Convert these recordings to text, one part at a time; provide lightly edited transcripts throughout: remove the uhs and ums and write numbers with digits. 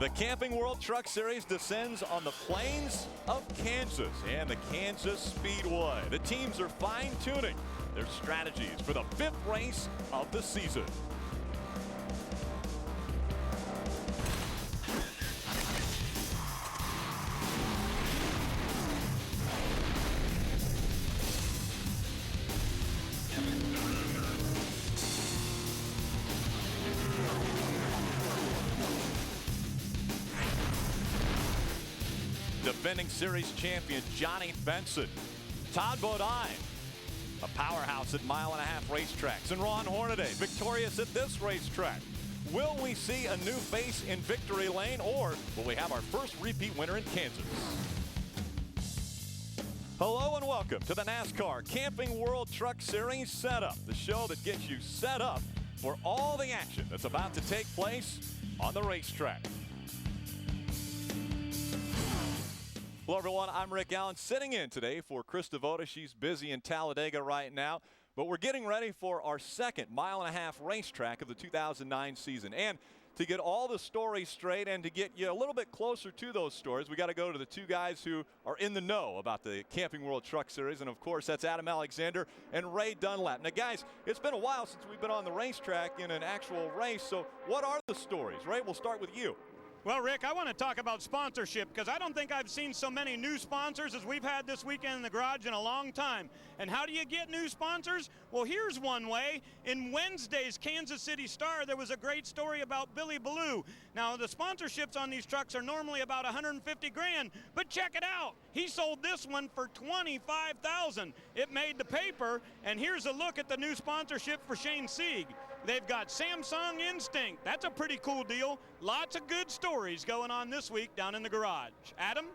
The Camping World Truck Series descends on the plains of Kansas and the Kansas Speedway. The teams are fine-tuning their strategies for the 5th race of the season. Defending series champion Johnny Benson, Todd Bodine, a powerhouse at mile-and-a-half racetracks, and Ron Hornaday, victorious at this racetrack. Will we see a new face in victory lane, or will we have our first repeat winner in Kansas? Hello and welcome to the NASCAR Camping World Truck Series Setup, the show that gets you set up for all the action that's about to take place on the racetrack. Hello, everyone. I'm Rick Allen, sitting in today for Chris Devoto. She's busy in Talladega right now, but we're getting ready for our second mile-and-a-half racetrack of the 2009 season. And to get all the stories straight and to get you a little bit closer to those stories, we got to go to the two guys who are in the know about the Camping World Truck Series. And, of course, that's Adam Alexander and Ray Dunlap. Now, guys, it's been a while since we've been on the racetrack in an actual race. So what are the stories? Ray, we'll start with you. Well, Rick, I want to talk about sponsorship because I don't think I've seen so many new sponsors as we've had this weekend in the garage in a long time. And how do you get new sponsors? Well, here's one way. In Wednesday's Kansas City Star, there was a great story about Billy Ballou. Now, the sponsorships on these trucks are normally about $150 grand, but check it out. He sold this one for $25,000. It made the paper, and here's a look at the new sponsorship for Shane Sieg. They've got Samsung Instinct. That's a pretty cool deal. Lots of good stories going on this week down in the garage. Adam?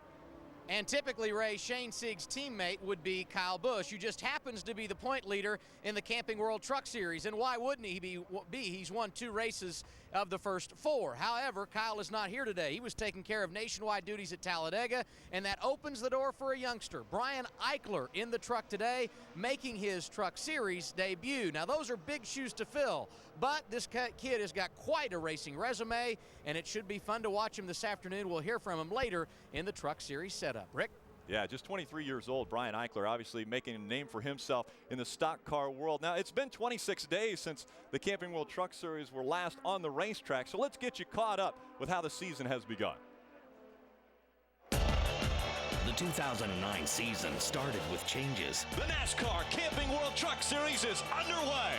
And typically, Ray, Shane Sieg's teammate would be Kyle Busch, who just happens to be the point leader in the Camping World Truck Series. And why wouldn't he be? He's won 2 races of the first 4. However, Kyle is not here today. He was taking care of nationwide duties at Talladega, and that opens the door for a youngster, Brian Eichler, in the truck today, making his Truck Series debut. Now, those are big shoes to fill, but this kid has got quite a racing resume, and it should be fun to watch him this afternoon. We'll hear from him later in the Truck Series setup. Rick? Yeah, just 23 years old, Brian Eichler, obviously making a name for himself in the stock car world. Now, it's been 26 days since the Camping World Truck Series were last on the racetrack, so let's get you caught up with how the season has begun. The 2009 season started with changes. The NASCAR Camping World Truck Series is underway.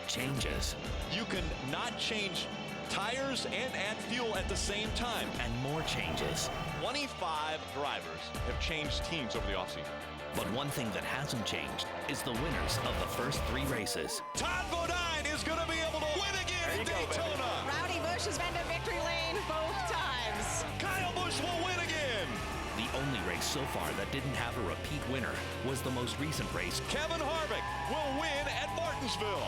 Changes. You can not change tires and add fuel at the same time. And more changes. 25 drivers have changed teams over the offseason. But one thing that hasn't changed is the winners of the first 3 races. Todd Bodine is going to be able to win again in Daytona. Rowdy Busch has been to victory lane both times. Kyle Busch will win again. The only race so far that didn't have a repeat winner was the most recent race. Kevin Harvick will win at Martinsville.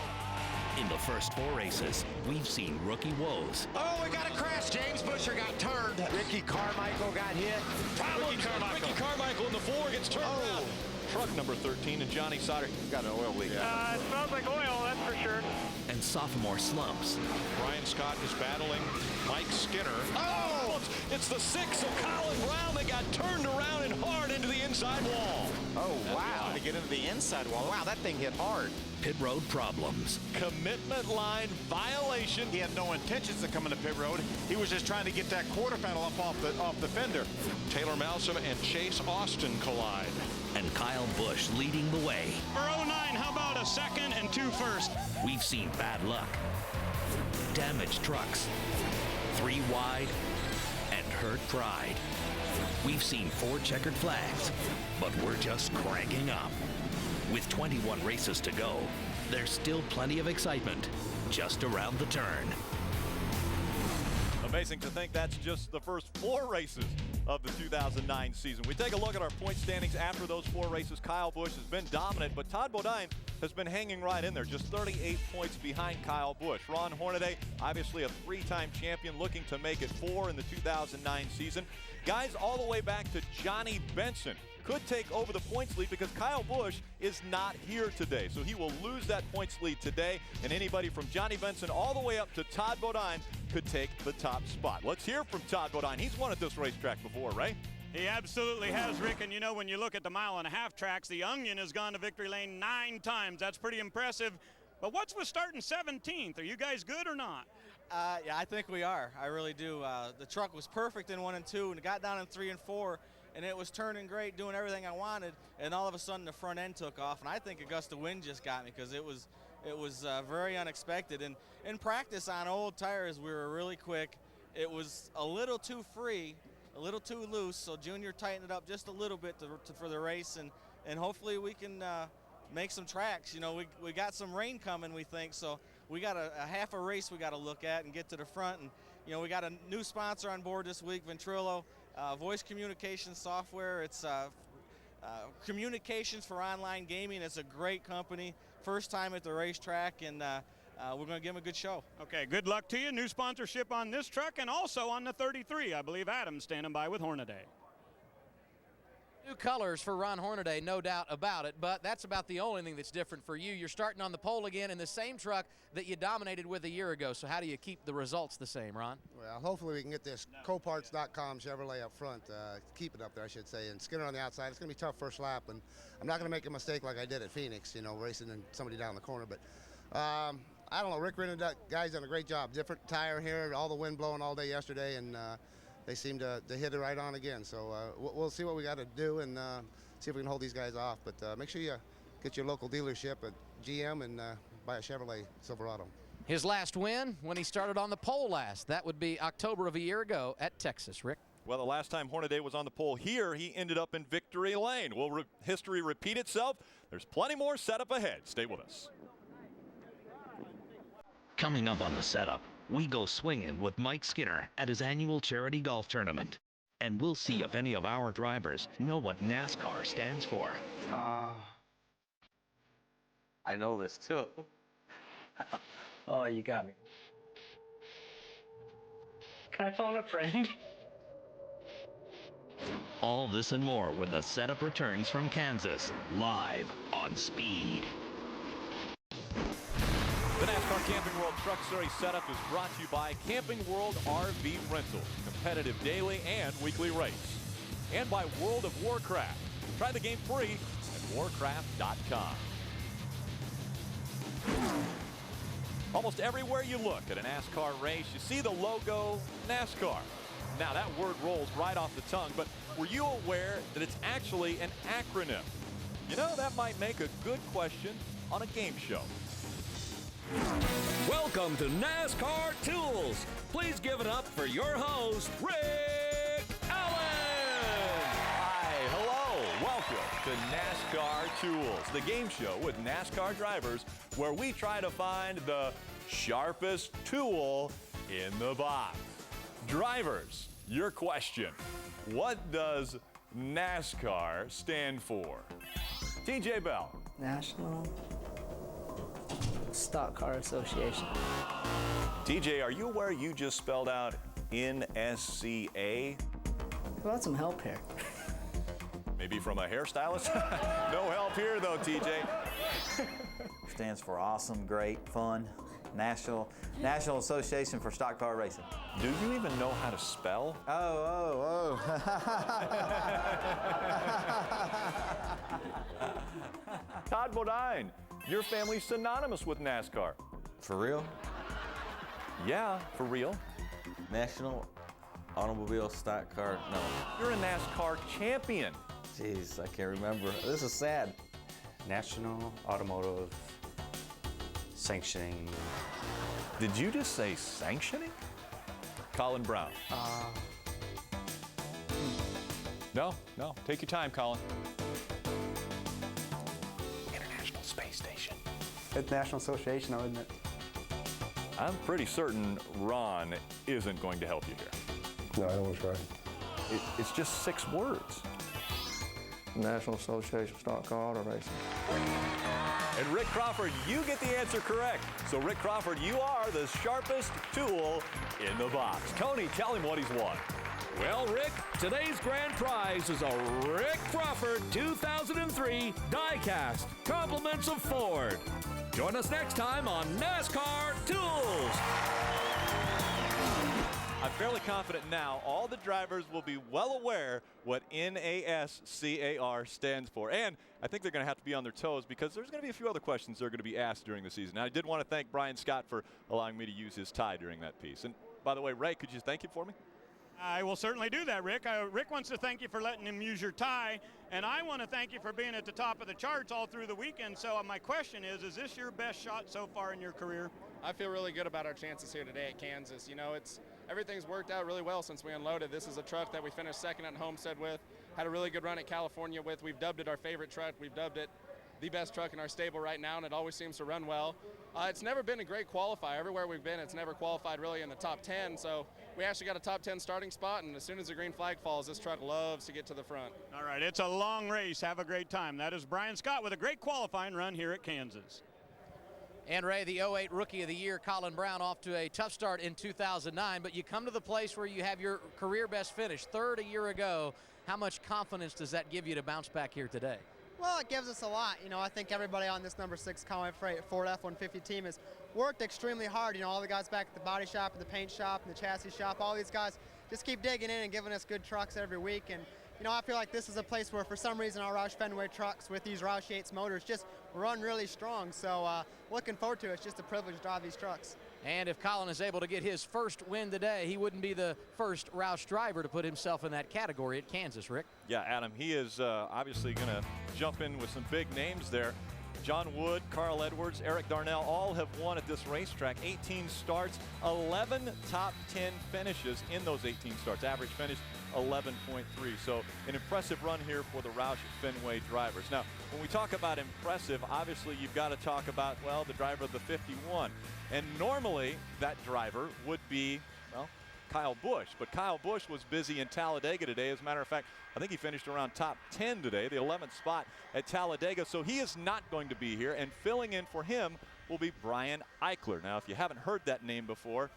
In the first 4 races, we've seen rookie woes. Oh, we got a crash. James Busher got turned. Ricky Carmichael got hit. Ricky Carmichael in the 4 gets turned around. Truck number 13 and Johnny Sauter got an oil leak. It smells like oil, that's for sure. And sophomore slumps. Brian Scott is battling Mike Skinner. Oh! It's the 6 of Colin Brown that got turned around and hard into the inside wall. Oh, wow. To get into the inside wall. Wow, that thing hit hard. Pit road problems. Commitment line violation. He had no intentions to come into pit road. He was just trying to get that quarter panel up off the fender. Taylor Malsom and Chase Austin collide. And Kyle Busch leading the way. For 09, how about a second and 2 first? We've seen bad luck, damaged trucks, 3 wide, and hurt pride. We've seen 4 checkered flags, but we're just cranking up. With 21 races to go, there's still plenty of excitement just around the turn. Amazing to think that's just the first 4 races of the 2009 season. We take a look at our point standings after those 4 races. Kyle Busch has been dominant, but Todd Bodine has been hanging right in there, just 38 points behind Kyle Busch. Ron Hornaday, obviously a 3-time champion, looking to make it 4 in the 2009 season. Guys all the way back to Johnny Benson, could take over the points lead because Kyle Busch is not here today. So he will lose that points lead today, and anybody from Johnny Benson all the way up to Todd Bodine could take the top spot. Let's hear from Todd Bodine. He's won at this racetrack before, right? He absolutely has, Rick, and you know, when you look at the mile-and-a-half tracks, the Onion has gone to victory lane 9 times. That's pretty impressive. But what's with starting 17th? Are you guys good or not? Yeah, I think we are. I really do. The truck was perfect in 1 and 2, and it got down in 3 and 4, and it was turning great, doing everything I wanted, and all of a sudden the front end took off, and I think a gust of wind just got me because it was very unexpected. And in practice on old tires, we were really quick. It was a little too free, a little too loose, so Junior tightened it up just a little bit for the race, and hopefully we can make some tracks. You know, we got some rain coming, we think, so we got a half a race we got to look at and get to the front. And you know, we got a new sponsor on board this week, Ventrilo, voice communication software. It's communications for online gaming. It's a great company. First time at the racetrack, and we're going to give them a good show. Okay, good luck to you. New sponsorship on this truck and also on the 33. I believe Adam's standing by with Hornaday. New colors for Ron Hornaday, no doubt about it, but that's about the only thing that's different for you. You're starting on the pole again in the same truck that you dominated with a year ago, so how do you keep the results the same, Ron? Well, hopefully we can get this coparts.com Chevrolet up front, keep it up there, I should say, and Skinner on the outside. It's going to be tough first lap, and I'm not going to make a mistake like I did at Phoenix, you know, racing and somebody down the corner, but I don't know, Rick Renner, guy's done a great job. Different tire here, all the wind blowing all day yesterday, and they seem to hit it right on again. So we'll see what we got to do and see if we can hold these guys off. But make sure you get your local dealership at GM and buy a Chevrolet Silverado. His last win when he started on the pole last. That would be October of a year ago at Texas, Rick. Well, the last time Hornaday was on the pole here, he ended up in victory lane. Will history repeat itself? There's plenty more setup ahead. Stay with us. Coming up on the setup, we go swinging with Mike Skinner at his annual charity golf tournament. And we'll see if any of our drivers know what NASCAR stands for. I know this too. Oh, you got me. Can I phone a friend? All this and more when the setup returns from Kansas, live on Speed. The NASCAR Camping World Truck Series setup is brought to you by Camping World RV Rentals, competitive daily and weekly race. And by World of Warcraft. Try the game free at warcraft.com. Almost everywhere you look at a NASCAR race, you see the logo NASCAR. Now that word rolls right off the tongue, but were you aware that it's actually an acronym? You know, that might make a good question on a game show. Welcome to NASCAR Tools. Please give it up for your host, Rick Allen. Hi, hello, welcome to NASCAR Tools, the game show with NASCAR drivers where we try to find the sharpest tool in the box. Drivers, your question. What does NASCAR stand for? TJ Bell. National Stock Car Association. TJ, are you aware you just spelled out NSCA? How about some help here? Maybe from a hairstylist? No help here though, TJ. Stands for awesome, great, fun. National Association for Stock Car Racing. Do you even know how to spell? Oh. Todd Bodine, your family's synonymous with NASCAR. For real? Yeah, for real. National Automobile Stock Car, no. You're a NASCAR champion. Jeez, I can't remember. This is sad. National Automotive Sanctioning. Did you just say sanctioning? Colin Brown. No, take your time, Colin. International Space Station. It's National Association, isn't it? I'm pretty certain Ron isn't going to help you here. No, I don't want to try. It's just 6 words. National Association of Stock Car Auto Racing. And Rick Crawford, you get the answer correct. So Rick Crawford, you are the sharpest tool in the box. Tony, tell him what he's won. Well, Rick, today's grand prize is a Rick Crawford 2003 diecast, compliments of Ford. Join us next time on NASCAR Tools. I'm fairly confident now all the drivers will be well aware what NASCAR stands for. And I think they're going to have to be on their toes because there's going to be a few other questions that are going to be asked during the season. Now, I did want to thank Brian Scott for allowing me to use his tie during that piece. And by the way, Ray, could you thank him for me? I will certainly do that, Rick. Rick wants to thank you for letting him use your tie, and I want to thank you for being at the top of the charts all through the weekend. So my question is this your best shot so far in your career? I feel really good about our chances here today at Kansas. You know, everything's worked out really well since we unloaded. This is a truck that we finished second at Homestead with, had a really good run at California with. We've dubbed it our favorite truck. We've dubbed it the best truck in our stable right now, and it always seems to run well. It's never been a great qualifier. Everywhere we've been, it's never qualified really in the top 10, so we actually got a top 10 starting spot, and as soon as the green flag falls, this truck loves to get to the front. All right, it's a long race. Have a great time. That is Brian Scott with a great qualifying run here at Kansas. And Ray, the 08 Rookie of the Year, Colin Brown, off to a tough start in 2009, but you come to the place where you have your career best finish, third a year ago. How much confidence does that give you to bounce back here today? Well, it gives us a lot. You know, I think everybody on this number 6 Conway Ford F-150 team has worked extremely hard. You know, all the guys back at the body shop, and the paint shop, and the chassis shop, all these guys just keep digging in and giving us good trucks every week. And, you know, I feel like this is a place where, for some reason, our Roush Fenway trucks with these Roush Yates motors just run really strong. So looking forward to it. It's just a privilege to drive these trucks. And if Colin is able to get his first win today, he wouldn't be the first Roush driver to put himself in that category at Kansas, Rick. Yeah, Adam, he is obviously going to jump in with some big names there. John Wood, Carl Edwards, Eric Darnell all have won at this racetrack. 18 starts, 11 top 10 finishes in those 18 starts. Average finish 11.3. So an impressive run here for the Roush Fenway drivers. Now, when we talk about impressive, obviously you've got to talk about, well, the driver of the 51. And normally that driver would be, well, Kyle Busch. But Kyle Busch was busy in Talladega today. As a matter of fact, I think he finished around top 10 today, the 11th spot at Talladega. So he is not going to be here. And filling in for him will be Brian Eichler. Now, if you haven't heard that name before,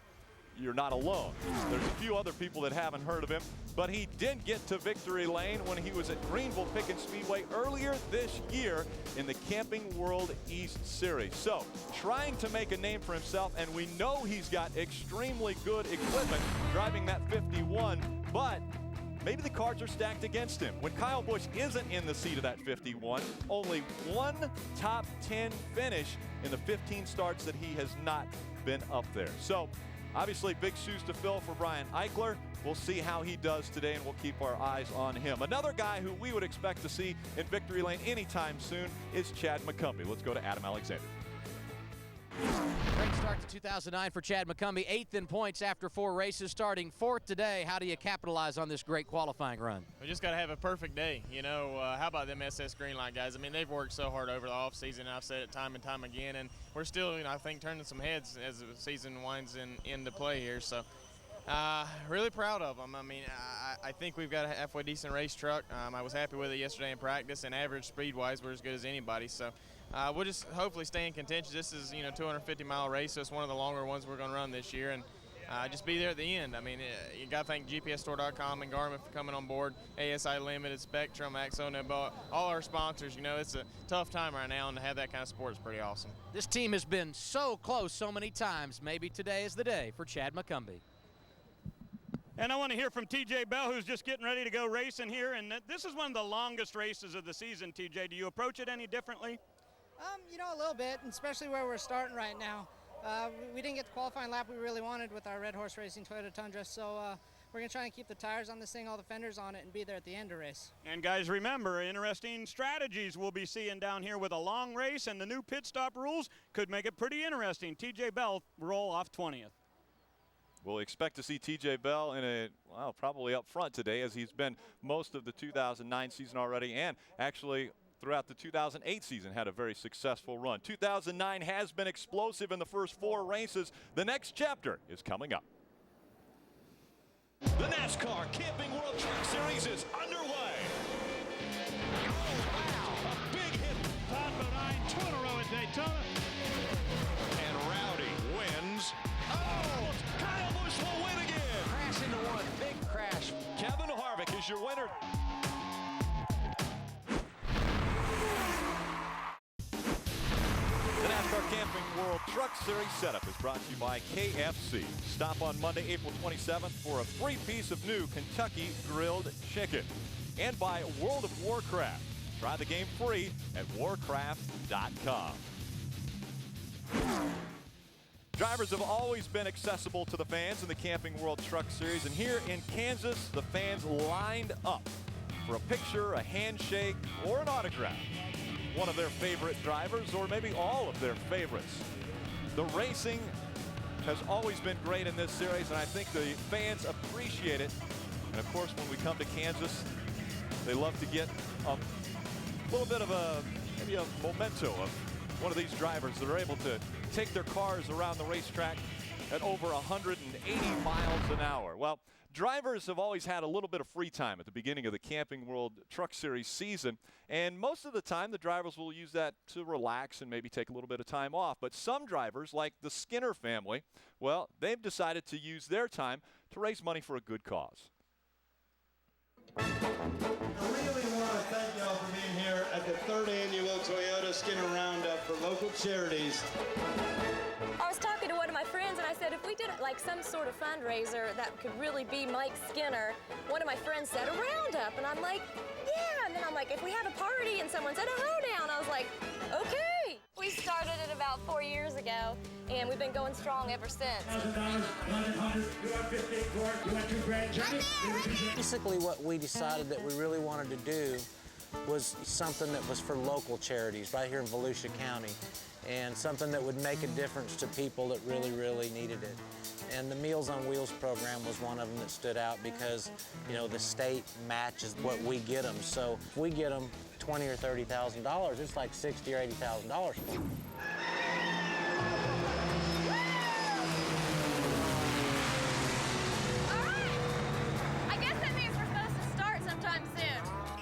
you're not alone. There's a few other people that haven't heard of him, but he did get to victory lane when he was at Greenville Pickens Speedway earlier this year in the Camping World East Series. So trying to make a name for himself, and we know he's got extremely good equipment driving that 51, but maybe the cards are stacked against him. When Kyle Busch isn't in the seat of that 51, only one top 10 finish in the 15 starts that he has not been up there. So obviously, big shoes to fill for Brian Eichler. We'll see how he does today, and we'll keep our eyes on him. Another guy who we would expect to see in victory lane anytime soon is Chad McCumbee. Let's go to Adam Alexander. Great start to 2009 for Chad McCumbee, 8th in points after 4 races, starting 4th today. How do you capitalize on this great qualifying run? We just got to have a perfect day. You know, how about them SS Greenlight guys? I mean, they've worked so hard over the offseason, and I've said it time and time again, and we're still, you know, I think, turning some heads as the season winds into play here. So really proud of them. I mean, I think we've got a halfway decent race truck. I was happy with it yesterday in practice, and average speed-wise, we're as good as anybody. So we'll just hopefully stay in contention. This is, you know, 250-mile race, so it's one of the longer ones we're going to run this year, and just be there at the end. I mean, you got to thank GPSstore.com and Garmin for coming on board, ASI Limited, Spectrum, Axo, all our sponsors. You know, it's a tough time right now, and to have that kind of support is pretty awesome. This team has been so close so many times. Maybe today is the day for Chad McCumbee. And I want to hear from TJ Bell, who's just getting ready to go racing here. And this is one of the longest races of the season, TJ. Do you approach it any differently? You know, a little bit, especially where we're starting right now. We didn't get the qualifying lap we really wanted with our Red Horse Racing Toyota Tundra, so we're going to try and keep the tires on this thing, all the fenders on it, and be there at the end of the race. And guys, remember, interesting strategies we'll be seeing down here with a long race, and the new pit stop rules could make it pretty interesting. TJ Bell roll off 20th. We'll expect to see TJ Bell in a, well, probably up front today, as he's been most of the 2009 season already, and actually throughout the 2008 season had a very successful run. 2009 has been explosive in the first 4 races. The next chapter is coming up. The NASCAR Camping World Truck Series is underway. Oh, wow. A big hit. Todd Bodine, 2 in a row at Daytona. And Rowdy wins. Oh, Kyle Busch will win again. Crash into one. Big crash. Camping World Truck Series setup is brought to you by KFC. Stop on Monday, April 27th for a free piece of new Kentucky grilled chicken. And by World of Warcraft. Try the game free at warcraft.com. Drivers have always been accessible to the fans in the Camping World Truck Series, and here in Kansas, the fans lined up for a picture, a handshake, or an autograph. One of their favorite drivers, or maybe all of their favorites. The racing has always been great in this series, and I think the fans appreciate it. And of course, when we come to Kansas, they love to get a little bit of maybe a memento of one of these drivers that are able to take their cars around the racetrack at over 180 miles an hour. Well, drivers have always had a little bit of free time at the beginning of the Camping World Truck Series season, and most of the time the drivers will use that to relax and maybe take a little bit of time off. But some drivers, like the Skinner family, well, they've decided to use their time to raise money for a good cause. I really want to thank y'all for being here at the 3rd annual Toyota Skinner Roundup for local charities. I was talking to one of my friends and I said, if we did like some sort of fundraiser that could really be Mike Skinner, one of my friends said a roundup, and I'm like, yeah, and then I'm like, if we have a party and someone said a hoedown, I was like, okay. We started it about 4 years ago, and we've been going strong ever since. Basically what we decided that we really wanted to do was something that was for local charities right here in Volusia County, and something that would make a difference to people that really, really needed it. And the Meals on Wheels program was one of them that stood out because, you know, the state matches what we get them. So if we get them $20,000 or $30,000, it's like $60,000 or $80,000 for them.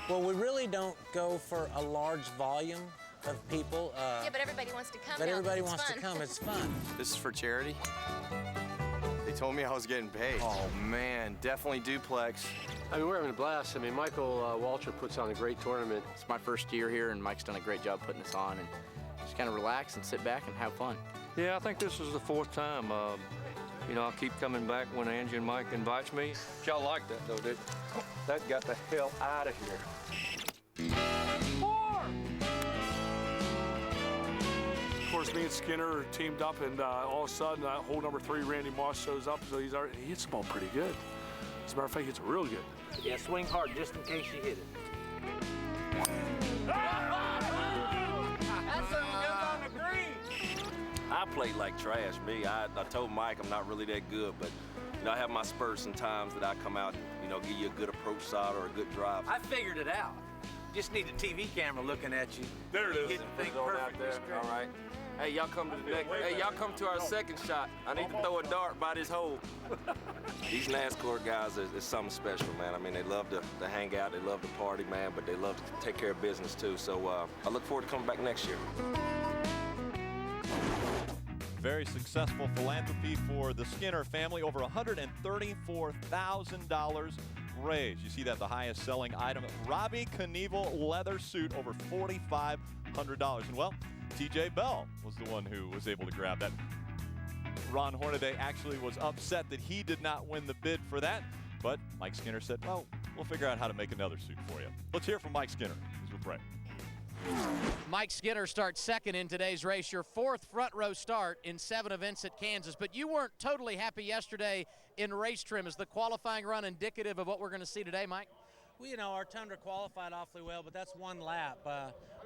Well, we really don't go for a large volume of people. Yeah, but everybody wants to come. But everybody wants to come. It's fun. This is for charity. They told me I was getting paid. Oh, man, definitely duplex. I mean, we're having a blast. I mean, Michael Walter puts on a great tournament. It's my first year here, and Mike's done a great job putting this on, and just kind of relax and sit back and have fun. Yeah, I think this is the 4th time. You know, I'll keep coming back when Angie and Mike invites me. Y'all like that, though, did you? That got the hell out of here. 4! Of course, me and Skinner are teamed up, and all of a sudden, hole number 3, Randy Moss, shows up. So he hits the ball pretty good. As a matter of fact, he hits it real good. Yeah, swing hard just in case you hit it. That's something good on the green. I played like trash. I told Mike I'm not really that good, but you know, I have my spurts and times that I come out and, you know, give you a good approach shot or a good drive. I figured it out. Just need a TV camera looking at you. There it is. Hitting things perfectly straight. All right. Hey, y'all come to the next. Hey, y'all come to our second shot. I need to throw a dart by this hole. These NASCAR guys is something special, man. I mean, they love to hang out, they love to party, man, but they love to take care of business too. So I look forward to coming back next year. Very successful philanthropy for the Skinner family. Over $134,000 raised. You see that, the highest selling item. Robbie Knievel leather suit, over $4,500. And well, TJ Bell was the one who was able to grab that. Ron Hornaday actually was upset that he did not win the bid for that, but Mike Skinner said, well, we'll figure out how to make another suit for you. Let's hear from Mike Skinner. He's with Ray. Mike Skinner starts second in today's race, your 4th front row start in 7 events at Kansas. But you weren't totally happy yesterday in race trim. Is the qualifying run indicative of what we're going to see today, Mike? Well, you know, our Tundra qualified awfully well, but that's one lap.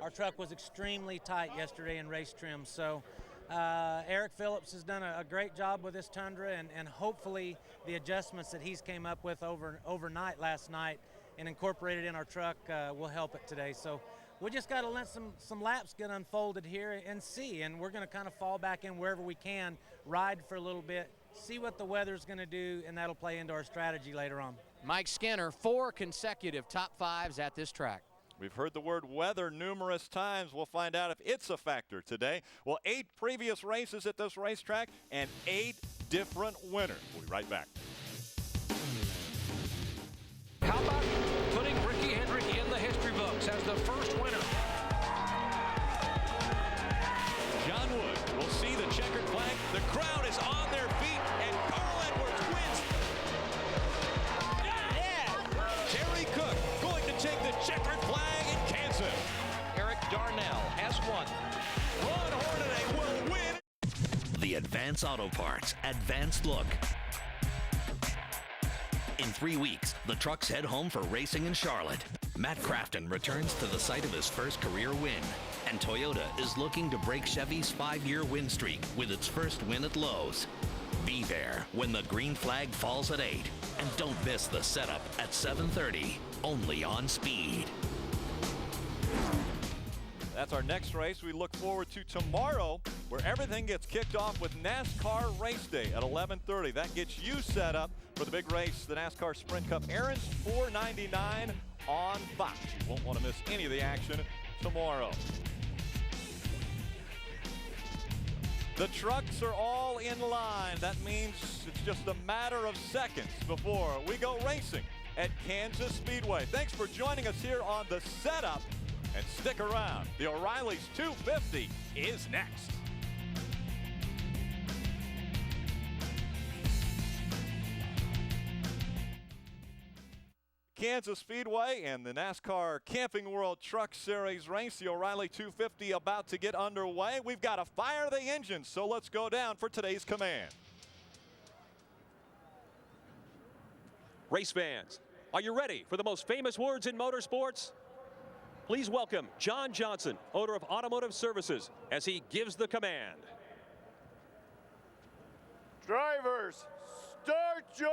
Our truck was extremely tight yesterday in race trim. So Eric Phillips has done a great job with this Tundra, and hopefully the adjustments that he's came up with overnight last night and incorporated in our truck will help it today. So we just got to let some laps get unfolded here and see, and we're going to kind of fall back in wherever we can, ride for a little bit, see what the weather's going to do, and that'll play into our strategy later on. Mike Skinner, 4 consecutive top 5s at this track. We've heard the word weather numerous times. We'll find out if it's a factor today. Well, 8 previous races at this racetrack and 8 different winners. We'll be right back. How about putting Ricky Hendrick in the history books as the first winner? John Wood Advance Auto Parts, Advanced Look. In 3 weeks, the trucks head home for racing in Charlotte. Matt Crafton returns to the site of his first career win. And Toyota is looking to break Chevy's 5-year win streak with its first win at Lowe's. Be there when the green flag falls at 8. And don't miss the setup at 7:30, only on Speed. That's our next race. We look forward to tomorrow, where everything gets kicked off with NASCAR Race Day at 11:30. That gets you set up for the big race, the NASCAR Sprint Cup. Aaron's $4.99 on Fox. You won't want to miss any of the action tomorrow. The trucks are all in line. That means it's just a matter of seconds before we go racing at Kansas Speedway. Thanks for joining us here on the setup, and stick around. The O'Reilly's 250 is next. Kansas Speedway and the NASCAR Camping World Truck Series race, the O'Reilly 250 about to get underway. We've got to fire the engines, so let's go down for today's command. Race fans, are you ready for the most famous words in motorsports? Please welcome John Johnson, owner of Automotive Services, as he gives the command. Drivers, start your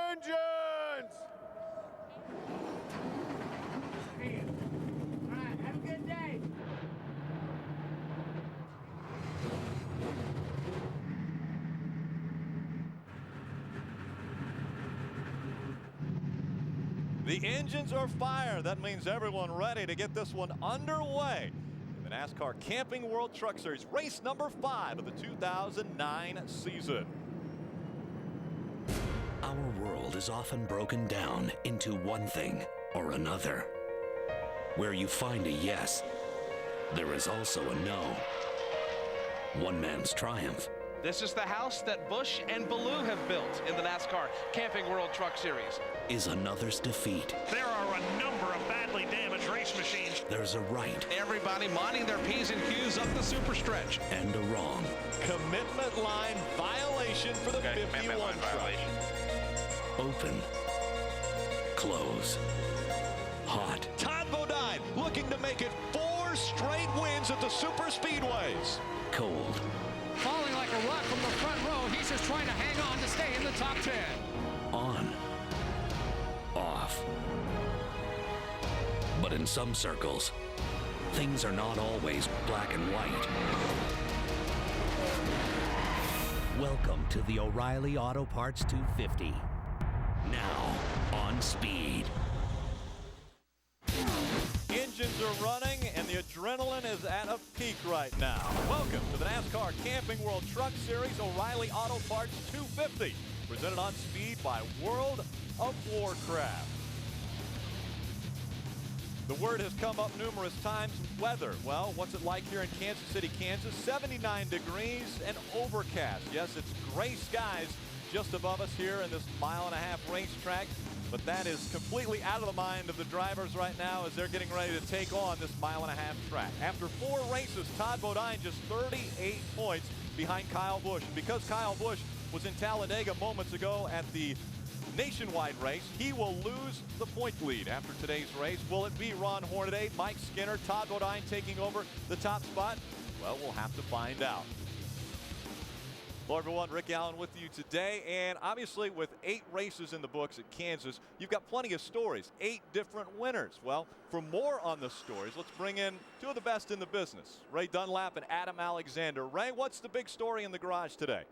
engines! All right, have a good day. The engines are fired. That means everyone ready to get this one underway in the NASCAR Camping World Truck Series, race number 5 of the 2009 season. Our world is often broken down into one thing or another. Where you find a yes, there is also a no. One man's triumph This is the house that Busch and Ballou have built in the NASCAR Camping World Truck Series. is another's defeat. There are a number of badly damaged race machines. There's a right Everybody minding their P's and Q's up the super stretch. and a wrong. Commitment line violation for the 51 truck. Open, close, hot, Todd Bodine looking to make it 4 straight wins at the super speedways. cold, Falling like a rock from the front row, he's just trying to hang on to stay in the top 10. on, off. But in some circles, things are not always black and white. Welcome to the O'Reilly Auto Parts 250. Now on Speed. Engines are running and the adrenaline is at a peak right now. Welcome to the NASCAR Camping World Truck Series O'Reilly Auto Parts 250, presented on Speed by World of Warcraft. The word has come up numerous times. Weather. Well, what's it like here in Kansas City, Kansas? 79 degrees and overcast. Yes, it's gray skies just above us here in this mile-and-a-half racetrack. But that is completely out of the mind of the drivers right now as they're getting ready to take on this mile-and-a-half track. After 4 races, Todd Bodine just 38 points behind Kyle Busch. And because Kyle Busch was in Talladega moments ago at the nationwide race, he will lose the point lead after today's race. Will it be Ron Hornaday, Mike Skinner, Todd Bodine taking over the top spot? Well, we'll have to find out. Hello, everyone. Rick Allen with you today. And obviously, with 8 races in the books at Kansas, you've got plenty of stories. 8 different winners. Well, for more on the stories, let's bring in 2 of the best in the business, Ray Dunlap and Adam Alexander. Ray, what's the big story in the garage today?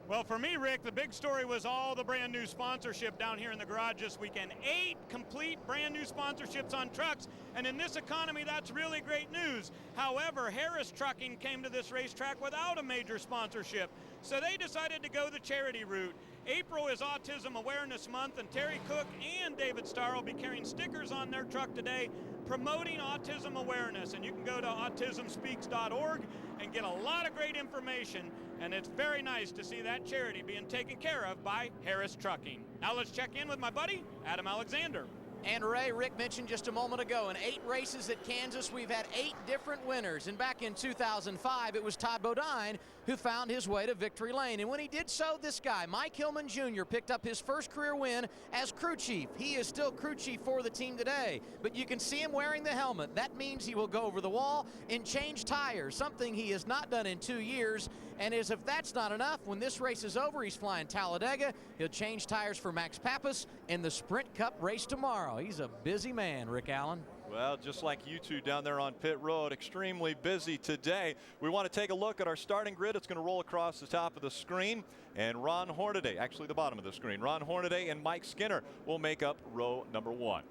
Well, for me, Rick, the big story was all the brand new sponsorship down here in the garage this weekend. 8 complete brand new sponsorships on trucks, and in this economy, that's really great news. However, Harris Trucking came to this racetrack without a major sponsorship, so they decided to go the charity route. April is Autism Awareness Month, and Terry Cook and David Starr will be carrying stickers on their truck today promoting autism awareness. And you can go to autismspeaks.org and get a lot of great information. And it's very nice to see that charity being taken care of by Harris Trucking. Now let's check in with my buddy, Adam Alexander. And Ray, Rick mentioned just a moment ago, in 8 races at Kansas, we've had 8 different winners. And back in 2005, it was Todd Bodine who found his way to victory lane. And when he did so, this guy, Mike Hillman Jr., picked up his first career win as crew chief. He is still crew chief for the team today, but you can see him wearing the helmet. That means he will go over the wall and change tires, something he has not done in 2 years. And as if that's not enough, when this race is over, he's flying Talladega. He'll change tires for Max Pappas in the Sprint Cup race tomorrow. He's a busy man, Rick Allen. Well, just like you two down there on pit road, extremely busy today. We want to take a look at our starting grid. It's going to roll across the top of the screen. And Ron Hornaday, actually the bottom of the screen, Ron Hornaday and Mike Skinner will make up row number 1.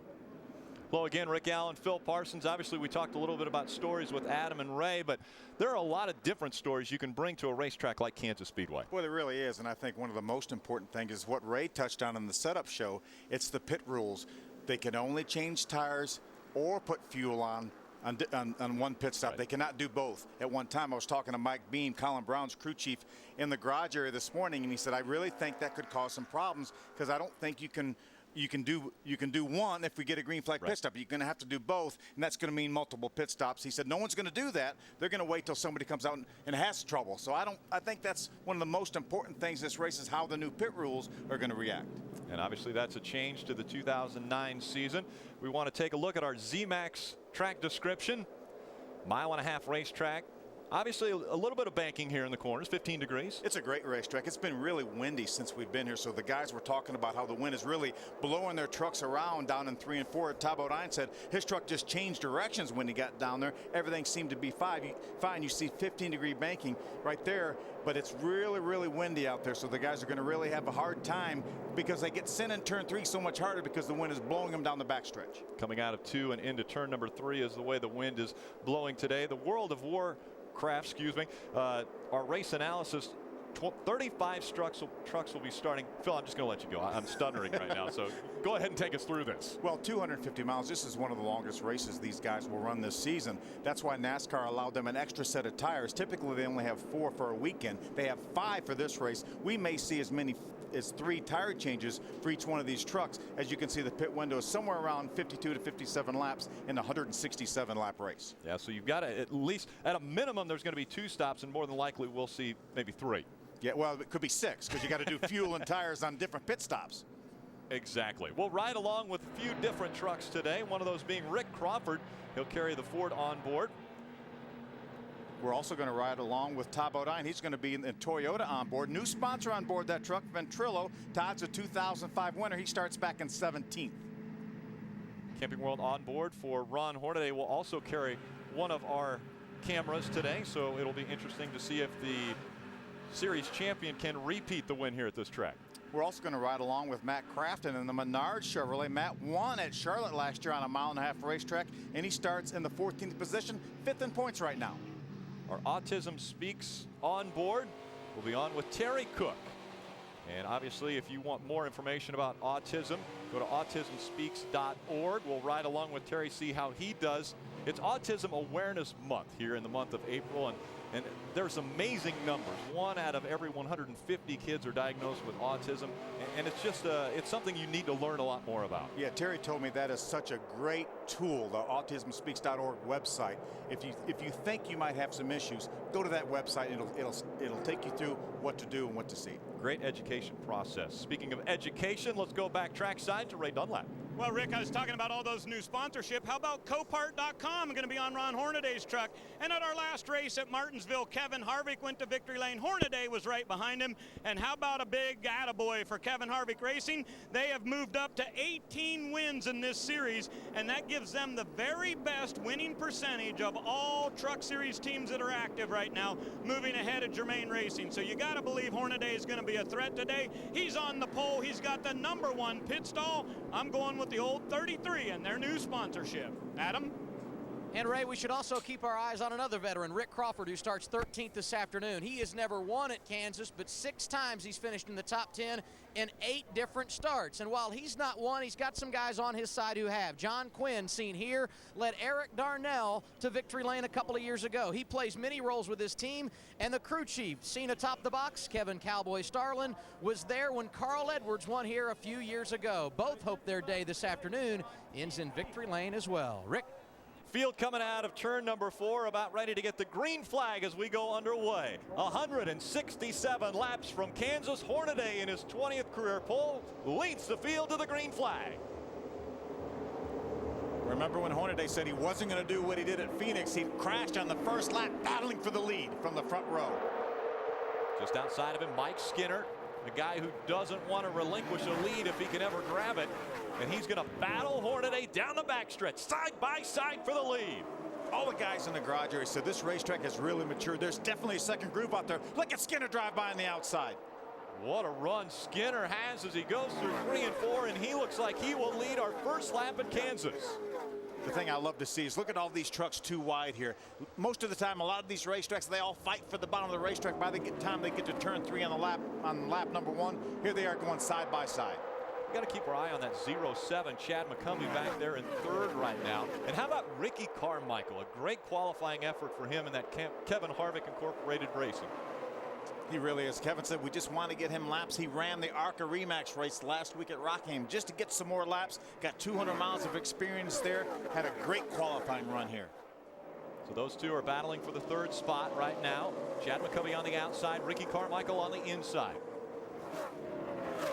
Hello again, Rick Allen, Phil Parsons. Obviously, we talked a little bit about stories with Adam and Ray, but there are a lot of different stories you can bring to a racetrack like Kansas Speedway. Well, there really is, and I think one of the most important things is what Ray touched on in the setup show. It's the pit rules. They can only change tires or put fuel on one pit stop. Right. They cannot do both at one time. I was talking to Mike Beam, Colin Brown's crew chief, in the garage area this morning, and he said, I really think that could cause some problems because I don't think you can do one if we get a green flag pit stop. You're going to have to do both, and that's going to mean multiple pit stops. He said no one's going to do that. They're going to wait till somebody comes out and has trouble. So I think that's one of the most important things in this race is how the new pit rules are going to react. And obviously that's a change to the 2009 season. We want to take a look at our ZMAX track description. 1.5-mile racetrack. Obviously, a little bit of banking here in the corners, 15 degrees. It's a great racetrack. It's been really windy since we've been here, so the guys were talking about how the wind is really blowing their trucks around down in 3 and 4. Todd Bodine said his truck just changed directions when he got down there. Everything seemed to be fine. You see 15-degree banking right there, but it's really, really windy out there, so the guys are going to really have a hard time because they get sent in turn 3 so much harder because the wind is blowing them down the backstretch. Coming out of 2 and into turn number 3 is the way the wind is blowing today. The World of Warcraft, our race analysis, 35 trucks will be starting. Phil, I'm just going to let you go. I'm stuttering right now, so go ahead and take us through this. Well, 250 miles. This is one of the longest races these guys will run this season. That's why NASCAR allowed them an extra set of tires. Typically, they only have 4 for a weekend. They have 5 for this race. We may see as many as 3 tire changes for each one of these trucks. As you can see, the pit window is somewhere around 52 to 57 laps in a 167 lap race. Yeah, so you've got to at least, at a minimum, there's going to be 2 stops, and more than likely we'll see maybe 3. Yeah, well, it could be 6 because you got to do fuel and tires on different pit stops. Exactly. We'll ride along with a few different trucks today, one of those being Rick Crawford. He'll carry the Ford on board. We're also going to ride along with Todd Bodine. He's going to be in Toyota on board. New sponsor on board that truck, Ventrilo. Todd's a 2005 winner. He starts back in 17th. Camping World on board for Ron Hornaday will also carry one of our cameras today, so it'll be interesting to see if the series champion can repeat the win here at this track. We're also going to ride along with Matt Crafton in the Menard Chevrolet. Matt won at Charlotte last year on a 1.5-mile racetrack, and he starts in the 14th position, 5th in points right now. Our Autism Speaks on board will be on with Terry Cook. And obviously, if you want more information about autism, go to autismspeaks.org. We'll ride along with Terry, see how he does. It's Autism Awareness Month here in the month of April, and there's amazing numbers. 1 out of every 150 kids are diagnosed with autism, and it's just it's something you need to learn a lot more about. Yeah, Terry told me that is such a great tool, the autismspeaks.org website. If you think you might have some issues, go to that website. It'll take you through what to do and what to see. Great education process. Speaking of education, let's go back trackside to Ray Dunlap. Well, Rick, I was talking about all those new sponsorship. How about Copart.com? Going to be on Ron Hornaday's truck. And at our last race at Martinsville, Kevin Harvick went to victory lane. Hornaday was right behind him. And how about a big attaboy for Kevin Harvick Racing? They have moved up to 18 wins in this series, and that gives them the very best winning percentage of all Truck Series teams that are active right now, moving ahead of Germain Racing. So you got to believe Hornaday is going to be a threat today. He's on the pole. He's got the #1 pit stall. I'm going with the old 33 and their new sponsorship. Adam? And Ray, we should also keep our eyes on another veteran, Rick Crawford, who starts 13th this afternoon. He has never won at Kansas, but 6 times he's finished in the top 10 in 8 different starts. And while he's not won, he's got some guys on his side who have. John Quinn, seen here, led Eric Darnell to victory lane a couple of years ago. He plays many roles with his team. And the crew chief, seen atop the box, Kevin Cowboy Starlin, was there when Carl Edwards won here a few years ago. Both hope their day this afternoon ends in victory lane as well. Rick? Field coming out of turn number 4, about ready to get the green flag as we go underway. 167 laps from Kansas. Hornaday in his 20th career pole leads the field to the green flag. Remember when Hornaday said he wasn't going to do what he did at Phoenix? He crashed on the first lap, battling for the lead from the front row. Just outside of him, Mike Skinner, a guy who doesn't want to relinquish a lead if he can ever grab it. And he's going to battle Hornaday down the backstretch, side by side for the lead. All the guys in the garage area said this racetrack has really matured. There's definitely a second group out there. Look at Skinner drive by on the outside. What a run Skinner has as he goes through 3 and 4, and he looks like he will lead our first lap at Kansas. The thing I love to see is look at all these trucks too wide here. Most of the time, a lot of these racetracks, they all fight for the bottom of the racetrack. By the time they get to turn 3 on lap number 1, here they are going side by side. We got to keep our eye on that 07 Chad McCumbee back there in 3rd right now. And how about Ricky Carmichael? A great qualifying effort for him in that Kevin Harvick Incorporated Racing. He really is. Kevin said we just want to get him laps. He ran the ARCA Remax race last week at Rockingham just to get some more laps. Got 200 miles of experience there. Had a great qualifying run here. So those two are battling for the 3rd spot right now. Chad McCumbee on the outside, Ricky Carmichael on the inside.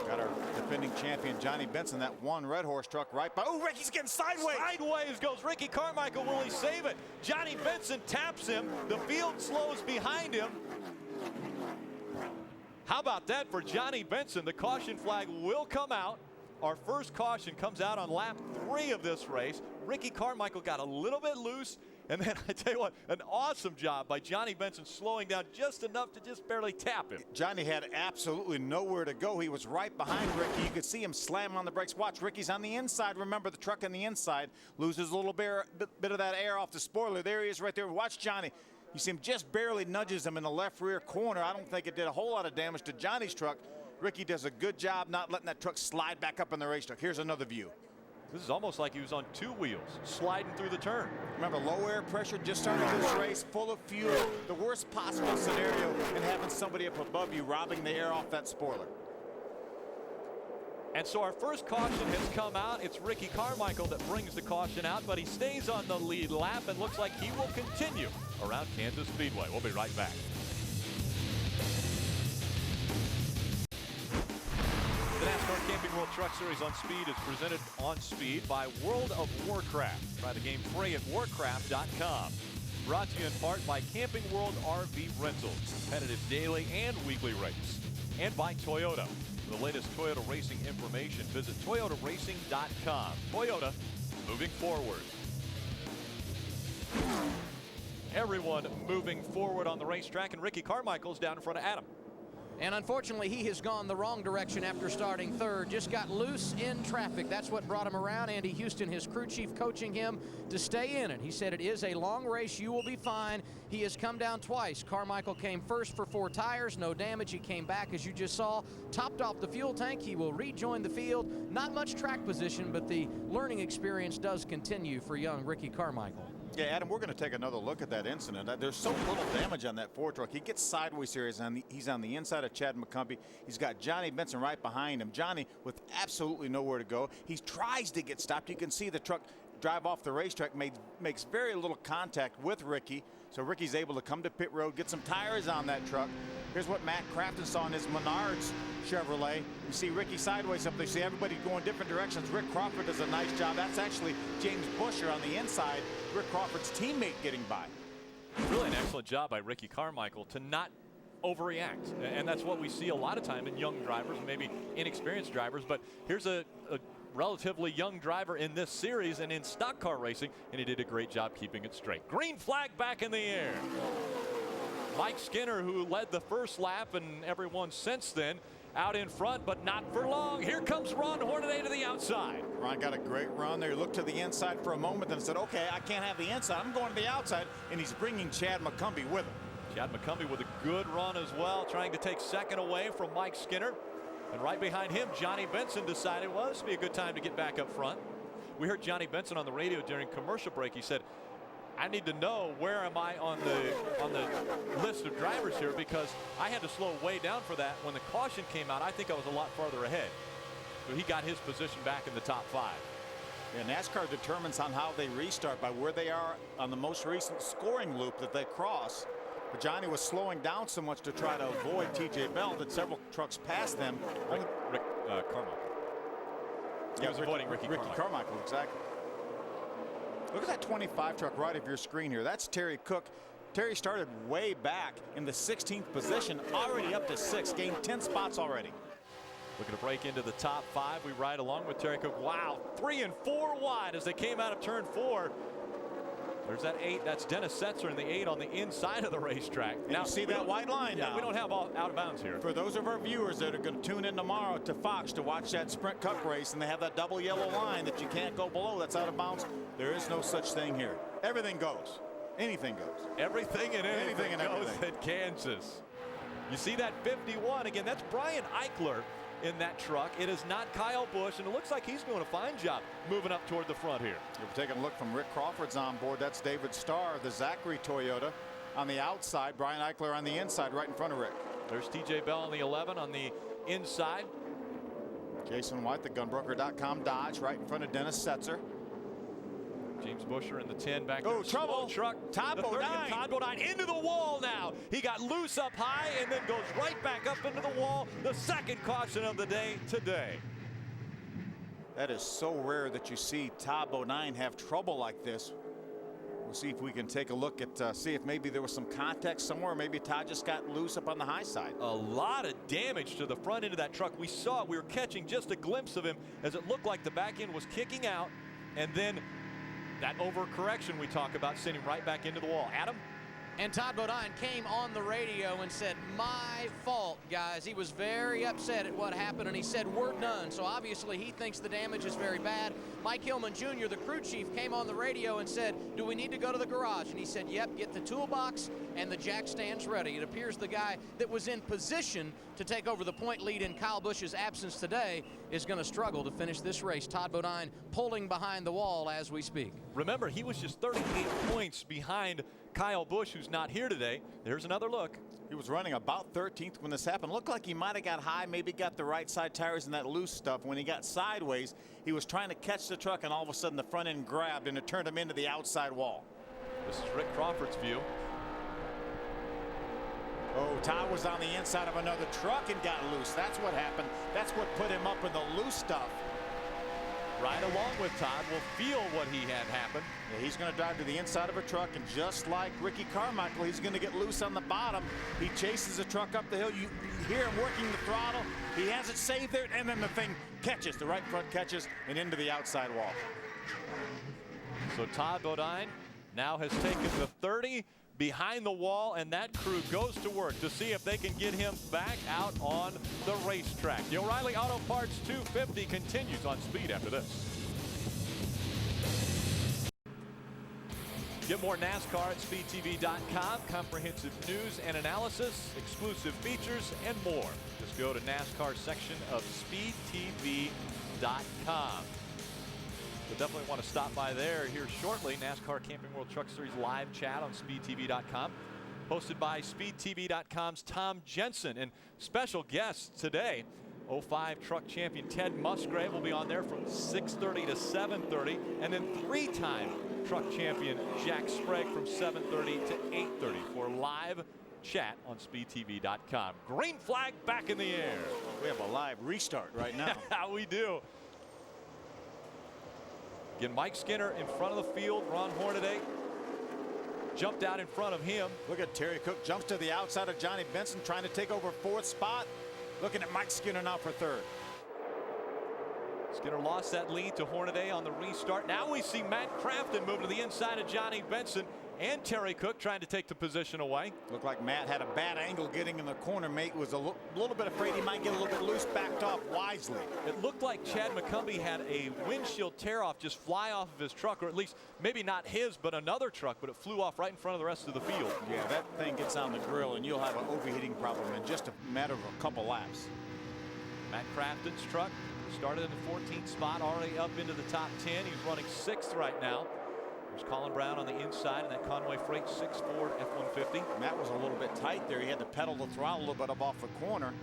Got our defending champion Johnny Benson, that one Red Horse truck right by. Oh, Ricky's getting sideways. Sideways goes Ricky Carmichael. Will he save it? Johnny Benson taps him. The field slows behind him. How about that for Johnny Benson? The caution flag will come out. Our first caution comes out on lap 3 of this race. Ricky Carmichael got a little bit loose. And then I tell you what, an awesome job by Johnny Benson slowing down just enough to just barely tap him. Johnny had absolutely nowhere to go. He was right behind Ricky. You could see him slam on the brakes. Watch, Ricky's on the inside. Remember, the truck on the inside loses a little bit of that air off the spoiler. There he is right there. Watch Johnny. You see him just barely nudges him in the left rear corner. I don't think it did a whole lot of damage to Johnny's truck. Ricky does a good job not letting that truck slide back up in the racetrack. Here's another view. This is almost like he was on 2 wheels, sliding through the turn. Remember, low air pressure, just started this race, full of fuel. The worst possible scenario, and having somebody up above you robbing the air off that spoiler. And so our first caution has come out. It's Ricky Carmichael that brings the caution out, but he stays on the lead lap and looks like he will continue around Kansas Speedway. We'll be right back. The NASCAR Camping World Truck Series on Speed is presented on Speed by World of Warcraft. Try the game free at warcraft.com. Brought to you in part by Camping World RV Rentals, competitive daily and weekly rates. And by Toyota. For the latest Toyota racing information, visit toyotaracing.com. Toyota, moving forward. Everyone moving forward on the racetrack, and Ricky Carmichael's down in front of Adam. And unfortunately, he has gone the wrong direction after starting 3rd. Just got loose in traffic. That's what brought him around. Andy Houston, his crew chief, coaching him to stay in it. He said it is a long race. You will be fine. He has come down twice. Carmichael came first for 4 tires. No damage. He came back, as you just saw, topped off the fuel tank. He will rejoin the field. Not much track position, but the learning experience does continue for young Ricky Carmichael. Yeah, Adam, we're going to take another look at that incident. There's so little damage on that Ford truck. He gets sideways here. He's on the inside of Chad McCumbee. He's got Johnny Benson right behind him. Johnny with absolutely nowhere to go. He tries to get stopped. You can see the truck drive off the racetrack, makes very little contact with Ricky. So Ricky's able to come to pit road, get some tires on that truck. Here's what Matt Crafton saw in his Menards Chevrolet. You see Ricky sideways up there. You see everybody going different directions. Rick Crawford does a nice job. That's actually James Busher on the inside. Rick Crawford's teammate getting by. Really an excellent job by Ricky Carmichael to not overreact. And that's what we see a lot of time in young drivers, maybe inexperienced drivers. But here's a relatively young driver in this series and in stock car racing, and he did a great job keeping it straight. Green flag back in the air. Mike Skinner, who led the first lap and everyone since then, out in front, but not for long. Here comes Ron Hornaday to the outside. Ron got a great run there. He looked to the inside for a moment, then said, okay, I can't have the inside. I'm going to the outside, and he's bringing Chad McCumbee with him. Chad McCumbee with a good run as well, trying to take second away from Mike Skinner. And right behind him, Johnny Benson decided, well, this would be a good time to get back up front. We heard Johnny Benson on the radio during commercial break. He said, I need to know where am I on the list of drivers here, because I had to slow way down for that. When the caution came out, I think I was a lot farther ahead. So he got his position back in the top 5. Yeah, NASCAR determines on how they restart by where they are on the most recent scoring loop that they cross. But Johnny was slowing down so much to try to avoid TJ Bell that several trucks passed them. Rick Carmichael. He was avoiding Ricky Carmichael, exactly. Look at that 25 truck right of your screen here. That's Terry Cook. Terry started way back in the 16th position, already up to 6th, gained 10 spots already. Looking to break into the top 5. We ride along with Terry Cook. Wow, 3 and 4 wide as they came out of turn 4. There's that 8. That's Dennis Setzer in the 8 on the inside of the racetrack. And now you see that white line now. We don't have all out of bounds here. For those of our viewers that are going to tune in tomorrow to Fox to watch that Sprint Cup race, and they have that double yellow line that you can't go below, that's out of bounds. There is no such thing here. Everything goes. Anything goes. Everything and anything goes at Kansas. You see that 51 again. That's Brian Eichler in that truck. It is not Kyle Busch, and it looks like he's doing a fine job moving up toward the front here. We're taking a look from Rick Crawford's on board. That's David Starr, the Zachary Toyota on the outside. Brian Eichler on the inside, right in front of Rick. There's TJ Bell on the 11 on the inside. Jason White, the gunbroker.com Dodge, right in front of Dennis Setzer. James Busher in the 10 back there. Oh, trouble. Truck. Todd Bodine. Todd Bodine into the wall now. He got loose up high and then goes right back up into the wall. The second caution of the day today. That is so rare that you see Todd Bodine have trouble like this. We'll see if we can take a look at, see if maybe there was some context somewhere. Maybe Todd just got loose up on the high side. A lot of damage to the front end of that truck. We saw it. We were catching just a glimpse of him as it looked like the back end was kicking out, and then that overcorrection we talk about sent him right back into the wall. Adam? And Todd Bodine came on the radio and said, my fault, guys. He was very upset at what happened, and he said, we're done. So obviously he thinks the damage is very bad. Mike Hillman Jr., the crew chief, came on the radio and said, do we need to go to the garage? And he said, yep, get the toolbox and the jack stands ready. It appears the guy that was in position to take over the point lead in Kyle Busch's absence today is going to struggle to finish this race. Todd Bodine pulling behind the wall as we speak. Remember, he was just 38 points behind Kyle Busch, who's not here today. There's another look. He was running about 13th when this happened. Looked like he might have got high, maybe got the right side tires and that loose stuff. When he got sideways, he was trying to catch the truck, and all of a sudden the front end grabbed and it turned him into the outside wall. This is Rick Crawford's view. Oh, Todd was on the inside of another truck and got loose. That's what happened. That's what put him up in the loose stuff. Right along with Todd, will feel what he had happen. Yeah, he's going to drive to the inside of a truck, and just like Ricky Carmichael, he's going to get loose on the bottom. He chases the truck up the hill. You hear him working the throttle. He has it saved there, and then the thing catches. The right front catches and into the outside wall. So Todd Bodine now has taken the 30 behind the wall, and that crew goes to work to see if they can get him back out on the racetrack. The O'Reilly Auto Parts 250 continues on Speed after this. Get more NASCAR at SpeedTV.com. Comprehensive news and analysis, exclusive features, and more. Just go to NASCAR section of SpeedTV.com. You'll definitely want to stop by there here shortly. NASCAR Camping World Truck Series live chat on SpeedTV.com. Hosted by SpeedTV.com's Tom Jensen. And special guests today, 05 truck champion Ted Musgrave will be on there from 6:30 to 7:30. And then 3-time truck champion Jack Sprague from 7:30 to 8:30 for live chat on SpeedTV.com. Green flag back in the air. We have a live restart right now. We do. Again, Mike Skinner in front of the field. Ron Hornaday jumped out in front of him. Look at Terry Cook jumps to the outside of Johnny Benson, trying to take over 4th spot. Looking at Mike Skinner now for 3rd. Skinner lost that lead to Hornaday on the restart. Now we see Matt Crafton move to the inside of Johnny Benson. and Terry Cook trying to take the position away. Looked like Matt had a bad angle getting in the corner. Mate was a little bit afraid he might get a little bit loose, backed off wisely. It looked like Chad McCumbee had a windshield tear off just fly off of his truck, or at least maybe not his, but another truck, but it flew off right in front of the rest of the field. Yeah, that thing gets on the grill and you'll have an overheating problem in just a matter of a couple laps. Matt Crafton's truck started in the 14th spot, already up into the top 10. He's running 6th right now. There's Colin Brown on the inside in that Conway Freight 6 Ford F-150. Matt was a little bit tight there. He had to pedal the throttle a little bit up off the corner.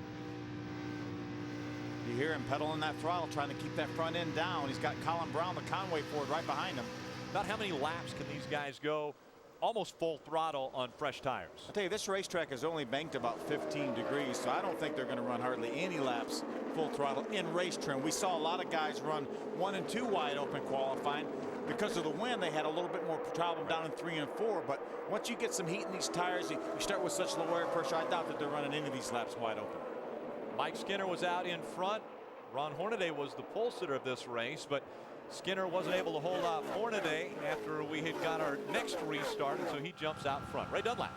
You hear him pedaling that throttle, trying to keep that front end down. He's got Colin Brown, the Conway Ford, right behind him. About how many laps can these guys go almost full throttle on fresh tires? I'll tell you, this racetrack is only banked about 15 degrees, so I don't think they're going to run hardly any laps full throttle in race trim. We saw a lot of guys run 1 and 2 wide open qualifying. Because of the wind, they had a little bit more problem down in 3 and 4, but once you get some heat in these tires, you start with such low air pressure, I doubt that they're running any of these laps wide open. Mike Skinner was out in front. Ron Hornaday was the pole sitter of this race, but Skinner wasn't able to hold off Hornaday after we had got our next restart, so he jumps out front. Ray Dunlap.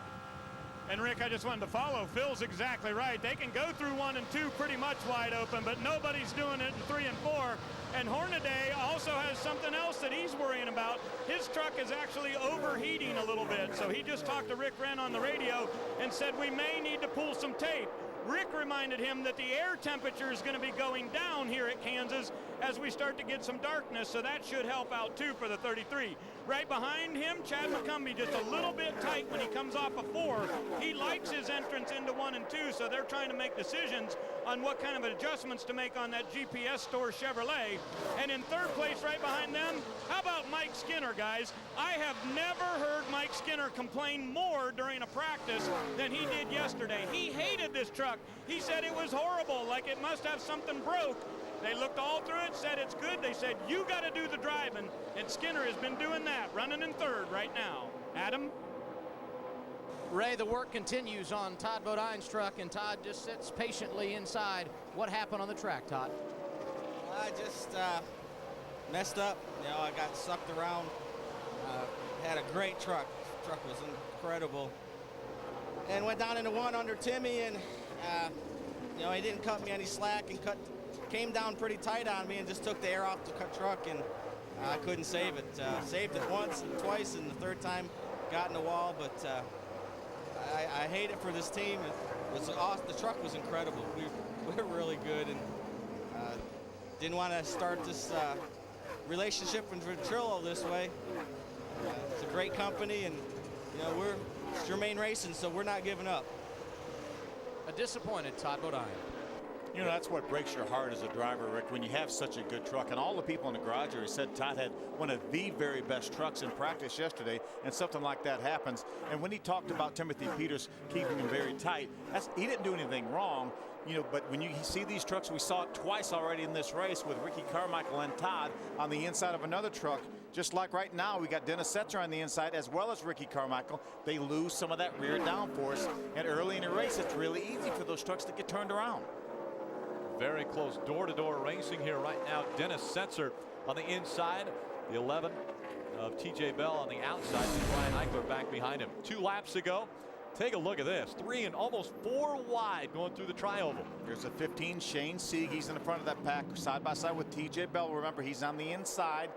And Rick, I just wanted to follow. Phil's exactly right. They can go through 1 and 2 pretty much wide open, but nobody's doing it in 3 and 4. And Hornaday also has something else that he's worrying about. His truck is actually overheating a little bit. So he just talked to Rick Wren on the radio and said we may need to pull some tape. Rick reminded him that the air temperature is going to be going down here at Kansas as we start to get some darkness, so that should help out too for the 33. Right behind him, Chad McCumbee just a little bit tight when he comes off a 4. He likes his entrance into 1 and 2, so they're trying to make decisions on what kind of adjustments to make on that GPS store Chevrolet. And in 3rd place right behind them, how about Mike Skinner, guys? I have never heard Mike Skinner complain more during a practice than he did yesterday. He hated this truck. He said it was horrible, like it must have something broke. They looked all through it, said it's good. They said, you got to do the driving. And Skinner has been doing that, running in 3rd right now. Adam? Ray, the work continues on Todd Bodine's truck, and Todd just sits patiently inside. What happened on the track, Todd? I just messed up. You know, I got sucked around. Had a great truck. The truck was incredible. And went down into 1 under Timmy, and you know, he didn't cut me any slack and came down pretty tight on me and just took the air off the truck, and I couldn't save it. Saved it once and twice, and the 3rd time got in the wall, but I hate it for this team. It was awesome. The truck was incredible. We were really good, and didn't want to start this relationship with Venturillo this way. It's a great company, and you know, we're Germain Racing, so we're not giving up. A disappointed Todd Bodine. You know, that's what breaks your heart as a driver, Rick, when you have such a good truck. And all the people in the garage area said Todd had one of the very best trucks in practice yesterday, and something like that happens. And when he talked about Timothy Peters keeping him very tight, he didn't do anything wrong. You know, but when you see these trucks, we saw it twice already in this race with Ricky Carmichael and Todd on the inside of another truck. Just like right now, we got Dennis Setzer on the inside as well as Ricky Carmichael. They lose some of that rear downforce, and early in the race, it's really easy for those trucks to get turned around. Very close door-to-door racing here right now. Dennis Setzer on the inside, the 11 of TJ Bell on the outside, and Brian Eichler back behind him. 2 laps ago. Take a look at this. 3 and almost 4 wide going through the tri-oval. There's a 15 Shane Sieg. He's in the front of that pack side by side with TJ Bell. Remember, he's on the inside.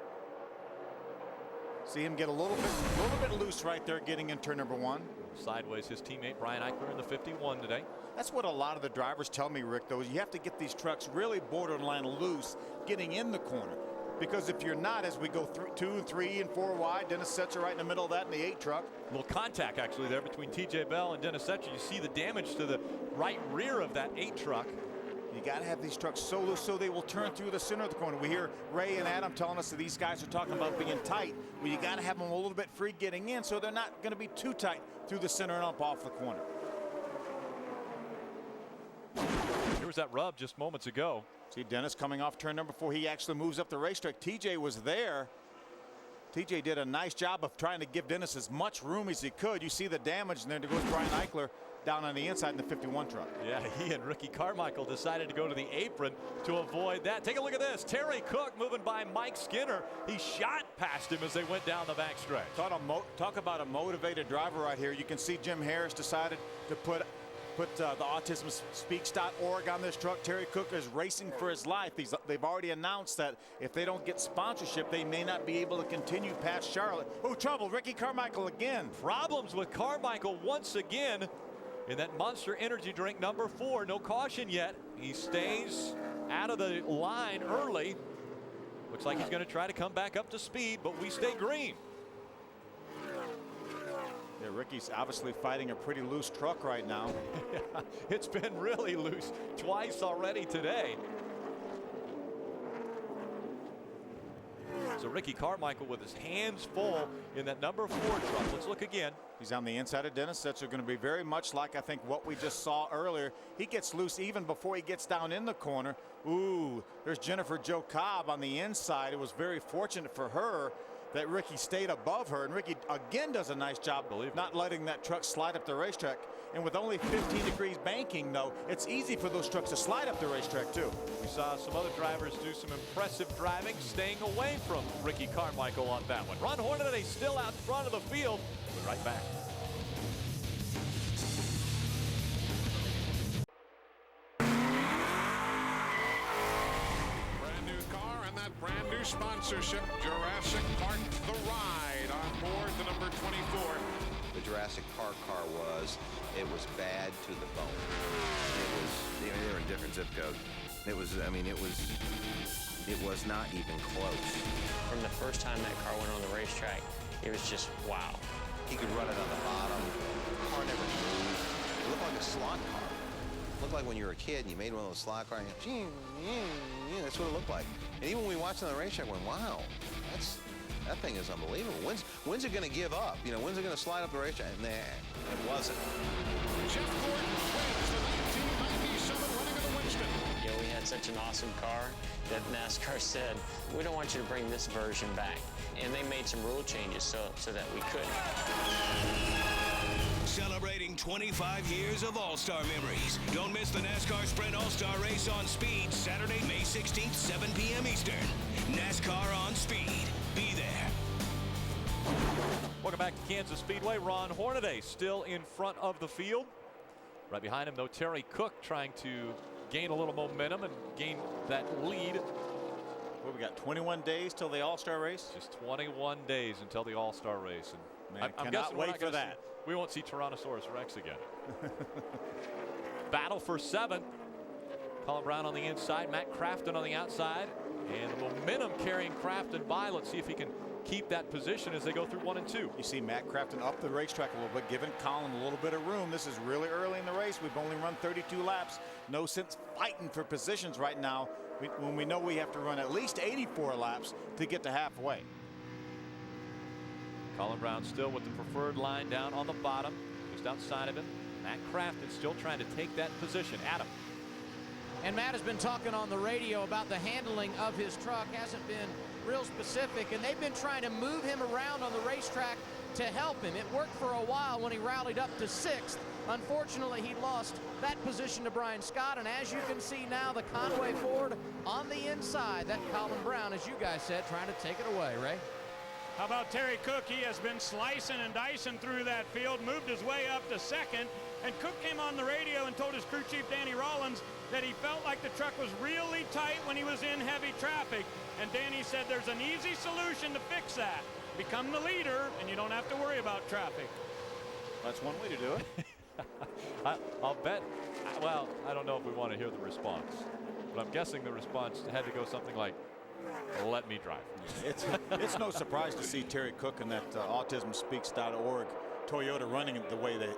See him get a little bit loose right there getting in turn number 1. Sideways his teammate Brian Eichler in the 51 today. That's what a lot of the drivers tell me, Rick, though, is you have to get these trucks really borderline loose getting in the corner. Because if you're not, as we go through 2, 3, and 4 wide, Dennis Setzer right in the middle of that in the 8 truck. A little contact actually there between TJ Bell and Dennis Setzer. You see the damage to the right rear of that 8 truck. You got to have these trucks so loose so they will turn through the center of the corner. We hear Ray and Adam telling us that these guys are talking about being tight. Well, you got to have them a little bit free getting in so they're not going to be too tight through the center and up off the corner. Here was that rub just moments ago. See Dennis coming off turn number 4. He actually moves up the racetrack. TJ was there. TJ did a nice job of trying to give Dennis as much room as he could. You see the damage, and then there goes Brian Eichler down on the inside in the 51 truck. Yeah, he and Ricky Carmichael decided to go to the apron to avoid that. Take a look at this. Terry Cook moving by Mike Skinner. He shot past him as they went down the backstretch. Talk about a motivated driver right here. You can see Jim Harris decided to put the autismspeaks.org on this truck. Terry Cook is racing for his life. They've already announced that if they don't get sponsorship, they may not be able to continue past Charlotte. Oh, trouble. Ricky Carmichael again. Problems with Carmichael once again in that Monster Energy drink number 4. No caution yet. He stays out of the line early. Looks like he's going to try to come back up to speed, but we stay green. Yeah, Ricky's obviously fighting a pretty loose truck right now. It's been really loose twice already today. So Ricky Carmichael with his hands full in that number 4 truck. Let's look again. He's on the inside of Dennis. That's going to be very much like I think what we just saw earlier. He gets loose even before he gets down in the corner. Ooh, there's Jennifer Jo Cobb on the inside. It was very fortunate for her that Ricky stayed above her, and Ricky again does a nice job not letting that truck slide up the racetrack. And with only 15 degrees banking, though, it's easy for those trucks to slide up the racetrack too. We saw some other drivers do some impressive driving, staying away from Ricky Carmichael on that one. Ron Hornaday still out front of the field. We'll be right back. Brand new sponsorship, Jurassic Park The Ride on board the number 24. The Jurassic Park car was bad to the bone. It was, they were in different zip codes. It was not even close. From the first time that car went on the racetrack, it was just wow. He could run it on the bottom. The car never moved. It looked like a slot car. It looked like when you were a kid and you made one of those slot cars, that's what it looked like. And even when we watched on the racetrack, went, wow, that thing is unbelievable. When's it going to give up? You know, when's it going to slide up the racetrack? Nah, it wasn't. Jeff Gordon wins the 1997 running of the Winston. You know, we had such an awesome car that NASCAR said, we don't want you to bring this version back. And they made some rule changes so that we could. Celebrating 25 years of All-Star memories. Don't miss the NASCAR Sprint All-Star Race on Speed, Saturday, May 16th, 7 p.m. Eastern. NASCAR on Speed. Be there. Welcome back to Kansas Speedway. Ron Hornaday still in front of the field. Right behind him, though, Terry Cook trying to gain a little momentum and gain that lead. Well, we got 21 days till the All-Star race. Just 21 days until the All-Star race. And man, I'm cannot wait for that. We won't see Tyrannosaurus Rex again. Battle for 7. Colin Brown on the inside, Matt Crafton on the outside, and the momentum carrying Crafton by. Let's see if he can keep that position as they go through 1 and 2. You see Matt Crafton up the racetrack a little bit, giving Colin a little bit of room. This is really early in the race. We've only run 32 laps. No sense fighting for positions right now when we know we have to run at least 84 laps to get to halfway. Colin Brown still with the preferred line down on the bottom, just outside of him. Matt Crafton still trying to take that position. Adam. And Matt has been talking on the radio about the handling of his truck. Hasn't been real specific, and they've been trying to move him around on the racetrack to help him. It worked for a while when he rallied up to 6th. Unfortunately, he lost that position to Brian Scott, and as you can see now, the Conway Ford on the inside. That Colin Brown, as you guys said, trying to take it away, Ray. How about Terry Cook? He has been slicing and dicing through that field, moved his way up to 2nd, and Cook came on the radio and told his crew chief, Danny Rollins, that he felt like the truck was really tight when he was in heavy traffic. And Danny said there's an easy solution to fix that. Become the leader, and you don't have to worry about traffic. That's one way to do it. I'll bet. Well, I don't know if we want to hear the response, but I'm guessing the response had to go something like, let me drive. It's no surprise to see Terry Cook and that autismspeaks.org Toyota running it the way that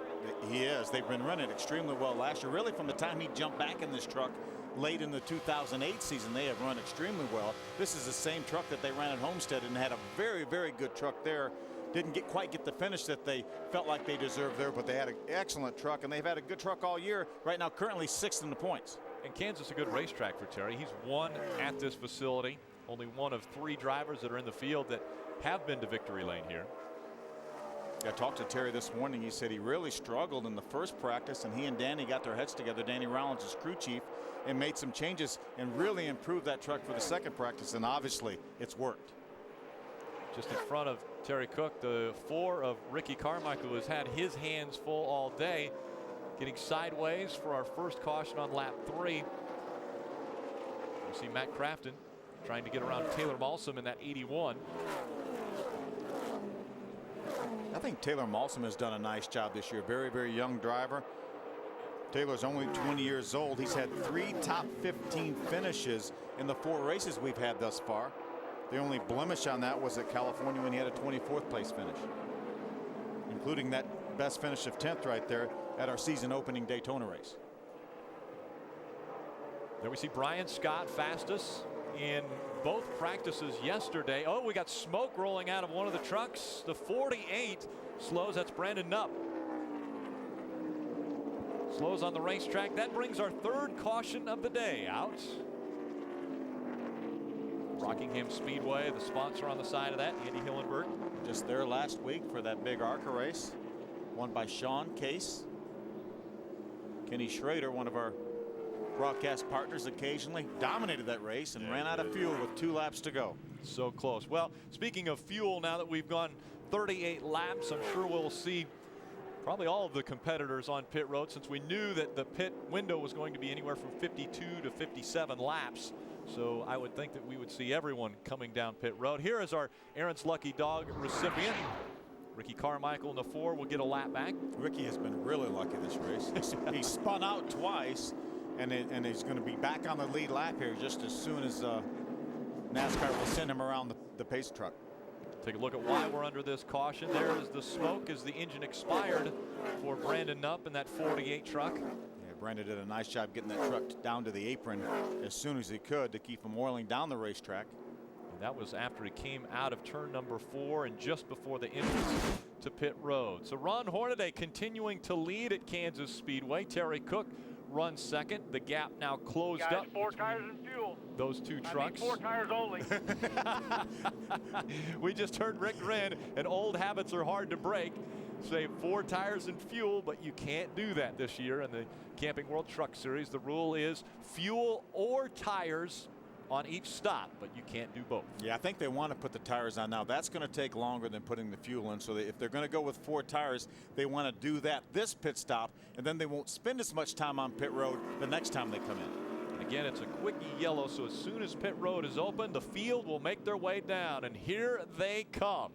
he is. They've been running extremely well last year. Really, from the time he jumped back in this truck late in the 2008 season, they have run extremely well. This is the same truck that they ran at Homestead and had a very, very good truck there. Didn't quite get the finish that they felt like they deserved there, but they had an excellent truck, and they've had a good truck all year. Right now, currently 6th in the points. And Kansas is a good racetrack for Terry. He's won at this facility. Only one of 3 drivers that are in the field that have been to victory lane here. I talked to Terry this morning. He said he really struggled in the first practice, and he and Danny got their heads together, Danny Rollins, his crew chief, and made some changes and really improved that truck for the second practice, and obviously it's worked. Just in front of Terry Cook, the 4 of Ricky Carmichael, has had his hands full all day, getting sideways for our first caution on lap 3. You see Matt Crafton trying to get around Taylor Malsom in that 81. I think Taylor Malsom has done a nice job this year. Very, very young driver. Taylor's only 20 years old. He's had 3 top 15 finishes in the 4 races we've had thus far. The only blemish on that was at California when he had a 24th place finish, including that best finish of 10th right there at our season opening Daytona race. There we see Brian Scott fastest in both practices yesterday. Oh, we got smoke rolling out of one of the trucks. The 48 slows. That's Brandon Knupp. Slows on the racetrack. That brings our 3rd caution of the day out. Rockingham Speedway, the sponsor on the side of that, Andy Hillenberg. Just there last week for that big ARCA race, won by Sean Case. Kenny Schrader, one of our broadcast partners, occasionally dominated that race and ran out of fuel with 2 laps to go. So close. Well, speaking of fuel, now that we've gone 38 laps, I'm sure we'll see probably all of the competitors on pit road, since we knew that the pit window was going to be anywhere from 52 to 57 laps. So I would think that we would see everyone coming down pit road. Here is our Aaron's Lucky Dog recipient. Ricky Carmichael in the 4 will get a lap back. Ricky has been really lucky this race. He spun out twice, and he's going to be back on the lead lap here just as soon as NASCAR will send him around the pace truck. Take a look at why we're under this caution. There is the smoke as the engine expired for Brandon Knupp in that 48 truck. Yeah, Brandon did a nice job getting that truck down to the apron as soon as he could to keep him oiling down the racetrack. And that was after he came out of turn number 4 and just before the entrance to pit road. So Ron Hornaday continuing to lead at Kansas Speedway. Terry Cook runs second. The gap now closed up. 4 tires and fuel. Those 2 trucks. 4 tires only. We just heard Rick Wren, and old habits are hard to break, say 4 tires and fuel, but you can't do that this year in the Camping World Truck Series. The rule is fuel or tires on each stop, but you can't do both. Yeah, I think they want to put the tires on now. That's going to take longer than putting the fuel in. So if they're going to go with 4 tires, they want to do that this pit stop, and then they won't spend as much time on pit road the next time they come in. And again, it's a quickie yellow, so as soon as pit road is open, the field will make their way down, and here they come.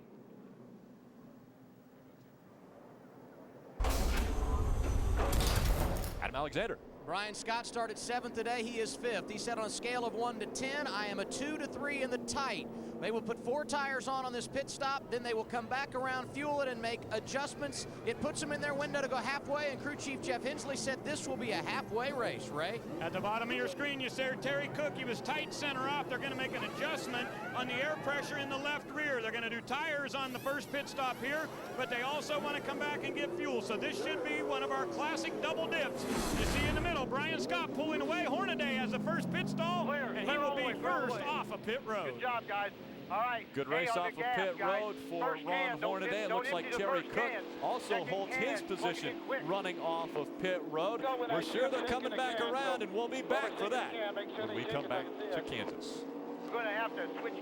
Adam Alexander. Brian Scott started 7th today. He is 5th. He said on a scale of 1 to 10, I am a 2 to 3 in the tight. They will put 4 tires on this pit stop. Then they will come back around, fuel it, and make adjustments. It puts them in their window to go halfway, and crew chief Jeff Hensley said this will be a halfway race. Ray? At the bottom of your screen, you see Terry Cook. He was tight center off. They're going to make an adjustment on the air pressure in the left rear. They're going to do tires on the first pit stop here, but they also want to come back and get fuel. So this should be one of our classic double dips. You see in the middle, Brian Scott pulling away. Hornaday has the first pit stall, and he will be first off of pit road. Good job, guys. All right. Good race off of pit road for Ron Hornaday. It looks like Terry Cook also holds his position running off of pit road. We're sure they're coming back around, and we'll be back for that when we come back to Kansas. We're going to have to switch.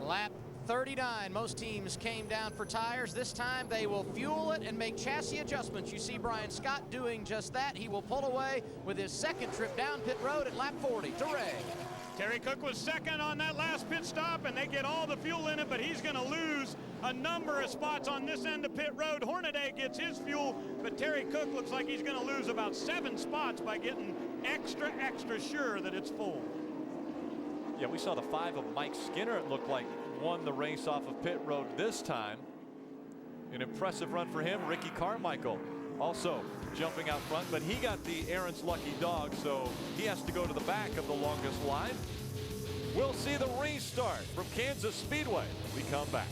Lap 39. Most teams came down for tires. This time they will fuel it and make chassis adjustments. You see Brian Scott doing just that. He will pull away with his second trip down pit road at lap 40. To Ray. Terry Cook was second on that last pit stop, and they get all the fuel in it, but he's going to lose a number of spots on this end of pit road. Hornaday gets his fuel, but Terry Cook looks like he's going to lose about 7 spots by getting extra sure that it's full. Yeah, we saw the 5 of Mike Skinner, it looked like, won the race off of pit road this time. An impressive run for him. Ricky Carmichael also jumping out front, but he got the Aaron's Lucky Dog, so he has to go to the back of the longest line. We'll see the restart from Kansas Speedway when we come back.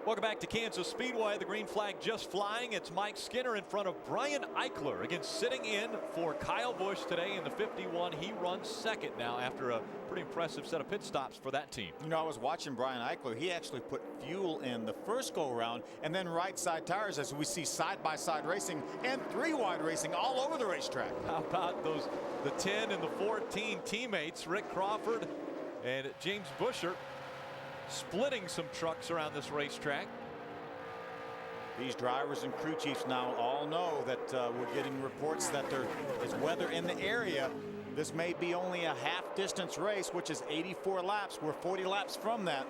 Welcome back to Kansas Speedway. The green flag just flying. It's Mike Skinner in front of Brian Eichler. Again, sitting in for Kyle Busch today in the 51. He runs second now after a pretty impressive set of pit stops for that team. You know, I was watching Brian Eichler. He actually put fuel in the first go-around and then right side tires as we see side-by-side racing and three-wide racing all over the racetrack. How about the 10 and the 14 teammates, Rick Crawford and James Busher, splitting some trucks around this racetrack. These drivers and crew chiefs now all know that we're getting reports that there is weather in the area. This may be only a half distance race, which is 84 laps. We're 40 laps from that.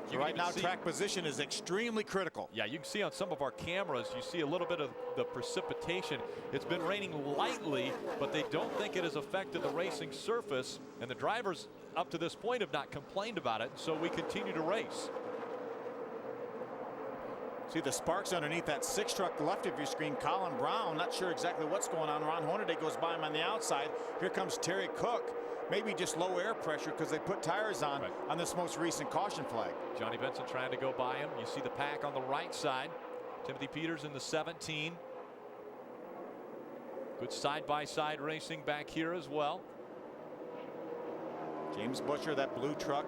So right now, track position is extremely critical. Yeah, you can see on some of our cameras, you see a little bit of the precipitation. It's been raining lightly, but they don't think it has affected the racing surface, and the drivers up to this point have not complained about it, so we continue to race. See the sparks underneath that 6 truck left of your screen. Colin Brown, not sure exactly what's going on. Ron Hornaday goes by him on the outside. Here comes Terry Cook. Maybe just low air pressure because they put tires on this most recent caution flag. Johnny Benson trying to go by him. You see the pack on the right side. Timothy Peters in the 17. Good side-by-side racing back here as well. James Busher, that blue truck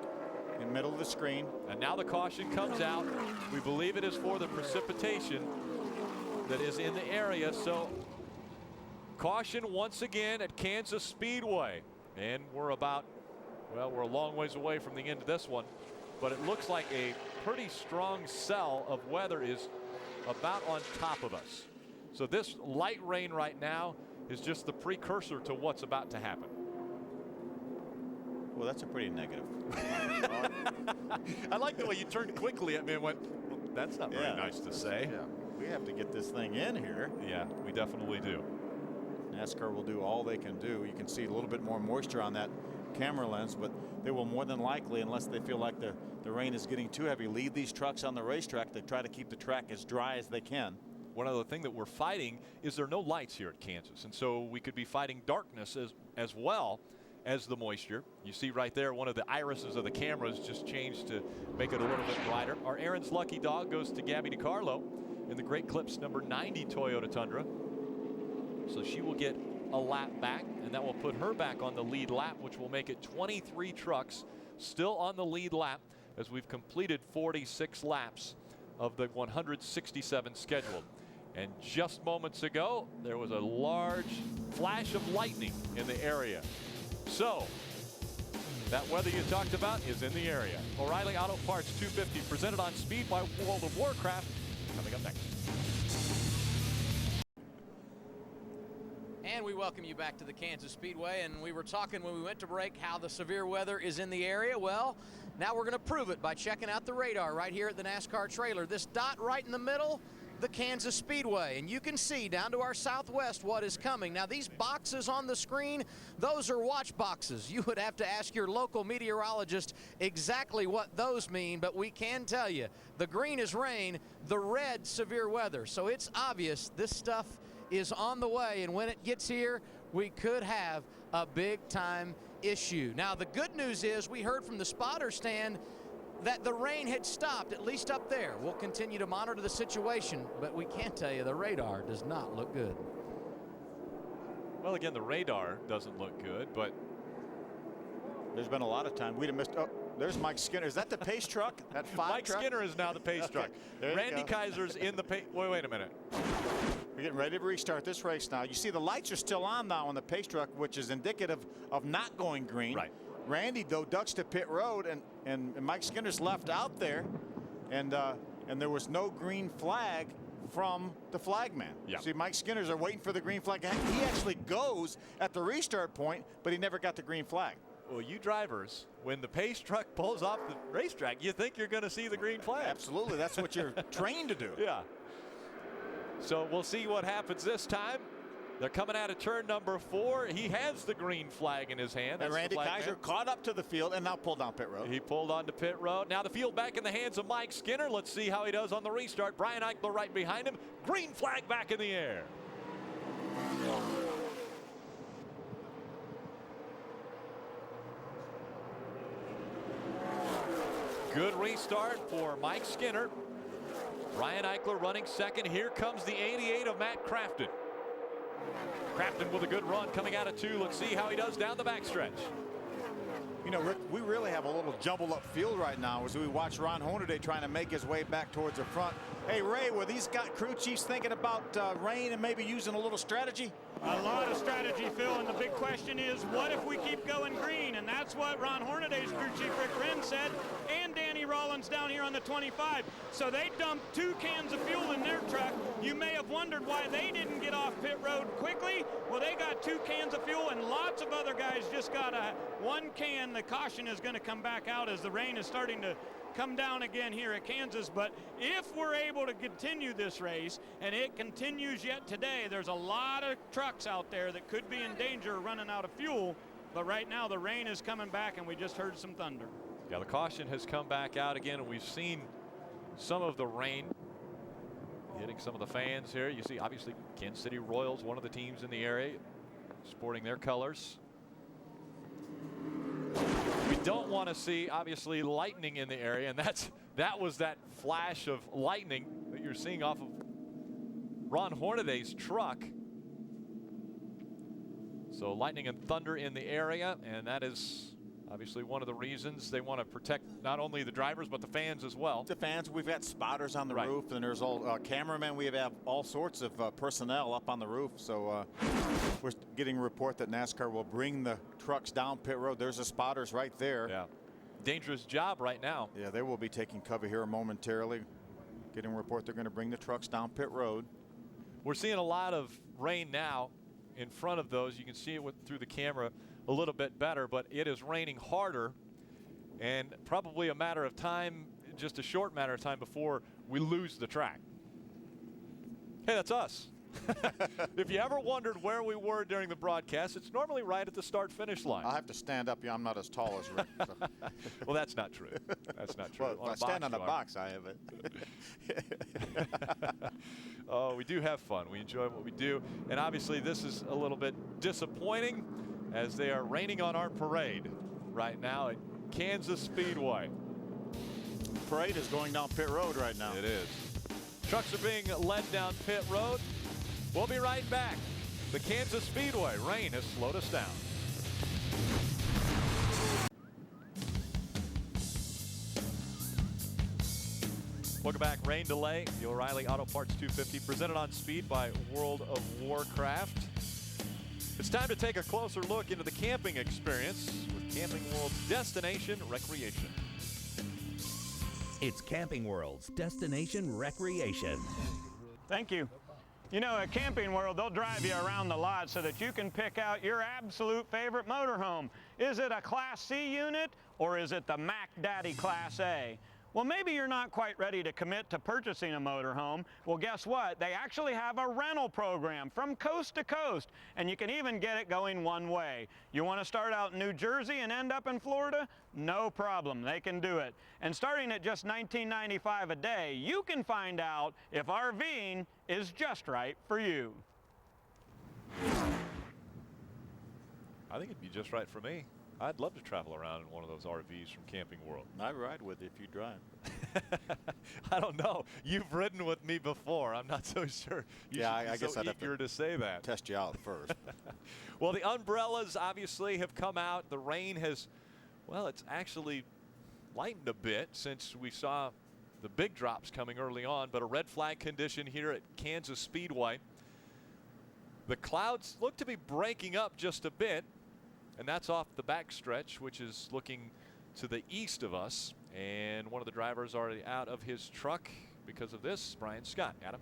in the middle of the screen. And now the caution comes out. We believe it is for the precipitation that is in the area. So caution once again at Kansas Speedway. And we're about, well, we're a long ways away from the end of this one. But it looks like a pretty strong cell of weather is about on top of us. So this light rain right now is just the precursor to what's about to happen. Well, that's a pretty negative. I like the way you turned quickly at me and went, well, that's not very nice to say. Yeah, we have to get this thing in here. Yeah, we definitely do. NASCAR will do all they can do. You can see a little bit more moisture on that camera lens, but they will more than likely, unless they feel like the rain is getting too heavy, leave these trucks on the racetrack to try to keep the track as dry as they can. One other thing that we're fighting is there are no lights here at Kansas, and so we could be fighting darkness as well as the moisture. You see right there, one of the irises of the cameras just changed to make it a little bit brighter. Our Aaron's lucky dog goes to Gabby DiCarlo in the Great Clips number 90 Toyota Tundra. So she will get a lap back, and that will put her back on the lead lap, which will make it 23 trucks still on the lead lap as we've completed 46 laps of the 167 scheduled. And just moments ago, there was a large flash of lightning in the area. So that weather you talked about is in the area. O'Reilly Auto Parts 250 presented on Speed by World of Warcraft. Coming up next. And we welcome you back to the Kansas Speedway. And we were talking when we went to break how the severe weather is in the area. Well, now we're going to prove it by checking out the radar right here at the NASCAR trailer. This dot right in the middle, the Kansas Speedway. And you can see down to our southwest what is coming. Now, these boxes on the screen, those are watch boxes. You would have to ask your local meteorologist exactly what those mean, but we can tell you the green is rain, the red severe weather. So it's obvious this stuff is on the way, and when it gets here, we could have a big-time issue. Now, the good news is we heard from the spotter stand that the rain had stopped, at least up there. We'll continue to monitor the situation, but we can tell you the radar does not look good. Well, again, the radar doesn't look good, but there's been a lot of time we'd have missed. Oh, there's Mike Skinner. Is that the pace truck? That 5 Mike truck? Skinner is now the pace truck. Randy Kaiser's in the pace. Wait a minute. We're getting ready to restart this race now. You see the lights are still on now on the pace truck, which is indicative of not going green. Right. Randy, though, ducks to pit road, and Mike Skinner's left out there, and there was no green flag from the flagman. Yeah. See, Mike Skinner's are waiting for the green flag. He actually goes at the restart point, but he never got the green flag. Well, you drivers, when the pace truck pulls off the racetrack, you think you're going to see the green flag. Absolutely. That's what you're trained to do. Yeah. So we'll see what happens this time. They're coming out of turn number 4. He has the green flag in his hand. And Randy Kaiser caught up to the field and now pulled down pit road. He pulled onto pit road. Now the field back in the hands of Mike Skinner. Let's see how he does on the restart. Brian Eichler right behind him. Green flag back in the air. Good restart for Mike Skinner. Ryan Eichler running second. Here comes the 88 of Matt Crafton. Crafton with a good run coming out of 2. Let's see how he does down the backstretch. You know, Rick, we really have a little jumbled up field right now as we watch Ron Hornaday trying to make his way back towards the front. Hey, Ray, were these crew chiefs thinking about rain and maybe using a little strategy? A lot of strategy, Phil, and the big question is, what if we keep going green? And that's what Ron Hornaday's crew chief Rick Wren said, and Danny Rollins down here on the 25. So they dumped 2 cans of fuel in their truck. You may have wondered why they didn't get off pit road quickly. Well, they got 2 cans of fuel, and lots of other guys just got 1 can. The caution is going to come back out as the rain is starting to come down again here at Kansas. But if we're able to continue this race, and it continues yet today, there's a lot of trucks out there that could be in danger of running out of fuel. But right now the rain is coming back, and we just heard some thunder. Yeah, the caution has come back out again, and we've seen some of the rain hitting some of the fans here. You see, obviously, Kansas City Royals, one of the teams in the area, sporting their colors. We don't want to see, obviously, lightning in the area, and that was that flash of lightning that you're seeing off of Ron Hornaday's truck. So lightning and thunder in the area, and that is obviously one of the reasons they want to protect not only the drivers but the fans as well. The fans, we've got spotters on the roof, and there's all cameramen. We have all sorts of personnel up on the roof. So we're getting a report that NASCAR will bring the trucks down pit road. There's the spotters right there. Yeah, dangerous job right now. Yeah, they will be taking cover here momentarily. Getting a report they're going to bring the trucks down pit road. We're seeing a lot of rain now in front of those. You can see it through the camera a little bit better, but it is raining harder, and probably a matter of time, just a short matter of time before we lose the track. Hey, that's us. If you ever wondered where we were during the broadcast, it's normally right at the start-finish line. I'll have to stand up. Yeah, I'm not as tall as Rick. So. Well, that's not true. That's not true. Well, if I stand on the box, I have it. Oh, we do have fun. We enjoy what we do. And obviously, this is a little bit disappointing as they are raining on our parade right now at Kansas Speedway. Parade is going down pit road right now. It is. Trucks are being led down pit road. We'll be right back. The Kansas Speedway. Rain has slowed us down. Welcome back. Rain delay. The O'Reilly Auto Parts 250 presented on speed by World of Warcraft. It's time to take a closer look into the camping experience with Camping World's Destination Recreation. It's Camping World's Destination Recreation. Thank you. You know, at Camping World, they'll drive you around the lot so that you can pick out your absolute favorite motorhome. Is it a Class C unit, or is it the Mac Daddy Class A? Well, maybe you're not quite ready to commit to purchasing a motorhome. Well, guess what? They actually have a rental program from coast to coast, and you can even get it going one way. You want to start out in New Jersey and end up in Florida? No problem, they can do it. And starting at just $19.95 a day, you can find out if RVing is just right for you. I think it'd be just right for me. I'd love to travel around in one of those RVs from Camping World. I'd ride with you if you drive. I don't know. You've ridden with me before. I'm not so sure. I guess I'd eager have to say that. Test you out first. Well, the umbrellas obviously have come out. The rain has, well, it's actually lightened a bit since we saw the big drops coming early on, but a red flag condition here at Kansas Speedway. The clouds look to be breaking up just a bit. And that's off the backstretch, which is looking to the east of us. And one of the drivers already out of his truck because of this, Brian Scott. Adam.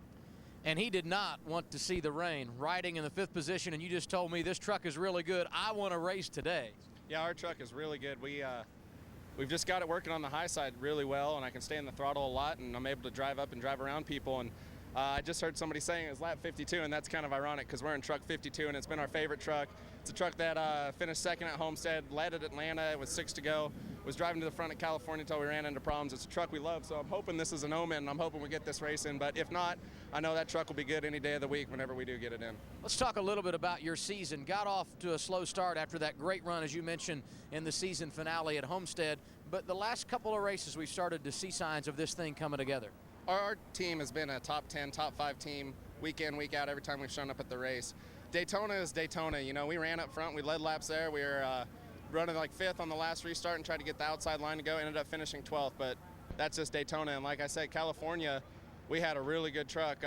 And he did not want to see the rain. Riding in the 5th position, and you just told me this truck is really good. I want to race today. Yeah, our truck is really good. We've just got it working on the high side really well, and I can stay in the throttle a lot, and I'm able to drive up and drive around people. And I just heard somebody saying it was lap 52, and that's kind of ironic because we're in truck 52, and it's been our favorite truck. It's a truck that finished second at Homestead, led at Atlanta with 6 to go, was driving to the front of California until we ran into problems. It's a truck we love, so I'm hoping this is an omen, and I'm hoping we get this race in. But if not, I know that truck will be good any day of the week whenever we do get it in. Let's talk a little bit about your season. Got off to a slow start after that great run, as you mentioned, in the season finale at Homestead. But the last couple of races, we've started to see signs of this thing coming together. Our team has been a top 10, top 5 team week in, week out every time we've shown up at the race. Daytona is Daytona. You know, we ran up front, we led laps there. We were running like 5th on the last restart and tried to get the outside line to go. Ended up finishing 12th, but that's just Daytona. And like I said, California, we had a really good truck.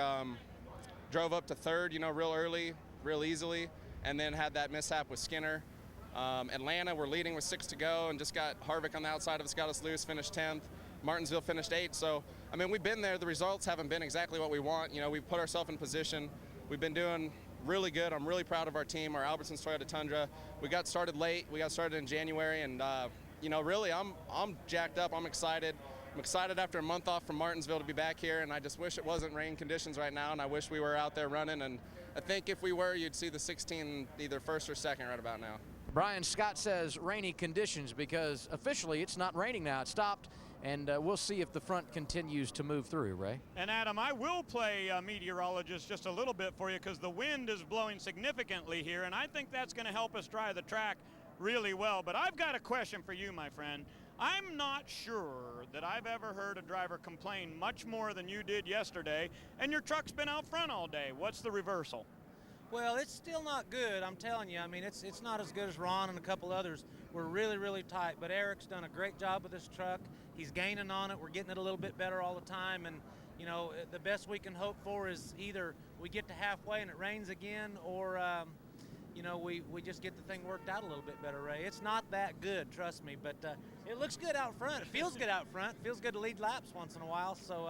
Drove up to 3rd, you know, real early, real easily, and then had that mishap with Skinner. Atlanta, we're leading with 6 to go and just got Harvick on the outside of us, got us loose, finished 10th. Martinsville finished 8th. So, I mean, we've been there. The results haven't been exactly what we want. You know, we've put ourselves in position. We've been doing really good. I'm really proud of our team, our Albertsons Toyota Tundra. We got started late. We got started in January, and, you know, really, I'm jacked up. I'm excited. I'm excited after a month off from Martinsville to be back here, and I just wish it wasn't rain conditions right now, and I wish we were out there running. And I think if we were, you'd see the 16 either 1st or 2nd right about now. Brian Scott says rainy conditions because officially it's not raining now. It stopped, and we'll see if the front continues to move through, Ray. And Adam, I will play meteorologist just a little bit for you because the wind is blowing significantly here, and I think that's going to help us dry the track really well. But I've got a question for you, my friend. I'm not sure that I've ever heard a driver complain much more than you did yesterday, and your truck's been out front all day. What's the reversal? Well, it's still not good, I'm telling you. I mean, it's not as good as Ron and a couple others. We're really, really tight, but Eric's done a great job with this truck. He's gaining on it. We're getting it a little bit better all the time, and, you know, the best we can hope for is either we get to halfway and it rains again, or, you know, we just get the thing worked out a little bit better, Ray. It's not that good, trust me, but it looks good out front. It feels good out front. It feels good to lead laps once in a while, so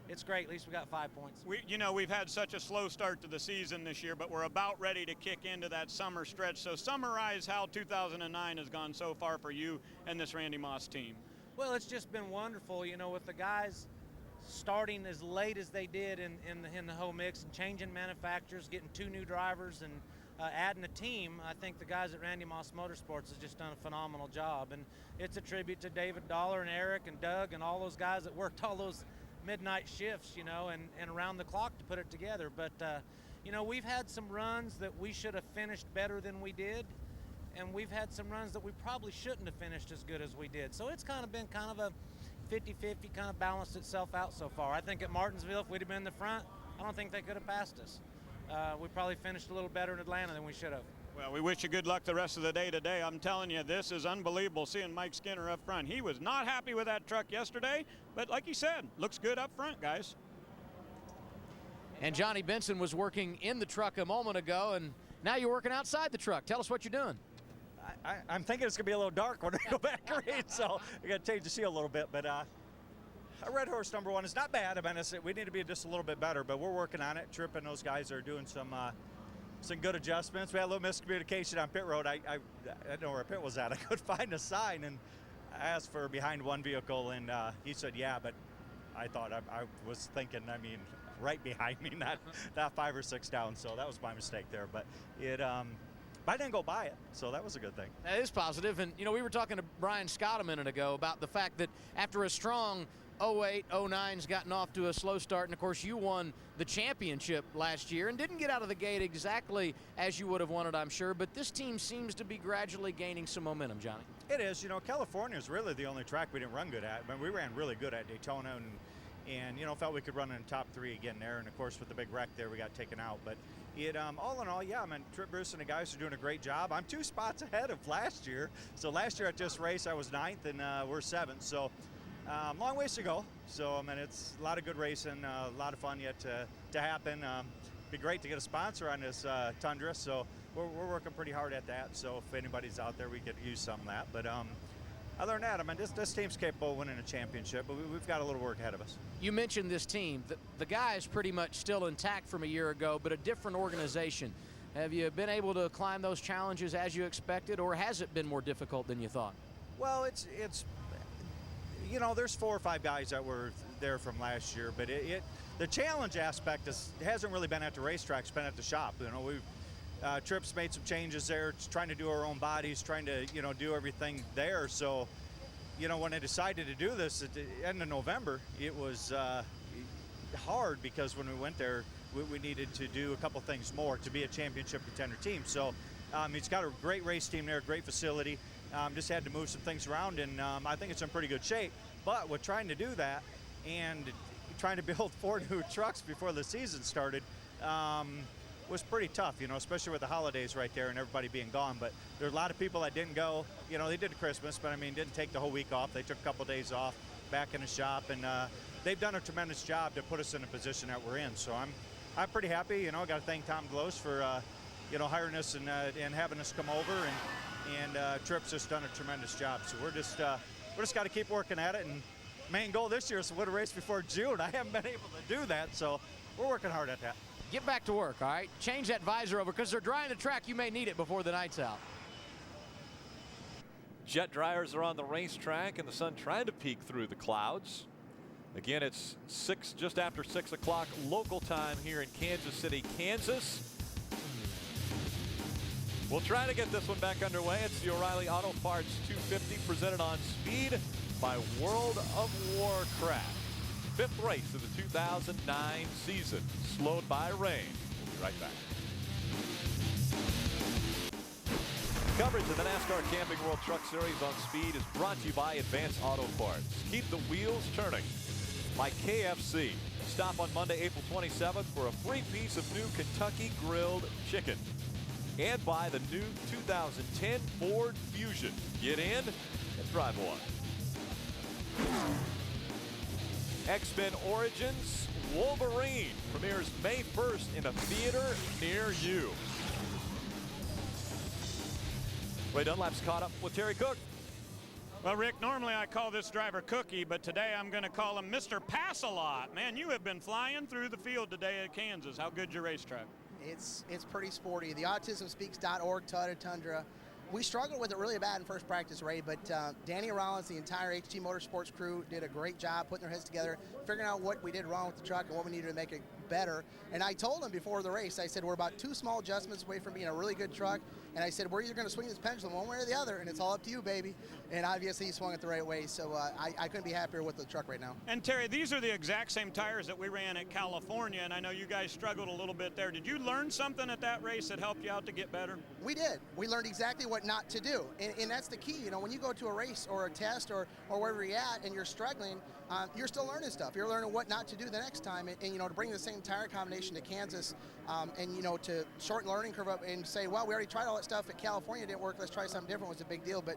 it's great. At least we got 5 points. You know, we've had such a slow start to the season this year, but we're about ready to kick into that summer stretch. So summarize how 2009 has gone so far for you and this Randy Moss team. Well, it's just been wonderful, you know, with the guys starting as late as they did in the whole mix and changing manufacturers, getting 2 new drivers, and adding a team. I think the guys at Randy Moss Motorsports has just done a phenomenal job, and it's a tribute to David Dollar and Eric and Doug and all those guys that worked all those midnight shifts, you know, and around the clock to put it together. But you know, we've had some runs that we should have finished better than we did, and we've had some runs that we probably shouldn't have finished as good as we did. So it's kind of been kind of a 50-50, kind of balanced itself out so far. I think at Martinsville, if we'd have been in the front, I don't think they could have passed us. We probably finished a little better in Atlanta than we should have. Well, we wish you good luck the rest of the day today. I'm telling you, this is unbelievable seeing Mike Skinner up front. He was not happy with that truck yesterday, but like you said, looks good up front, guys. And Johnny Benson was working in the truck a moment ago, and now you're working outside the truck. Tell us what you're doing. I'm thinking it's going to be a little dark when we go back to read, so I got to change the seal a little bit. But Red Horse #1 is not bad. I mean, we need to be just a little bit better, but we're working on it. Tripp and those guys are doing some good adjustments. We had a little miscommunication on pit road. I didn't know where a pit was at. I couldn't find a sign, and I asked for behind one vehicle, and he said, yeah, but I thought I was thinking, I mean, right behind me, not 5 or 6 down. So that was my mistake there. But I didn't go by it, so that was a good thing. That is positive. And, you know, we were talking to Brian Scott a minute ago about the fact that after a strong 08, 09's gotten off to a slow start, and of course you won the championship last year and didn't get out of the gate exactly as you would have wanted, I'm sure, but this team seems to be gradually gaining some momentum, Johnny. It is. You know, California is really the only track we didn't run good at. I mean, we ran really good at Daytona and you know, felt we could run in the top 3 again there, and of course with the big wreck there we got taken out. But it all in all, yeah, I mean, Tripp Bruce and the guys are doing a great job. I'm 2 spots ahead of last year. So last year at this race I was 9th, and we're 7th. So long ways to go. So I mean, it's a lot of good racing, a lot of fun yet to happen. Be great to get a sponsor on this Tundra. So we're working pretty hard at that. So if anybody's out there, we could use some of that. But other than that, I mean, this team's capable of winning a championship, but we've got a little work ahead of us. You mentioned this team. The guy is pretty much still intact from a year ago, but a different organization. Have you been able to climb those challenges as you expected, or has it been more difficult than you thought? Well, it's you know, there's 4 or 5 guys that were there from last year, but the challenge aspect hasn't really been at the racetrack, it's been at the shop. You know, we've Tripp's made some changes there, trying to do our own bodies, trying to, you know, do everything there. So, you know, when I decided to do this at the end of November, it was hard because when we went there, we needed to do a couple things more to be a championship contender team. So he's got a great race team there, great facility. Just had to move some things around, and I think it's in pretty good shape. But we're trying to do that, and trying to build 4 new trucks before the season started was pretty tough, you know, especially with the holidays right there and everybody being gone. But there's a lot of people that didn't go. You know, they did Christmas, but I mean, didn't take the whole week off. They took a couple days off back in the shop, and they've done a tremendous job to put us in the position that we're in. So I'm pretty happy. You know, got to thank Tom Glose for you know, hiring us and having us come over, and Tripp's just done a tremendous job. So we're just got to keep working at it. And main goal this year is to win a race before June. I haven't been able to do that, so we're working hard at that. Get back to work, all right? Change that visor over, because they're drying the track. You may need it before the night's out. Jet dryers are on the racetrack, and the sun trying to peek through the clouds. Again, it's just after 6 o'clock local time here in Kansas City, Kansas. We'll try to get this one back underway. It's the O'Reilly Auto Parts 250 presented on Speed by World of Warcraft. 5th race of the 2009 season, slowed by rain. We'll be right back. Coverage of the NASCAR Camping World Truck Series on Speed is brought to you by Advance Auto Parts. Keep the wheels turning. By KFC. Stop on Monday, April 27th for a free piece of new Kentucky grilled chicken. And by the new 2010 Ford Fusion. Get in and drive one. X-Men Origins Wolverine premieres May 1st in a theater near you. Ray Dunlap's caught up with Terry Cook. Well, Rick, normally I call this driver Cookie, but today I'm going to call him Mr. Pass-A-Lot. Man, you have been flying through the field today at Kansas. How good's your racetrack? It's pretty sporty. The AutismSpeaks.org Toyota Tundra. We struggled with it really bad in first practice, Ray, but Danny Rollins, the entire HG Motorsports crew did a great job putting their heads together, figuring out what we did wrong with the truck and what we needed to make it better. And I told them before the race, I said, we're about 2 small adjustments away from being a really good truck. And I said, we're either going to swing this pendulum one way or the other, and it's all up to you, baby. And obviously he swung it the right way, so I couldn't be happier with the truck right now. And Terry, these are the exact same tires that we ran at California, and I know you guys struggled a little bit there. Did you learn something at that race that helped you out to get better? We did. We learned exactly what not to do, and that's the key. You know, when you go to a race or a test or wherever you're at and you're struggling, you're still learning stuff. You're learning what not to do the next time, and you know, to bring the same tire combination to Kansas, and you know, to shorten the learning curve up and say, well, we already tried all that stuff at California, it didn't work, let's try something different, was a big deal. But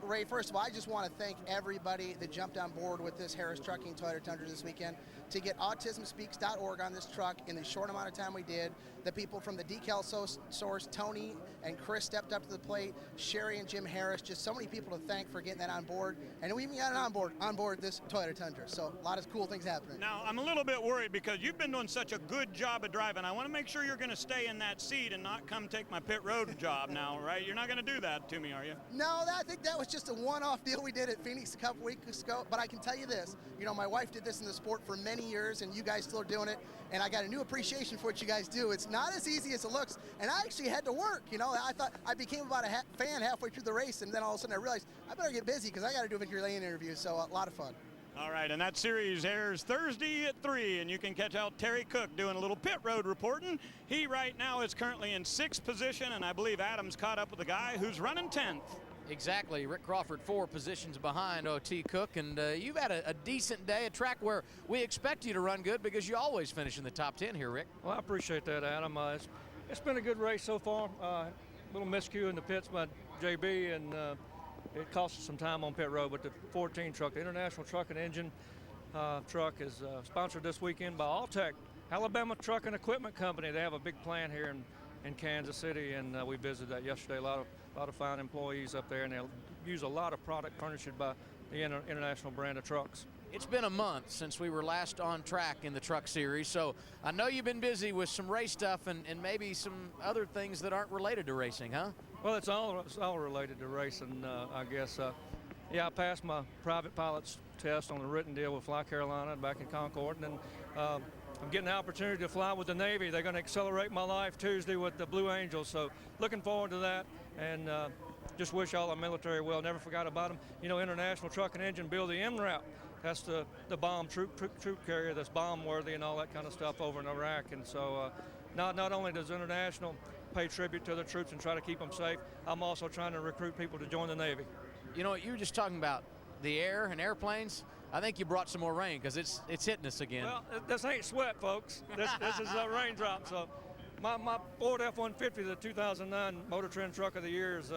Ray, first of all, I just want to thank everybody that jumped on board with this Harris Trucking Toyota Tundra this weekend to get AutismSpeaks.org on this truck in the short amount of time we did. The people from the decal source, Tony and Chris stepped up to the plate, Sherry and Jim Harris, just so many people to thank for getting that on board. And we even got it on board this Toyota Tundra. So a lot of cool things happening. Now, I'm a little bit worried because you've been doing such a good job of driving. I want to make sure you're going to stay in that seat and not come take my pit road job now, right? You're not going to do that to me, are you? No, I think that was just a one-off deal we did at Phoenix a couple weeks ago. But I can tell you this, you know, my wife did this in the sport for many years, and you guys still are doing it. And I got a new appreciation for what you guys do. It's not as easy as it looks, and I actually had to work. You know, I thought I became about a fan halfway through the race, and then all of a sudden I realized I better get busy because I got to do a victory lane interview. So a lot of fun. All right, and that series airs Thursday at 3, and you can catch out Terry Cook doing a little pit road reporting. He right now is currently in 6th position, and I believe Adam's caught up with a guy who's running 10th. Exactly. Rick Crawford 4 positions behind OT Cook, and you've had a decent day, a track where we expect you to run good because you always finish in the top 10 here, Rick. Well, I appreciate that, Adam. It's been a good race so far. A little miscue in the pits by JB, and it cost us some time on pit road, but the 14 truck, the International Truck and Engine truck, is sponsored this weekend by Alltech, Alabama Truck and Equipment Company. They have a big plant here in Kansas City, and we visited that yesterday. A lot of fine employees up there, and they'll use a lot of product furnished by the international brand of trucks. It's been a month since we were last on track in the truck series, so I know you've been busy with some race stuff and maybe some other things that aren't related to racing, huh? Well, it's all related to racing, I guess. Yeah, I passed my private pilot's test on the written deal with Fly Carolina back in Concord, and then I'm getting the opportunity to fly with the Navy. They're going to accelerate my life Tuesday with the Blue Angels, so looking forward to that, and just wish all the military well. Never forgot about them. You know, International Truck and Engine build the MRAP. That's the bomb troop carrier that's bomb worthy and all that kind of stuff over in Iraq. And so not only does International pay tribute to the troops and try to keep them safe, I'm also trying to recruit people to join the Navy. You know, you were just talking about the air and airplanes. I think you brought some more rain because it's hitting us again. Well, this ain't sweat, folks. This is a raindrop. So my Ford F-150, the 2009 Motor Trend Truck of the Year, is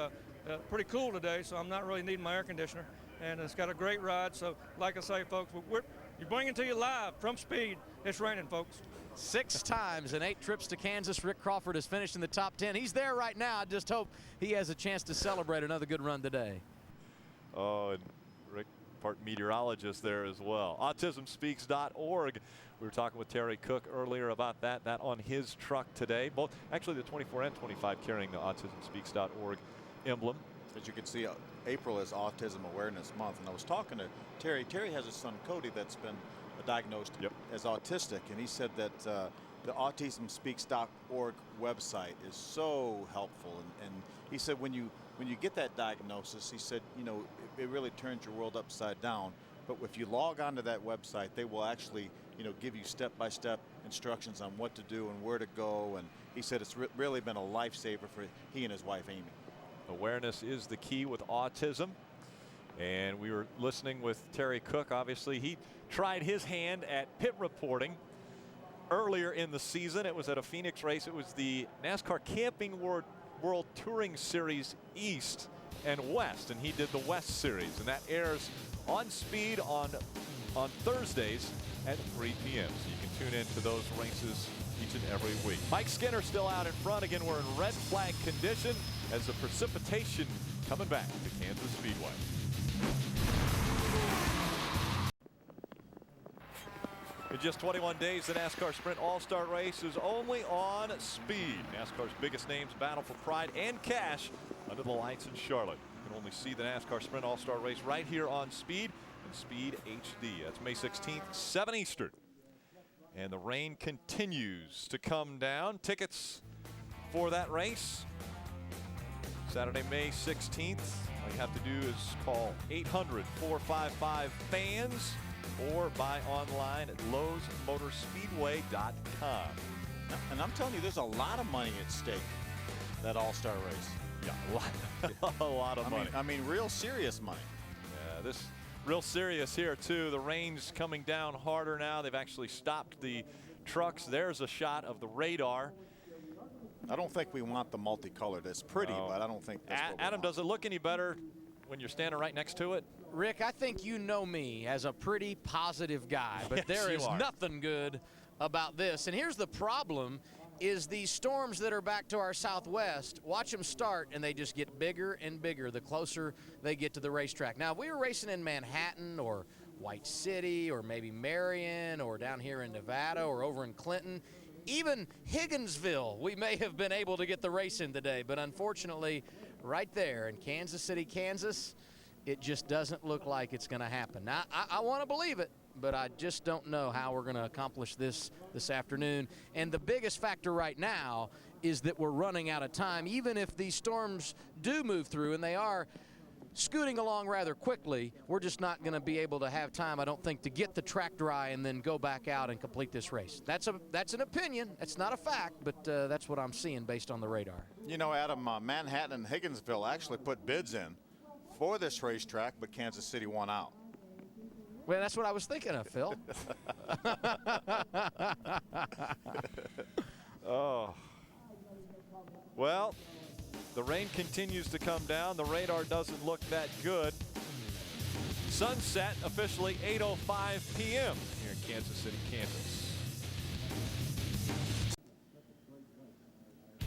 pretty cool today, so I'm not really needing my air conditioner. And it's got a great ride. So like I say, folks, you're bringing to you live from Speed. It's raining, folks. 6 times in 8 trips to Kansas, Rick Crawford has finished in the top 10. He's there right now. I just hope he has a chance to celebrate another good run today. Oh, and Rick, part meteorologist there as well. AutismSpeaks.org. We were talking with Terry Cook earlier about that on his truck today. Both, actually, the 24 and 25 carrying the AutismSpeaks.org emblem. As you can see, April is Autism Awareness Month, and I was talking to Terry. Terry has a son, Cody, that's been diagnosed as autistic, and he said that the AutismSpeaks.org website is so helpful, and he said when you get that diagnosis, he said, you know, it really turns your world upside down. But if you log onto that website, they will actually, you know, give you step-by-step instructions on what to do and where to go. And he said it's really been a lifesaver for he and his wife, Amy. Awareness is the key with autism. And we were listening with Terry Cook. Obviously, he tried his hand at pit reporting earlier in the season. It was at a Phoenix race. It was the NASCAR Camping World Touring Series East and West, and he did the West Series, and that airs on Speed on Thursdays at 3 p.m. So you can tune in to those races each and every week. Mike Skinner still out in front. Again, we're in red flag condition as the precipitation coming back to Kansas Speedway. In just 21 days, the NASCAR Sprint All-Star Race is only on Speed. NASCAR's biggest names battle for pride and cash under the lights in Charlotte. You can only see the NASCAR Sprint All-Star Race right here on Speed and Speed HD. That's May 16th, 7 Eastern. And the rain continues to come down. Tickets for that race, Saturday, May 16th. All you have to do is call 800-455-FANS or buy online at LowesMotorspeedway.com. And I'm telling you, there's a lot of money at stake, that All-Star race. Yeah, a lot of money. I mean, real serious money. Yeah, this real serious here, too. The rain's coming down harder now. They've actually stopped the trucks. There's a shot of the radar. I don't think we want the multicolored. It's pretty, but I don't think that's what we Adam, want. does it look any better when you're standing right next to it? Rick, I think you know me as a pretty positive guy, but Yes, there you is are. nothing good about this. And here's the problem is these storms that are back to our southwest, watch them start and they just get bigger and bigger the closer they get to the racetrack. Now, if we were racing in Manhattan or White City or maybe Marion or down here in Nevada or over in Clinton, even Higginsville, we may have been able to get the race in today. But unfortunately, right there in Kansas City, Kansas, it just doesn't look like it's going to happen. Now, I want to believe it, but I just don't know how we're going to accomplish this afternoon. And the biggest factor right now is that we're running out of time. Even if these storms do move through, and they are scooting along rather quickly, we're just not going to be able to have time, I don't think, to get the track dry and then go back out and complete this race. That's an opinion. That's not a fact, but that's what I'm seeing based on the radar. You know, Adam, Manhattan and Higginsville actually put bids in for this racetrack, but Kansas City won out. Well, that's what I was thinking of, Phil. Oh. Well, the rain continues to come down. The radar doesn't look that good. Sunset officially 8:05 p.m. here in Kansas City, Kansas.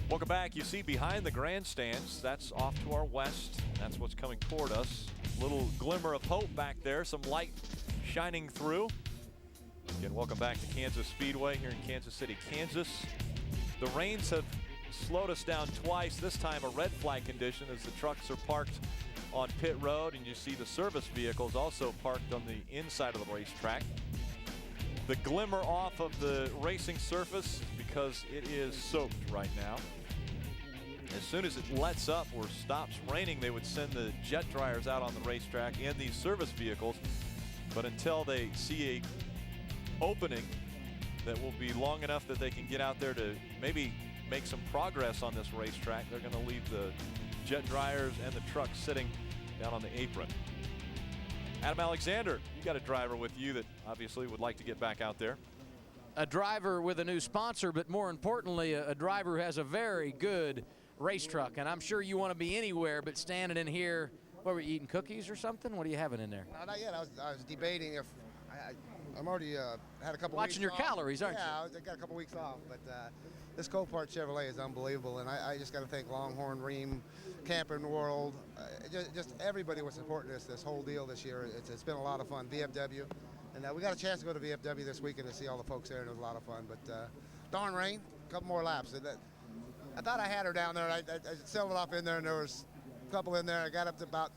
Welcome back. You see behind the grandstands, that's off to our west. That's what's coming toward us. Little glimmer of hope back there, some light shining through. Again, welcome back to Kansas Speedway here in Kansas City, Kansas. The rains have slowed us down twice, this time a red flag condition as the trucks are parked on pit road, and you see the service vehicles also parked on the inside of the racetrack. The glimmer off of the racing surface because it is soaked right now. As soon as it lets up or stops raining, they would send the jet dryers out on the racetrack and these service vehicles. But until they see a opening that will be long enough that they can get out there to maybe make some progress on this racetrack, they're going to leave the jet dryers and the trucks sitting down on the apron. Adam Alexander, you got a driver with you that obviously would like to get back out there. A driver with a new sponsor, but more importantly, a driver who has a very good race truck. And I'm sure you want to be anywhere but standing in here. What, were you eating cookies or something? What are you having in there? No, not yet. I was debating if I'm already had a couple Watching weeks your calories, aren't you? I got a couple weeks off, but this Copart Chevrolet is unbelievable, and I just got to thank Longhorn, Ream, Camping World, just everybody was supporting this whole deal this year. It's been a lot of fun. VFW, and we got a chance to go to VFW this weekend to see all the folks there, and it was a lot of fun. But darn rain, a couple more laps. I thought I had her down there. I settled off in there, and there was a couple in there. I got up to about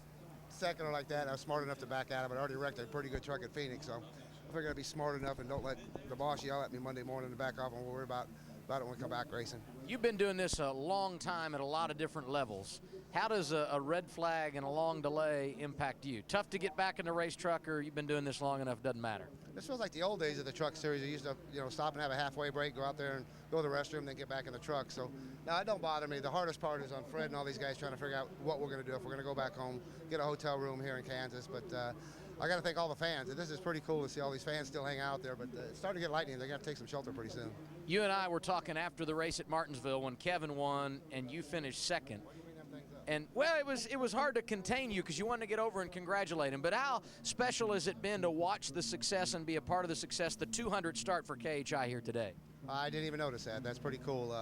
second or like that. I was smart enough to back out of it. I already wrecked a pretty good truck at Phoenix, so I figured I'd be smart enough and don't let the boss yell at me Monday morning to back off and worry about it when we come back racing. You've been doing this a long time at a lot of different levels. How does a red flag and a long delay impact you? Tough to get back in the race truck, or you've been doing this long enough, doesn't matter? This feels like the old days of the truck series. You used to, stop and have a halfway break, go out there and go to the restroom, then get back in the truck. So, no, it don't bother me. The hardest part is on Fred and all these guys trying to figure out what we're going to do, if we're going to go back home, get a hotel room here in Kansas. But I got to thank all the fans. This is pretty cool to see all these fans still hang out there, but it's starting to get lightning. They're going to take some shelter pretty soon. You and I were talking after the race at Martinsville when Kevin won and you finished second. And, well, it was hard to contain you because you wanted to get over and congratulate him. But how special has it been to watch the success and be a part of the success, the 200 start for KHI here today? I didn't even notice that. That's pretty cool.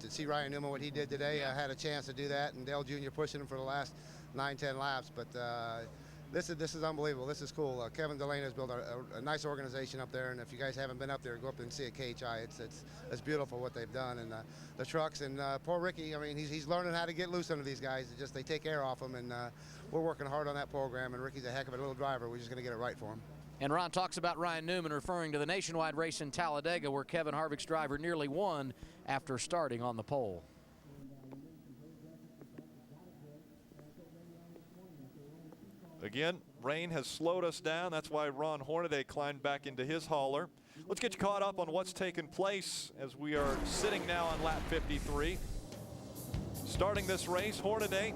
To see Ryan Newman, what he did today, I had a chance to do that, and Dale Jr. pushing him for the last 9-10 laps. But this is unbelievable. This is cool. Kevin Delaney has built a nice organization up there, and if you guys haven't been up there, go up and see it KHI. It's beautiful what they've done, and the trucks, and poor Ricky. I mean, he's learning how to get loose under these guys. They take air off him, and we're working hard on that program. And Ricky's a heck of a little driver. We're just going to get it right for him. And Ron talks about Ryan Newman referring to the nationwide race in Talladega, where Kevin Harvick's driver nearly won after starting on the pole. Again, rain has slowed us down. That's why Ron Hornaday climbed back into his hauler. Let's get you caught up on what's taken place as we are sitting now on lap 53. Starting this race, Hornaday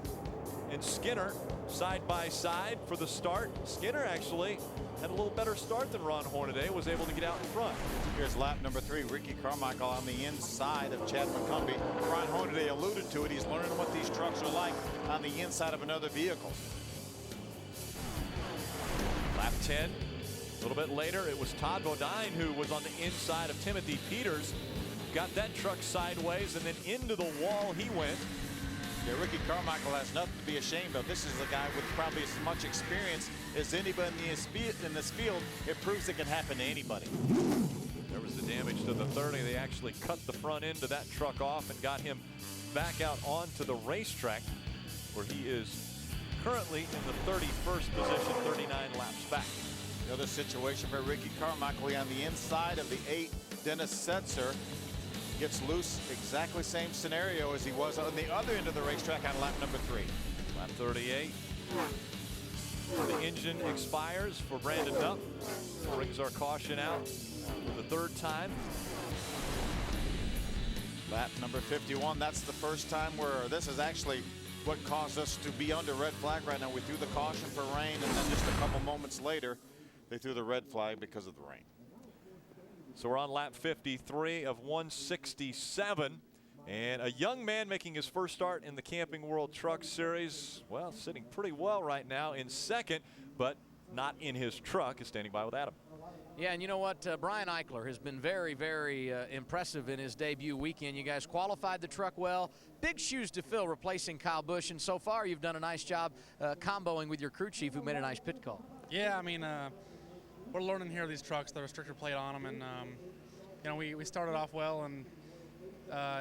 and Skinner side by side for the start. Skinner actually had a little better start than Ron Hornaday, was able to get out in front. Here's lap number 3, Ricky Carmichael on the inside of Chad McCumbee. Ron Hornaday alluded to it. He's learning what these trucks are like on the inside of another vehicle. Lap 10, a little bit later, it was Todd Bodine who was on the inside of Timothy Peters. Got that truck sideways, and then into the wall he went. Yeah, Ricky Carmichael has nothing to be ashamed of. This is a guy with probably as much experience as anybody in this field. It proves it can happen to anybody. There was the damage to the 30. They actually cut the front end of that truck off and got him back out onto the racetrack, where he is currently in the 31st position, 39 laps back. Another situation for Ricky Carmichael on the inside of the 8. Dennis Setzer gets loose. Exactly same scenario as he was on the other end of the racetrack on lap number 3. Lap 38. The engine expires for Brandon Duff. Brings our caution out for the 3rd time. Lap number 51. That's the first time where this is actually what caused us to be under red flag right now. We threw the caution for rain, and then just a couple moments later, they threw the red flag because of the rain. So we're on lap 53 of 167. And a young man making his first start in the Camping World Truck Series. Well, sitting pretty well right now in second, but not in his truck, is standing by with Adam. Yeah, and you know what? Brian Eichler has been very, very impressive in his debut weekend. You guys qualified the truck well. Big shoes to fill replacing Kyle Busch, and so far you've done a nice job comboing with your crew chief, who made a nice pit call. Yeah, I mean, we're learning here these trucks, the restrictor plate on them, and you know, we started off well, and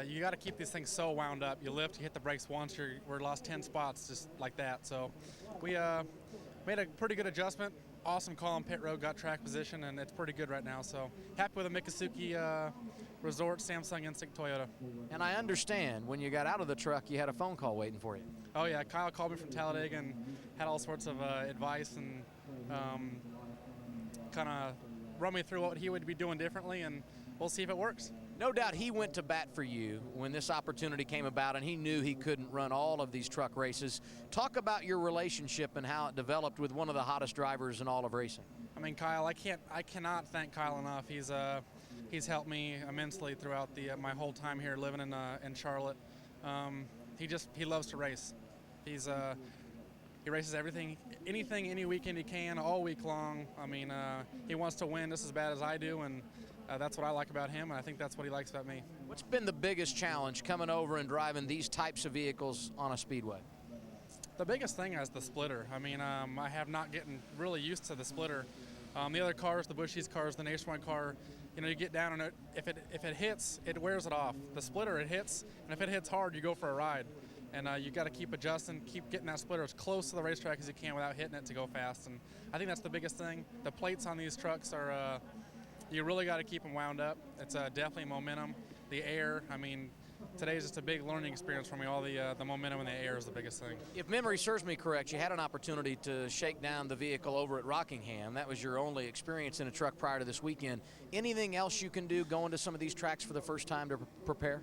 you got to keep these things so wound up. You lift, you hit the brakes once, we're lost 10 spots just like that. So we made a pretty good adjustment. Awesome call on pit road, got track position, and it's pretty good right now. So happy with the Miccosukee Resort Samsung Instinct Toyota. And I understand when you got out of the truck, you had a phone call waiting for you. Oh yeah, Kyle called me from Talladega and had all sorts of advice and kind of run me through what he would be doing differently, and we'll see if it works. No doubt he went to bat for you when this opportunity came about, and he knew he couldn't run all of these truck races. Talk about your relationship and how it developed with one of the hottest drivers in all of racing. I mean, Kyle, I cannot thank Kyle enough. He's helped me immensely throughout my whole time here living in Charlotte. He loves to race. He races anything, any weekend he can, all week long. I mean, he wants to win just as bad as I do, and that's what I like about him, and I think that's what he likes about me. What's been the biggest challenge coming over and driving these types of vehicles on a speedway? The biggest thing is the splitter. I mean, I have not gotten really used to the splitter. The other cars, the Bushy's cars, the Nationwide car, you get down on it. If it hits, it wears it off. The splitter, it hits, and if it hits hard, you go for a ride. And you got to keep adjusting, keep getting that splitter as close to the racetrack as you can without hitting it to go fast. And I think that's the biggest thing. The plates on these trucks are, you really got to keep them wound up. It's definitely momentum. The air, I mean, today is just a big learning experience for me. All the momentum in the air is the biggest thing. If memory serves me correct, you had an opportunity to shake down the vehicle over at Rockingham. That was your only experience in a truck prior to this weekend. Anything else you can do going to some of these tracks for the first time to prepare?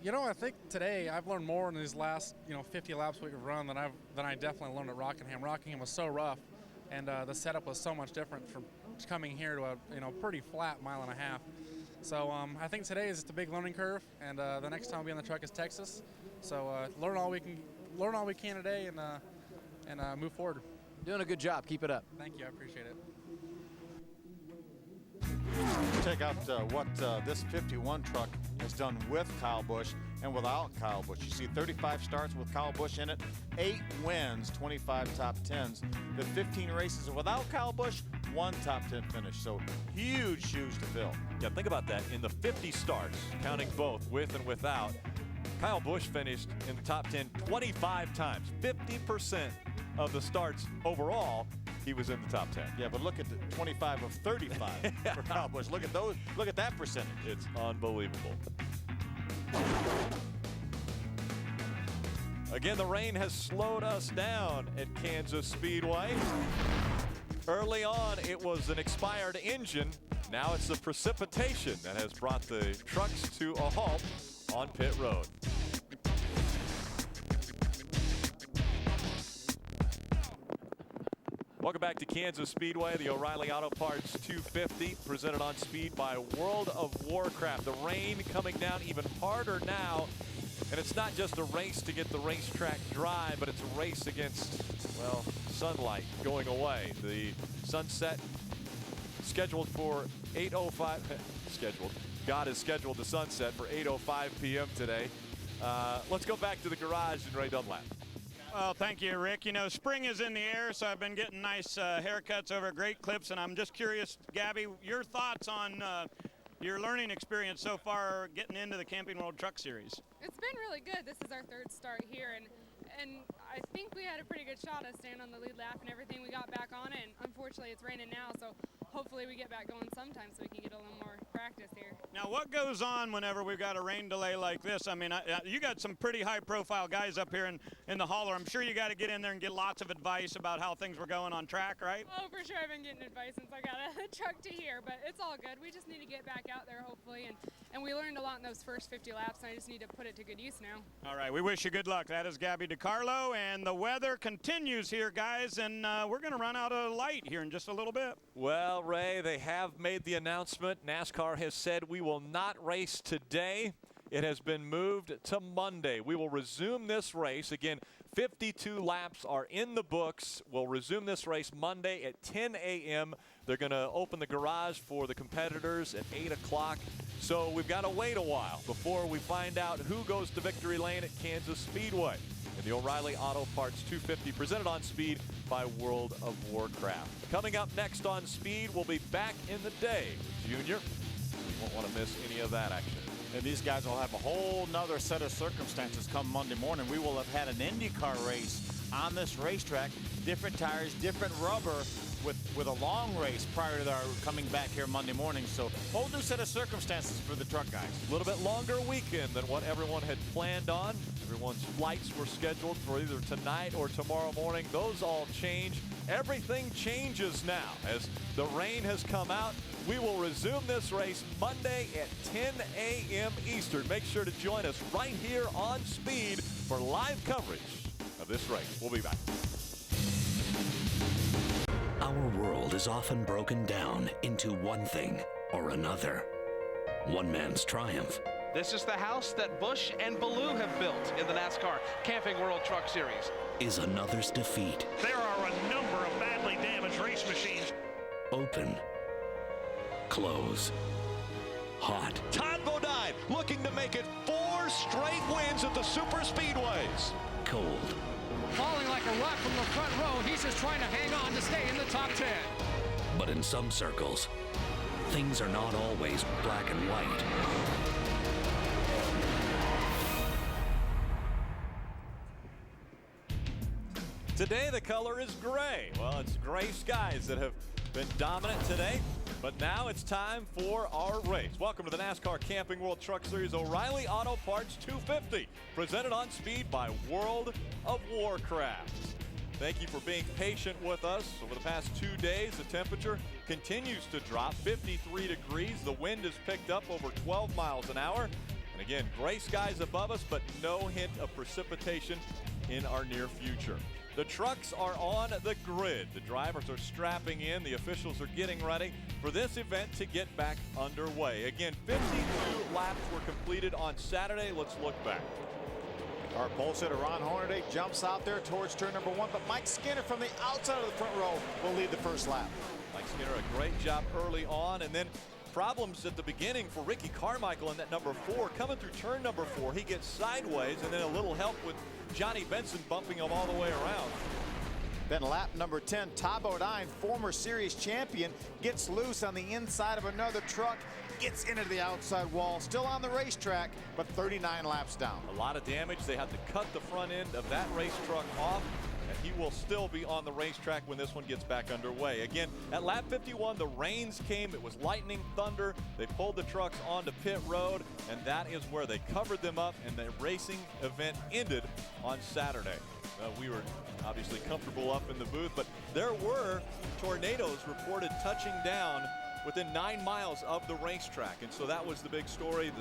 I think today I've learned more in these last 50 laps we've run than I definitely learned at Rockingham. Rockingham was so rough, and the setup was so much different from coming here to a pretty flat mile and a half. So I think today is just a big learning curve, and the next time we'll be on the truck is Texas. So learn all we can today, and move forward. Doing a good job. Keep it up. Thank you. I appreciate it. Check out what this 51 truck has done with Kyle Busch and without Kyle Busch. You see 35 starts with Kyle Busch in it, 8 wins, 25 top 10s. The 15 races without Kyle Busch, 1 top 10 finish. So huge shoes to fill. Yeah, think about that. In the 50 starts, counting both with and without, Kyle Busch finished in the top 10 25 times. 50% of the starts overall, he was in the top 10. Yeah, but look at the 25 of 35 for Kyle Busch. Look at those. Look at that percentage. It's unbelievable. Again, the rain has slowed us down at Kansas Speedway. Early on, it was an expired engine. Now it's the precipitation that has brought the trucks to a halt on pit road. Welcome back to Kansas Speedway, the O'Reilly Auto Parts 250, presented on speed by World of Warcraft. The rain coming down even harder now, and it's not just a race to get the racetrack dry, but it's a race against, well, sunlight going away. The sunset scheduled for 8:05. Scheduled. God has scheduled the sunset for 8:05 p.m. today. Let's go back to the garage and Ray Dunlap. Well, thank you, Rick. Spring is in the air, so I've been getting nice haircuts over at Great Clips, and I'm just curious, Gabby, your thoughts on your learning experience so far getting into the Camping World Truck Series. It's been really good. This is our 3rd start here, and I think we had a pretty good shot at staying on the lead lap and everything. We got back on it, and unfortunately it's raining now, so hopefully we get back going sometime so we can get a little more practice here. Now, what goes on whenever we've got a rain delay like this? I mean, you got some pretty high-profile guys up here in the hauler. I'm sure you got to get in there and get lots of advice about how things were going on track, right? Oh, for sure. I've been getting advice since I got a truck to here, but it's all good. We just need to get back out there, hopefully, and we learned a lot in those first 50 laps, and I just need to put it to good use now. All right, we wish you good luck. That is Gabby DiCarlo, and the weather continues here, guys, and we're going to run out of light here in just a little bit. Well, Ray, they have made the announcement. NASCAR has said we will not race today. It has been moved to Monday. We will resume this race. Again, 52 laps are in the books. We'll resume this race Monday at 10 a.m. They're going to open the garage for the competitors at 8 o'clock. So we've got to wait a while before we find out who goes to victory lane at Kansas Speedway in the O'Reilly Auto Parts 250, presented on speed by World of Warcraft. Coming up next on Speed, we'll be back in the day with Junior. You won't want to miss any of that action. And these guys will have a whole nother set of circumstances come Monday morning. We will have had an IndyCar race on this racetrack, different tires, different rubber. with a long race prior to our coming back here Monday morning. So whole new set of circumstances for the truck guys. A little bit longer weekend than what everyone had planned on. Everyone's flights were scheduled for either tonight or tomorrow morning. Those all change. Everything changes now as the rain has come out. We will resume this race Monday at 10 a.m. Eastern. Make sure to join us right here on Speed for live coverage of this race. We'll be back. Our world is often broken down into one thing or another. One man's triumph. This is the house that Busch and Ballew have built in the NASCAR Camping World Truck Series. Is another's defeat. There are a number of badly damaged race machines. Open. Close. Hot. Todd Bodine looking to make it 4 straight wins at the super speedways. Cold. Falling like a rock from the front row, he's just trying to hang on to stay in the top 10. But in some circles, things are not always black and white. Today the color is gray. Well, it's gray skies that have been dominant today, but now it's time for our race. Welcome to the NASCAR Camping World Truck Series O'Reilly Auto Parts 250, presented on Speed by World of Warcraft. Thank you for being patient with us. Over the past 2 days, the temperature continues to drop, 53 degrees. The wind has picked up over 12 miles an hour. And again, gray skies above us, but no hint of precipitation in our near future. The trucks are on the grid. The drivers are strapping in. The officials are getting ready for this event to get back underway. Again, 52 laps were completed on Saturday. Let's look back. Our pole sitter Ron Hornaday jumps out there towards turn number 1, but Mike Skinner from the outside of the front row will lead the first lap. Mike Skinner, a great job early on, and then problems at the beginning for Ricky Carmichael in that number 4. Coming through turn number 4, he gets sideways, and then a little help with Johnny Benson bumping him all the way around. Then lap number 10, Todd Bodine, former series champion, gets loose on the inside of another truck, gets into the outside wall, still on the racetrack, but 39 laps down. A lot of damage. They have to cut the front end of that race truck off, and he will still be on the racetrack when this one gets back underway. Again, at lap 51, the rains came. It was lightning, thunder. They pulled the trucks onto pit road, and that is where they covered them up, and the racing event ended on Saturday. We were obviously comfortable up in the booth, but there were tornadoes reported touching down within 9 miles of the racetrack, and so that was the big story.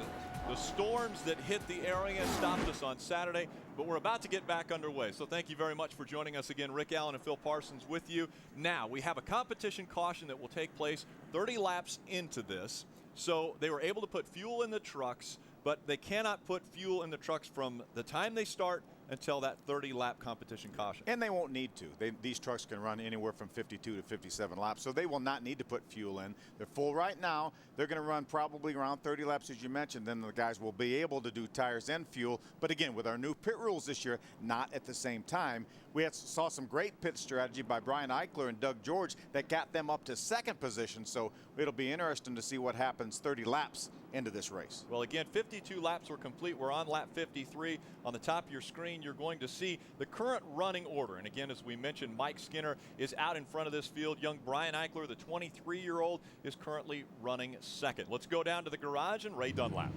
The storms that hit the area stopped us on Saturday, but we're about to get back underway. So thank you very much for joining us again. Rick Allen and Phil Parsons with you. Now, we have a competition caution that will take place 30 laps into this. So they were able to put fuel in the trucks, but they cannot put fuel in the trucks from the time they start until that 30-lap competition caution. And they won't need to. These trucks can run anywhere from 52 to 57 laps, so they will not need to put fuel in. They're full right now. They're going to run probably around 30 laps, as you mentioned. Then the guys will be able to do tires and fuel. But again, with our new pit rules this year, not at the same time. We saw some great pit strategy by Brian Eichler and Doug George that got them up to second position. So it'll be interesting to see what happens 30 laps into this race. Well, again, 52 laps were complete. We're on lap 53. On the top of your screen, you're going to see the current running order. And again, as we mentioned, Mike Skinner is out in front of this field. Young Brian Eichler, the 23-year-old, is currently running second. Let's go down to the garage and Ray Dunlap.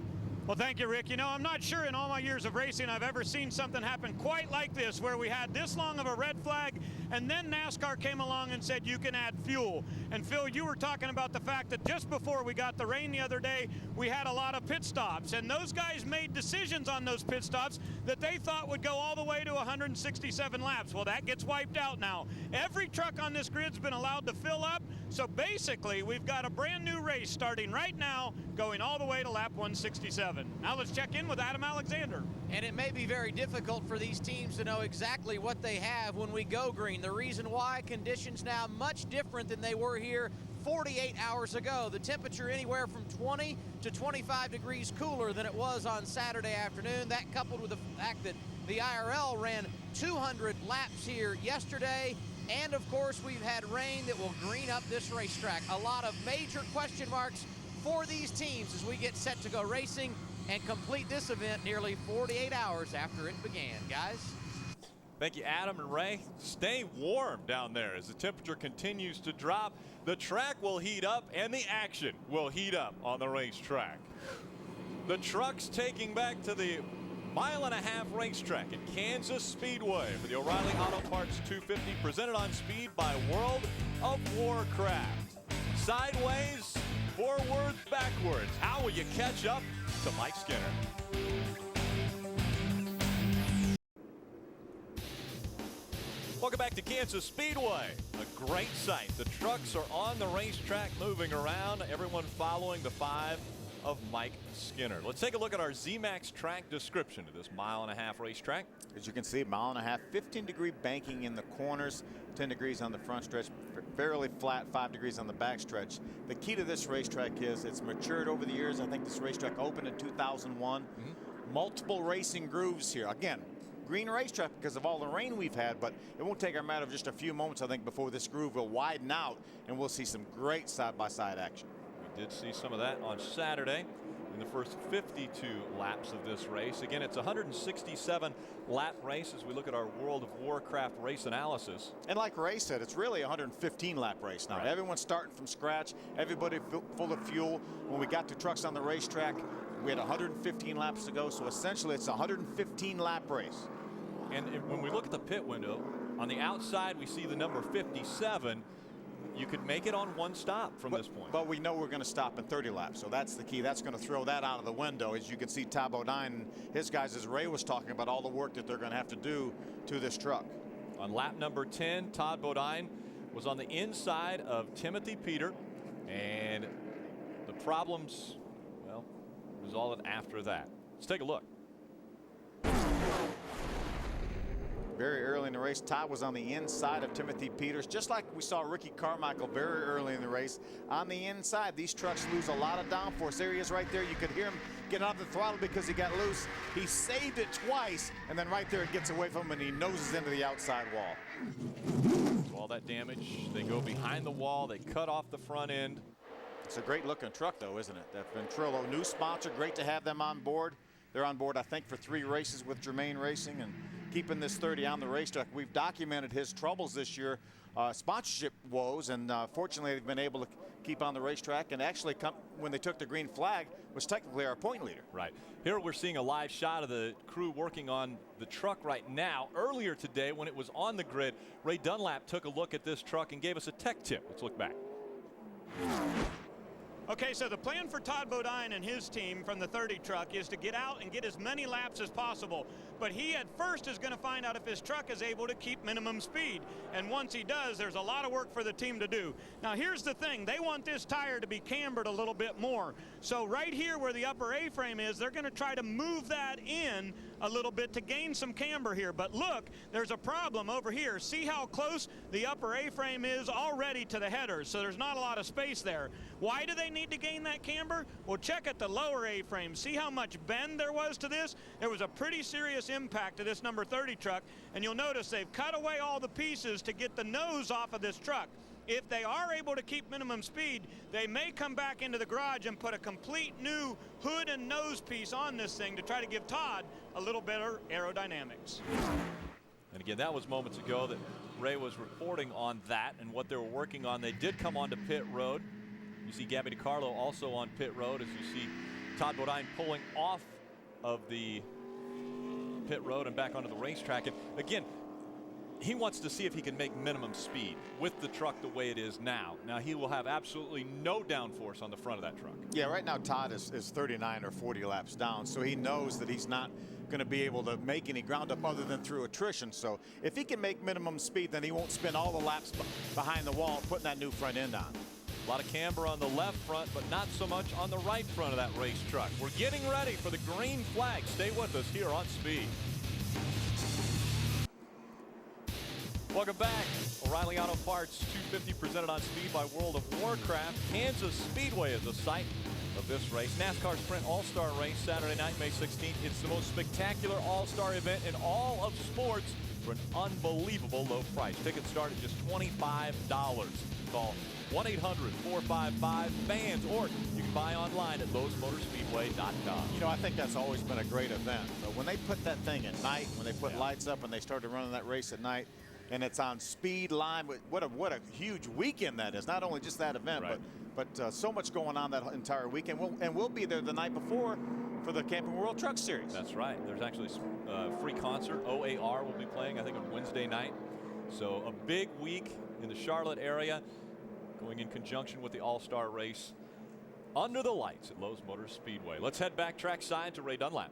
Well, thank you, Rick. You know, I'm not sure in all my years of racing I've ever seen something happen quite like this, where we had this long of a red flag, and then NASCAR came along and said you can add fuel. And Phil, you were talking about the fact that just before we got the rain the other day, we had a lot of pit stops, and those guys made decisions on those pit stops that they thought would go all the way to 167 laps. Well, that gets wiped out now. Every truck on this grid's been allowed to fill up, so basically we've got a brand new race starting right now, going all the way to lap 167. Now let's check in with Adam Alexander. And it may be very difficult for these teams to know exactly what they have when we go green. The reason why, conditions now much different than they were here 48 hours ago. The temperature anywhere from 20 to 25 degrees cooler than it was on Saturday afternoon. That coupled with the fact that the IRL ran 200 laps here yesterday. And of course, we've had rain that will green up this racetrack. A lot of major question marks for these teams as we get set to go racing and complete this event nearly 48 hours after it began, guys. Thank you, Adam and Ray. Stay warm down there as the temperature continues to drop. The track will heat up and the action will heat up on the racetrack. The trucks taking back to the mile-and-a-half racetrack at Kansas Speedway for the O'Reilly Auto Parts 250, presented on Speed by World of Warcraft. Sideways, forwards, backwards. How will you catch up to Mike Skinner? Welcome back to Kansas Speedway. A great sight. The trucks are on the racetrack moving around. Everyone following the 5 of Mike Skinner. Let's take a look at our Z-Max track description of this mile-and-a-half racetrack. As you can see, mile-and-a-half, 15-degree banking in the corners, 10 degrees on the front stretch, fairly flat, 5 degrees on the back stretch. The key to this racetrack is it's matured over the years. I think this racetrack opened in 2001. Multiple racing grooves here. Again, green racetrack because of all the rain we've had, but it won't take a matter of just a few moments, I think, before this groove will widen out and we'll see some great side-by-side action. We did see some of that on Saturday in the first 52 laps of this race. Again, it's a 167 lap race as we look at our World of Warcraft race analysis. And like Ray said, it's really a 115 lap race now. Right. Everyone's starting from scratch, everybody full of fuel. When we got the trucks on the racetrack, we had 115 laps to go, so essentially it's a 115 lap race. And when we look at the pit window, on the outside we see the number 57. You could make it on one stop from this point. But we know we're going to stop in 30 laps, so that's the key. That's going to throw that out of the window. As you can see, Todd Bodine and his guys, as Ray was talking about, all the work that they're going to have to do to this truck. On lap number 10, Todd Bodine was on the inside of Timothy Peter, and the problems, well, resolved after that. Let's take a look. Very early in the race, Todd was on the inside of Timothy Peters, just like we saw Ricky Carmichael very early in the race. On the inside, these trucks lose a lot of downforce. There he is right there. You could hear him get out of the throttle because he got loose. He saved it twice, and then right there it gets away from him, and he noses into the outside wall. All that damage, they go behind the wall. They cut off the front end. It's a great looking truck, though, isn't it? That Ventrilo, new sponsor. Great to have them on board. They're on board, I think, for 3 races with Germain Racing and keeping this 30 on the racetrack. We've documented his troubles this year, sponsorship woes, and fortunately they've been able to keep on the racetrack, and actually when they took the green flag was technically our point leader. Right. Here we're seeing a live shot of the crew working on the truck right now. Earlier today when it was on the grid, Ray Dunlap took a look at this truck and gave us a tech tip. Let's look back. Okay, so the plan for Todd Bodine and his team from the 30 truck is to get out and get as many laps as possible. But he at first is going to find out if his truck is able to keep minimum speed. And once he does, there's a lot of work for the team to do. Now here's the thing, they want this tire to be cambered a little bit more. So right here where the upper A-frame is, they're going to try to move that in a little bit to gain some camber here. But look, there's a problem over here. See how close the upper A-frame is already to the headers, so there's not a lot of space there. Why do they need to gain that camber? Well, check at the lower A-frame. See how much bend there was to this? There was a pretty serious impact to this number 30 truck, and you'll notice they've cut away all the pieces to get the nose off of this truck. If they are able to keep minimum speed, they may come back into the garage and put a complete new hood and nose piece on this thing to try to give Todd a little better aerodynamics. And again, that was moments ago that Ray was reporting on that and what they were working on. They did come onto pit road. You see Gabby DiCarlo also on pit road as you see Todd Bodine pulling off of the pit road and back onto the racetrack. And again, he wants to see if he can make minimum speed with the truck the way it is now. Now he will have absolutely no downforce on the front of that truck. Yeah, right now Todd is 39 or 40 laps down, so he knows that he's not going to be able to make any ground up other than through attrition. So if he can make minimum speed, then he won't spend all the laps behind the wall putting that new front end on. A lot of camber on the left front, but not so much on the right front of that race truck. We're getting ready for the green flag. Stay with us here on Speed. Welcome back. O'Reilly Auto Parts 250 presented on Speed by World of Warcraft. Kansas Speedway is the site of this race. NASCAR Sprint All-Star Race Saturday night, May 16th. It's the most spectacular all-star event in all of sports for an unbelievable low price. Tickets start at just $25. Call 1-800-455-FANS, or you can buy online at LowesMotorspeedway.com. You know, I think that's always been a great event. But when they put that thing at night, when they put lights up and they started running that race at night, and it's on Speed Line, what a huge weekend that is. Not only just that event, but so much going on that entire weekend. We'll be there the night before for the Camping World Truck Series. That's right. There's actually a free concert. OAR will be playing, I think, on Wednesday night. So a big week in the Charlotte area, going in conjunction with the All-Star race under the lights at Lowe's Motors Speedway. Let's head back trackside to Ray Dunlap.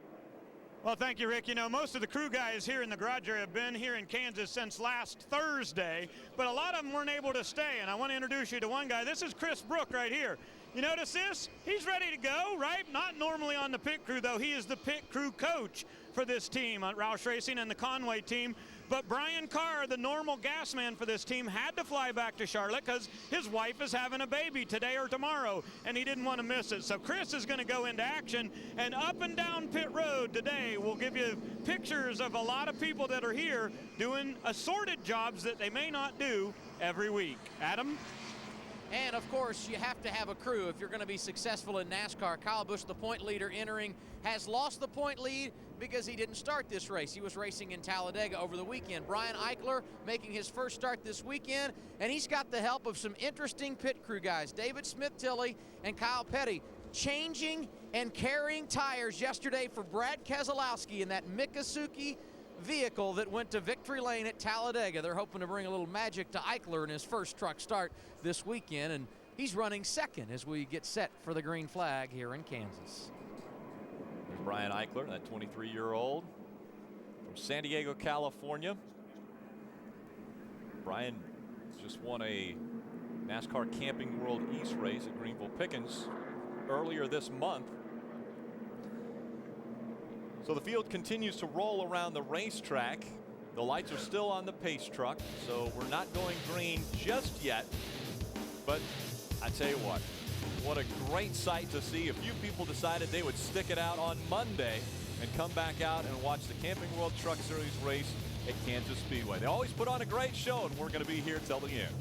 Well, thank you, Rick. You know, most of the crew guys here in the garage area have been here in Kansas since last Thursday, but a lot of them weren't able to stay, and I want to introduce you to one guy. This is Chris Brook right here. You notice this? He's ready to go, right? Not normally on the pit crew, though. He is the pit crew coach for this team, Roush Racing and the Conway team. But Brian Carr, the normal gas man for this team, had to fly back to Charlotte because his wife is having a baby today or tomorrow, and he didn't want to miss it. So Chris is going to go into action, and up and down pit road today we'll give you pictures of a lot of people that are here doing assorted jobs that they may not do every week. Adam? And of course, you have to have a crew if you're going to be successful in NASCAR. Kyle Busch, the point leader entering, has lost the point lead because he didn't start this race. He was racing in Talladega over the weekend. Brian Eichler making his first start this weekend, and he's got the help of some interesting pit crew guys, David Smith-Tilley and Kyle Petty, changing and carrying tires yesterday for Brad Keselowski in that Mikosuke vehicle that went to victory lane at Talladega. They're hoping to bring a little magic to Eichler in his first truck start this weekend, and he's running second as we get set for the green flag here in Kansas. There's Brian Eichler, that 23-year-old from San Diego, California. Brian just won a NASCAR Camping World East race at Greenville Pickens earlier this month. So the field continues to roll around the racetrack. The lights are still on the pace truck, so we're not going green just yet. But I tell you what a great sight to see. A few people decided they would stick it out on Monday and come back out and watch the Camping World Truck Series race at Kansas Speedway. They always put on a great show, and we're going to be here till the end.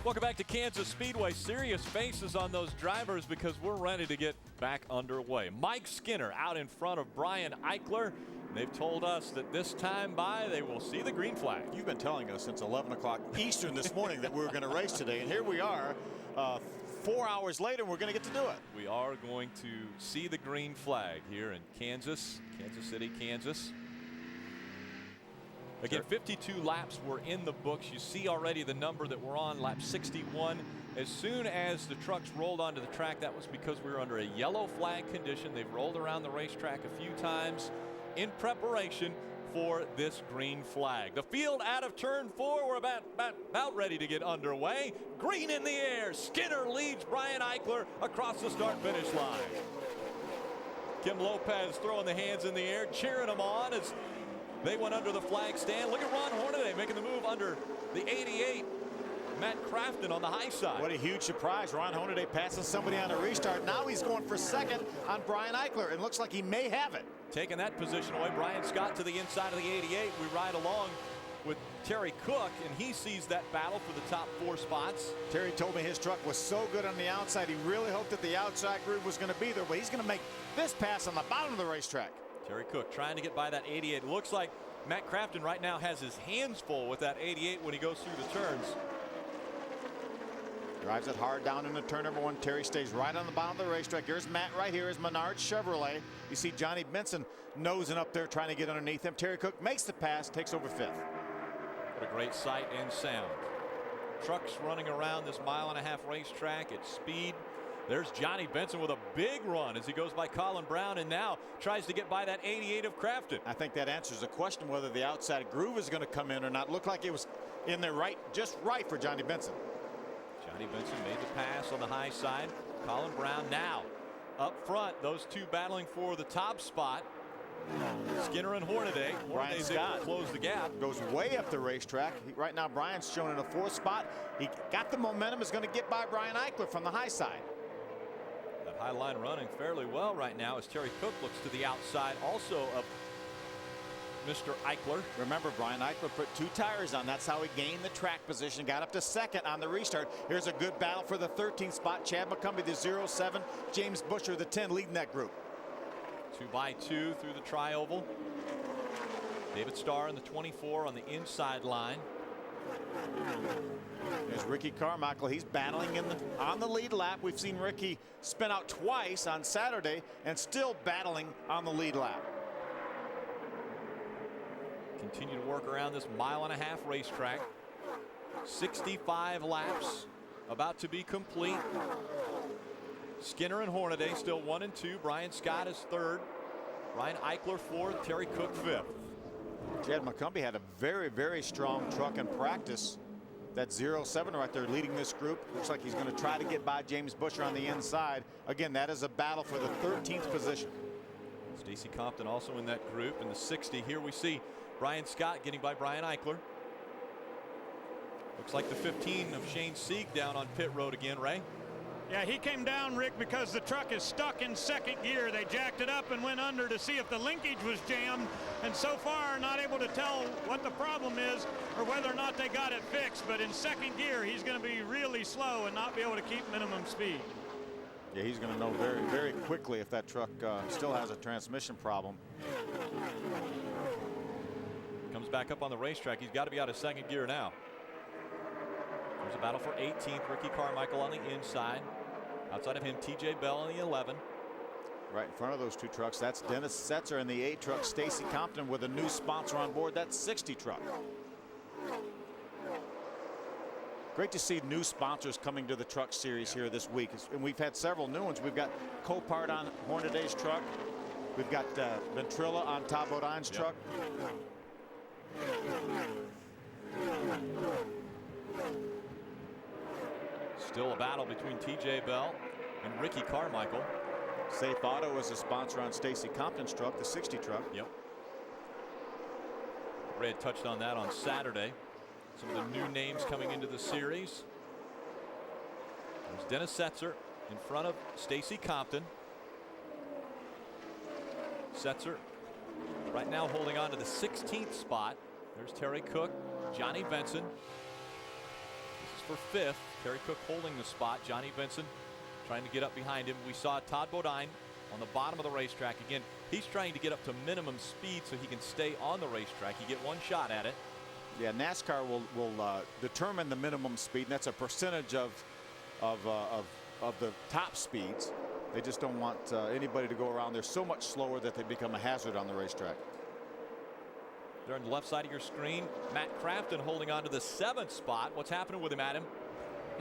Welcome back to Kansas Speedway. Serious faces on those drivers because we're ready to get back underway. Mike Skinner out in front of Brian Eichler. They've told us that this time by they will see the green flag. You've been telling us since 11 o'clock Eastern this morning that we were going to race today, and here we are 4 hours later, and we're going to get to do it. We are going to see the green flag here in Kansas City, Kansas. Again, 52 laps were in the books. You see already the number that we're on, lap 61. As soon as the trucks rolled onto the track, that was because we were under a yellow flag condition. They've rolled around the racetrack a few times in preparation for this green flag. The field out of turn 4. We're about ready to get underway. Green in the air. Skinner leads Brian Eichler across the start-finish line. Kim Lopez throwing the hands in the air, cheering them on as they went under the flag stand. Look at Ron Hornaday making the move under the 88. Matt Crafton on the high side. What a huge surprise. Ron Hornaday passing somebody on a restart. Now he's going for second on Brian Eichler. It looks like he may have it. Taking that position away. Brian Scott to the inside of the 88. We ride along with Terry Cook, and he sees that battle for the top 4 spots. Terry told me his truck was so good on the outside, he really hoped that the outside groove was going to be there, but he's going to make this pass on the bottom of the racetrack. Terry Cook trying to get by that 88. Looks like Matt Crafton right now has his hands full with that 88 when he goes through the turns. Drives it hard down into turn number 1. Terry stays right on the bottom of the racetrack. Here's Matt right here. Is Menard Chevrolet. You see Johnny Benson nosing up there trying to get underneath him. Terry Cook makes the pass, takes over 5th. What a great sight and sound. Trucks running around this mile-and-a-half racetrack at speed. There's Johnny Benson with a big run as he goes by Colin Brown and now tries to get by that 88 of Crafton. I think that answers the question whether the outside groove is going to come in or not. Looked like it was in there just right for Johnny Benson. Johnny Benson made the pass on the high side. Colin Brown now up front. Those two battling for the top spot. Skinner and Hornaday. Brian Scott close the gap. Goes way up the racetrack. Right now Brian's shown in a 4th spot. He got the momentum. Is going to get by Brian Eichler from the high side. High line running fairly well right now as Terry Cook looks to the outside also of Mr. Eichler. Remember, Brian Eichler put 2 tires on. That's how he gained the track position. Got up to second on the restart. Here's a good battle for the 13th spot. Chad McCumbee, the 07. James Busher, the 10, leading that group. 2x2 through the tri-oval. David Starr in the 24 on the inside line. There's Ricky Carmichael. He's battling on the lead lap. We've seen Ricky spin out twice on Saturday and still battling on the lead lap. Continue to work around this mile-and-a-half racetrack. 65 laps about to be complete. Skinner and Hornaday still 1 and 2. Brian Scott is 3rd. Ryan Eichler 4th. Terry Cook 5th. Chad McCumbee had a very, very strong truck in practice. That 07 right there leading this group. Looks like he's going to try to get by James Busher on the inside. Again, that is a battle for the 13th position. Stacy Compton also in that group. In the 60, here we see Brian Scott getting by Brian Eichler. Looks like the 15 of Shane Sieg down on pit road again, Ray. Yeah, he came down, Rick, because the truck is stuck in second gear. They jacked it up and went under to see if the linkage was jammed, and so far not able to tell what the problem is or whether or not they got it fixed. But in second gear, he's going to be really slow and not be able to keep minimum speed. Yeah, he's going to know very, very quickly if that truck still has a transmission problem. Comes back up on the racetrack. He's got to be out of second gear now. There's a battle for 18th. Ricky Carmichael on the inside. Outside of him, TJ Bell on the 11. Right in front of those 2 trucks, that's Dennis Setzer in the 8 truck. Stacy Compton with a new sponsor on board. That's 60 truck. Great to see new sponsors coming to the truck series here this week. And we've had several new ones. We've got Copart on Hornaday's truck. We've got Ventrilla on Todd Bodine's truck. Still a battle between TJ Bell and Ricky Carmichael. Safe Auto is a sponsor on Stacy Compton's truck, the 60 truck. Yep. Ray had touched on that on Saturday. Some of the new names coming into the series. There's Dennis Setzer in front of Stacy Compton. Setzer right now holding on to the 16th spot. There's Terry Cook, Johnny Benson. This is for 5th. Terry Cook holding the spot. Johnny Benson trying to get up behind him. We saw Todd Bodine on the bottom of the racetrack. Again, he's trying to get up to minimum speed so he can stay on the racetrack. You get one shot at it. Yeah, NASCAR will determine the minimum speed, and that's a percentage of the top speeds. They just don't want anybody to go around there so much slower that they become a hazard on the racetrack. There on the left side of your screen, Matt Crafton holding on to the 7th spot. What's happening with him, Adam?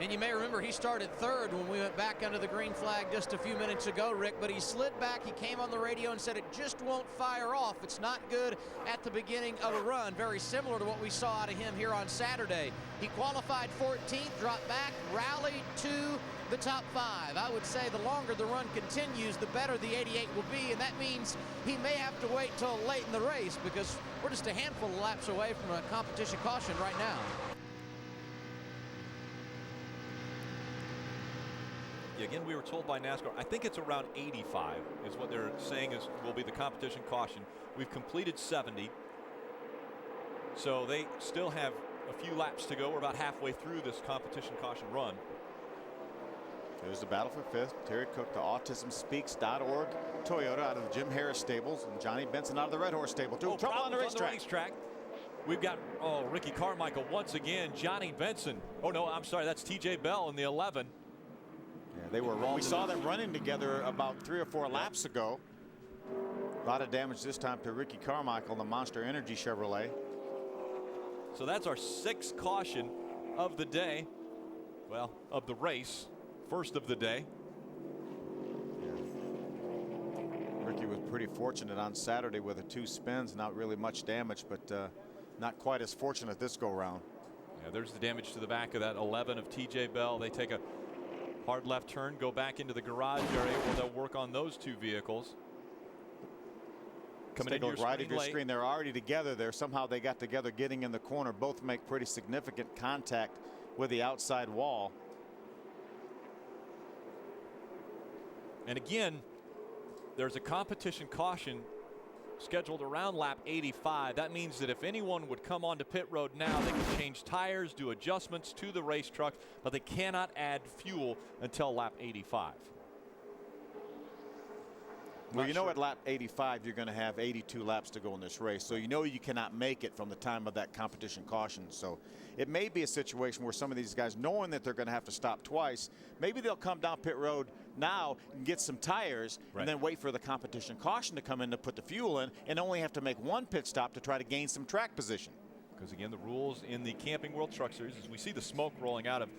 And you may remember he started 3rd when we went back under the green flag just a few minutes ago, Rick, but he slid back. He came on the radio and said it just won't fire off. It's not good at the beginning of a run. Very similar to what we saw out of him here on Saturday. He qualified 14th, dropped back, rallied to the top 5. I would say the longer the run continues, the better the 88 will be, and that means he may have to wait till late in the race because we're just a handful of laps away from a competition caution right now. Again, we were told by NASCAR, I think it's around 85 is what they're saying will be the competition caution. We've completed 70. So they still have a few laps to go. We're about halfway through this competition caution run. There's the battle for 5th. Terry Cook, the AutismSpeaks.org Toyota out of the Jim Harris stables, and Johnny Benson out of the Red Horse stable. Trouble on the racetrack. We've got Ricky Carmichael once again. Johnny Benson. Oh no, I'm sorry, that's TJ Bell in the 11. Yeah, they were wrong. We saw them running together about 3 or 4 laps ago. A lot of damage this time to Ricky Carmichael, the Monster Energy Chevrolet. So that's our 6th caution of the day. Well, of the race. First of the day. Yeah. Ricky was pretty fortunate on Saturday with the 2 spins. Not really much damage, but not quite as fortunate this go round. Yeah, there's the damage to the back of that 11 of TJ Bell. They take a hard left turn, go back into the garage area where they'll work on those 2 vehicles. Coming into right of your screen, they're already together there. Somehow they got together getting in the corner. Both make pretty significant contact with the outside wall. And again, there's a competition caution scheduled around lap 85. That means that if anyone would come onto pit road now, they can change tires, do adjustments to the race truck, but they cannot add fuel until lap 85. Well, you know at lap 85 you're going to have 82 laps to go in this race, so you know you cannot make it from the time of that competition caution. So it may be a situation where some of these guys, knowing that they're going to have to stop twice, maybe they'll come down pit road now and get some tires and then wait for the competition caution to come in to put the fuel in and only have to make one pit stop to try to gain some track position. Because again, the rules in the Camping World Truck Series, as we see the smoke rolling out of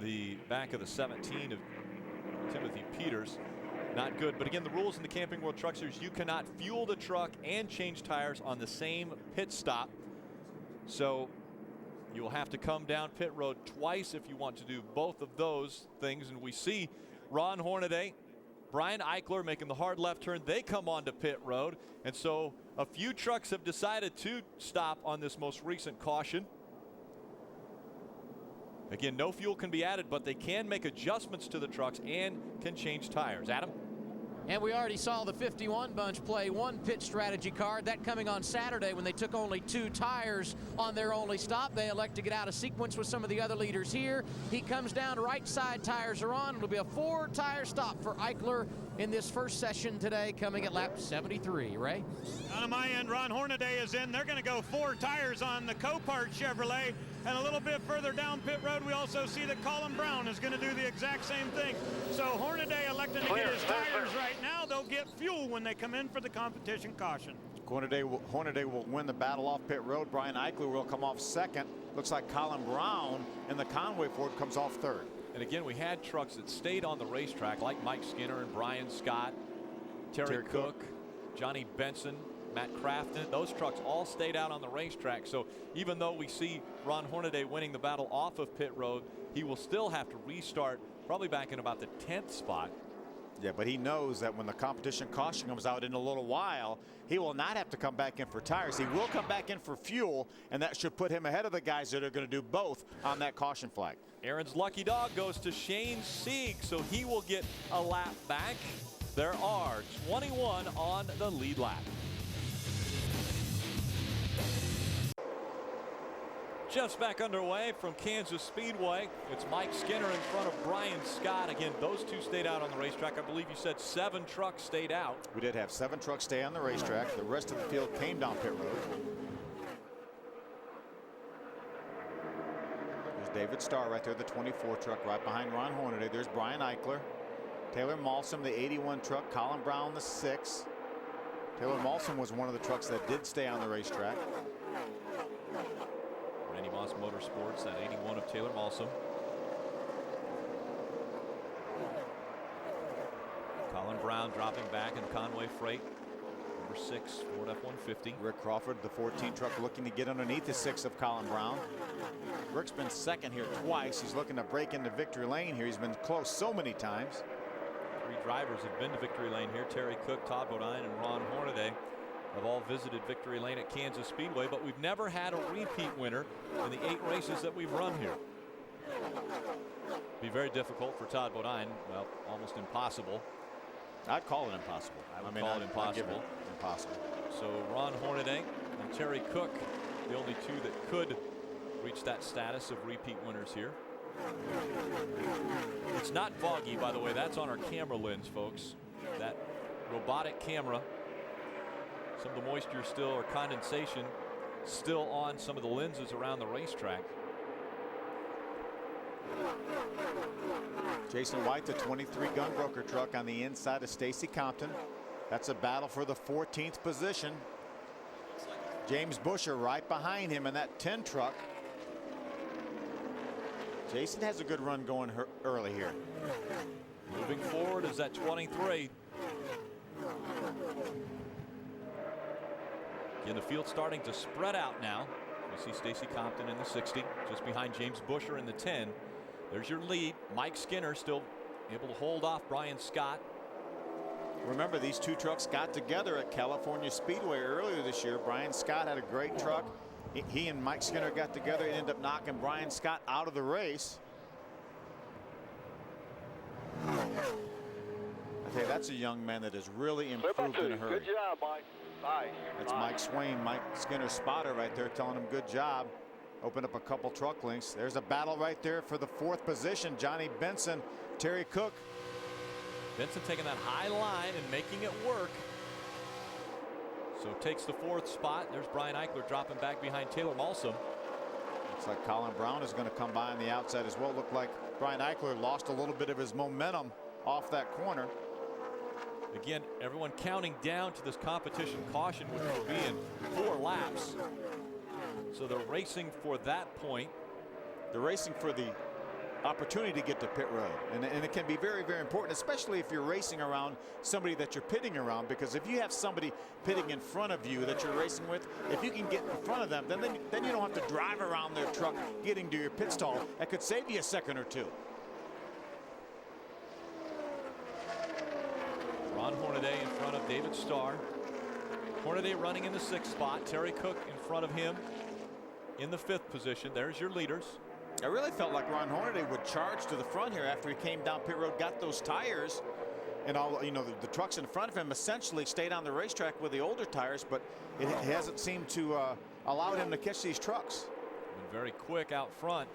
the back of the 17 of Timothy Peters, not good. But again, the rules in the Camping World Truck Series, you cannot fuel the truck and change tires on the same pit stop. So you'll have to come down pit road twice if you want to do both of those things. And we see Ron Hornaday, Brian Eichler making the hard left turn. They come onto pit road. And so a few trucks have decided to stop on this most recent caution. Again, no fuel can be added, but they can make adjustments to the trucks and can change tires. Adam? And we already saw the 51 bunch play one pit strategy card. That coming on Saturday when they took only 2 tires on their only stop. They elect to get out of sequence with some of the other leaders here. He comes down, right side tires are on. It'll be a 4-tire stop for Eichler in this first session today, coming at lap 73. Ray? On my end, Ron Hornaday is in. They're going to go 4 tires on the Copart Chevrolet. And a little bit further down pit road, we also see that Colin Brown is going to do the exact same thing. So Hornaday electing to get his tires right now. They'll get fuel when they come in for the competition caution. Hornaday will win the battle off pit road. Brian Eichler will come off second. Looks like Colin Brown in the Conway Ford comes off third. And again, we had trucks that stayed on the racetrack like Mike Skinner and Brian Scott, Terry Cook, Johnny Benson, Matt Crafton. Those trucks all stayed out on the racetrack. So even though we see Ron Hornaday winning the battle off of pit road, he will still have to restart probably back in about the 10th spot. Yeah, but he knows that when the competition caution comes out in a little while, he will not have to come back in for tires. He will come back in for fuel, and that should put him ahead of the guys that are going to do both on that caution flag. Aaron's lucky dog goes to Shane Sieg, so he will get a lap back. There are 21 on the lead lap. Just back underway from Kansas Speedway. It's Mike Skinner in front of Brian Scott. Again, those two stayed out on the racetrack. I believe you said 7 trucks stayed out. We did have 7 trucks stay on the racetrack. The rest of the field came down pit road. There's David Starr right there, the 24 truck right behind Ron Hornaday. There's Brian Eichler. Taylor Malsom, the 81 truck. Colin Brown, the 6. Taylor Malsom was one of the trucks that did stay on the racetrack. Randy Moss Motorsports, that 81 of Taylor Malsom. Colin Brown dropping back in Conway Freight. Number 6 Ford F-150. Rick Crawford, the 14 truck, looking to get underneath the 6 of Colin Brown. Rick's been second here twice. He's looking to break into victory lane here. He's been close so many times. 3 drivers have been to victory lane here. Terry Cook, Todd Bodine, and Ron Hornaday have all visited victory lane at Kansas Speedway, but we've never had a repeat winner in the 8 races that we've run here. Be very difficult for Todd Bodine. Well, almost impossible. I'd call it impossible. I would call it impossible. Impossible. So Ron Hornaday and Terry Cook, the only 2 that could reach that status of repeat winners here. It's not foggy, by the way. That's on our camera lens, folks. That robotic camera. Some of the moisture still, or condensation, still on some of the lenses around the racetrack. Jason White, the 23 Gunbroker truck on the inside of Stacy Compton. That's a battle for the 14th position. James Busher right behind him in that 10 truck. Jason has a good run going early here. Moving forward is that 23. Again, the field starting to spread out now. You see Stacy Compton in the 60, just behind James Busher in the 10. There's your lead. Mike Skinner still able to hold off Brian Scott. Remember, these 2 trucks got together at California Speedway earlier this year. Brian Scott had a great truck. He and Mike Skinner got together and ended up knocking Brian Scott out of the race. I Okay, that's a young man that has really improved in a hurry. Good job, Mike. Bye. That's Mike Swain, Mike Skinner's spotter right there, telling him good job. Opened up a couple truck links. There's a battle right there for the 4th position. Johnny Benson, Terry Cook. Benson taking that high line and making it work. So takes the 4th spot. There's Brian Eichler dropping back behind Taylor Malsum. Looks like Colin Brown is going to come by on the outside as well. Looked like Brian Eichler lost a little bit of his momentum off that corner. Again, everyone counting down to this competition caution, which will be in 4 laps. So they're racing for that point. They're racing for the opportunity to get to pit road. And it can be very, very important, especially if you're racing around somebody that you're pitting around, because if you have somebody pitting in front of you that you're racing with, if you can get in front of them, then you don't have to drive around their truck getting to your pit stall. That could save you a second or two. Ron Hornaday in front of David Starr. Hornaday running in the 6th spot. Terry Cook in front of him in the 5th position. There's your leaders. I really felt like Ron Hornaday would charge to the front here after he came down pit road, got those tires, and all, you know, the trucks in front of him essentially stayed on the racetrack with the older tires, but it hasn't seemed to allow him to catch these trucks. Been very quick out front.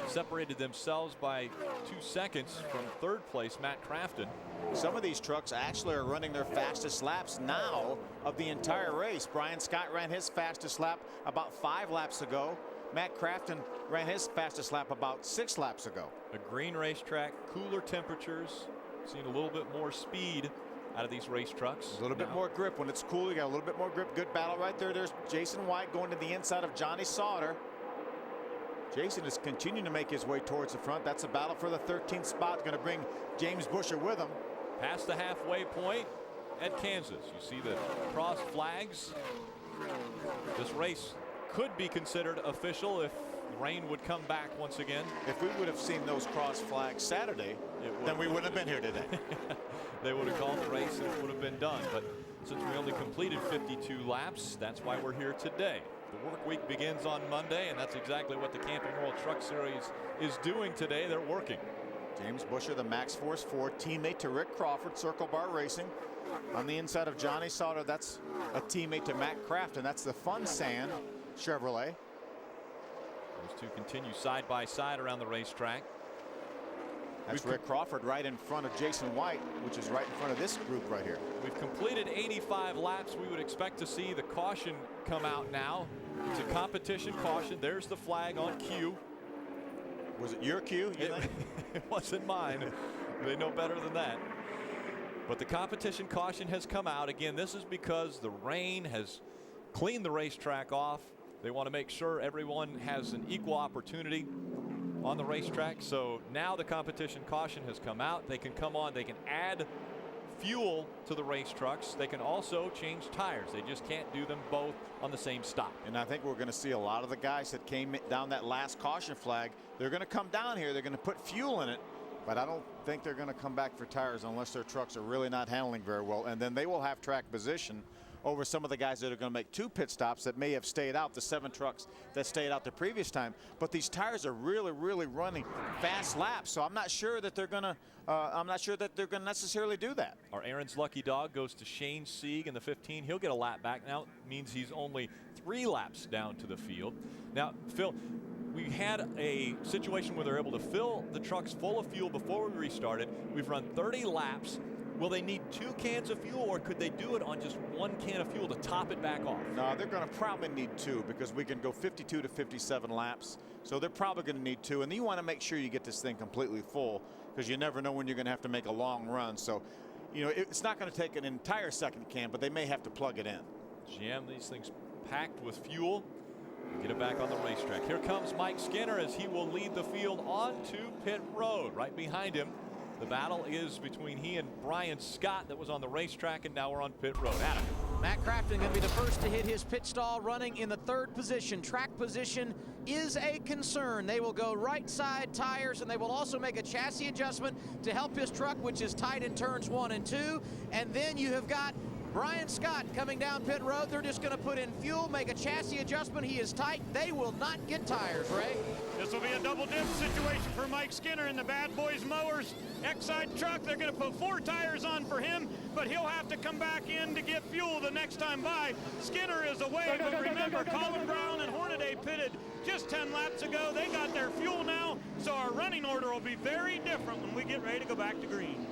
Separated themselves by 2 seconds from 3rd place, Matt Crafton. Some of these trucks actually are running their fastest laps now of the entire race. Brian Scott ran his fastest lap about 5 laps ago. Matt Crafton ran his fastest lap about 6 laps ago. A green racetrack, cooler temperatures, seeing a little bit more speed out of these race trucks. A little bit more grip when it's cool. You got a little bit more grip. Good battle right there. There's Jason White going to the inside of Johnny Sauter. Jason is continuing to make his way towards the front. That's a battle for the 13th spot. Going to bring James Busher with him. Past the halfway point at Kansas. You see the cross flags. This race could be considered official if rain would come back once again. If we would have seen those cross flags Saturday, then we wouldn't have been here today. They would have called the race and it would have been done. But since we only completed 52 laps, that's why we're here today. The work week begins on Monday, and that's exactly what the Camping World Truck Series is doing today. They're working. James Busher, the Max Force 4 teammate to Rick Crawford, Circle Bar Racing. On the inside of Johnny Sauter, that's a teammate to Matt Crafton. That's the Fun Sand Chevrolet. Those two continue side by side around the racetrack. That's Rick Crawford right in front of Jason White, which is right in front of this group right here. We've completed 85 laps. We would expect to see the caution come out now. It's a competition caution. There's the flag on cue. Was it your cue? It wasn't mine. They know better than that. But the competition caution has come out. Again, this is because the rain has cleaned the racetrack off. They want to make sure everyone has an equal opportunity on the racetrack. So now the competition caution has come out. They can come on. They can add fuel to the race trucks. They can also change tires. They just can't do them both on the same stop. And I think we're going to see a lot of the guys that came down that last caution flag. They're going to come down here. They're going to put fuel in it. But I don't think they're going to come back for tires unless their trucks are really not handling very well. And then they will have track position over some of the guys that are going to make 2 pit stops that may have stayed out, the 7 trucks that stayed out the previous time. But these tires are really, really running fast laps. So I'm not sure that they're going to necessarily do that. Our Aaron's lucky dog goes to Shane Sieg in the 15. He'll get a lap back now. It means he's only 3 laps down to the field. Now, Phil, we had a situation where they're able to fill the trucks full of fuel before we restarted. We've run 30 laps. Will they need 2 cans of fuel, or could they do it on just 1 can of fuel to top it back off? No, they're going to probably need 2 because we can go 52 to 57 laps. So they're probably going to need 2. And you want to make sure you get this thing completely full because you never know when you're going to have to make a long run. So, you know, it's not going to take an entire second can, but they may have to plug it in. Jam these things packed with fuel. Get it back on the racetrack. Here comes Mike Skinner as he will lead the field onto pit road. Right behind him, the battle is between he and Brian Scott that was on the racetrack, and now we're on pit road. Adam. Matt Crafton going to be the first to hit his pit stall, running in the 3rd position. Track position is a concern. They will go right side tires, and they will also make a chassis adjustment to help his truck, which is tight in turns 1 and 2. And then you have got Brian Scott coming down pit road. They're just going to put in fuel, make a chassis adjustment. He is tight. They will not get tires, Ray. This will be a double dip situation for Mike Skinner in the Bad Boys Mowers X-Side truck. They're going to put 4 tires on for him, but he'll have to come back in to get fuel the next time by. Skinner is away, but remember, Colin Brown and Hornaday pitted just 10 laps ago. They got their fuel now, so our running order will be very different when we get ready to go back to green.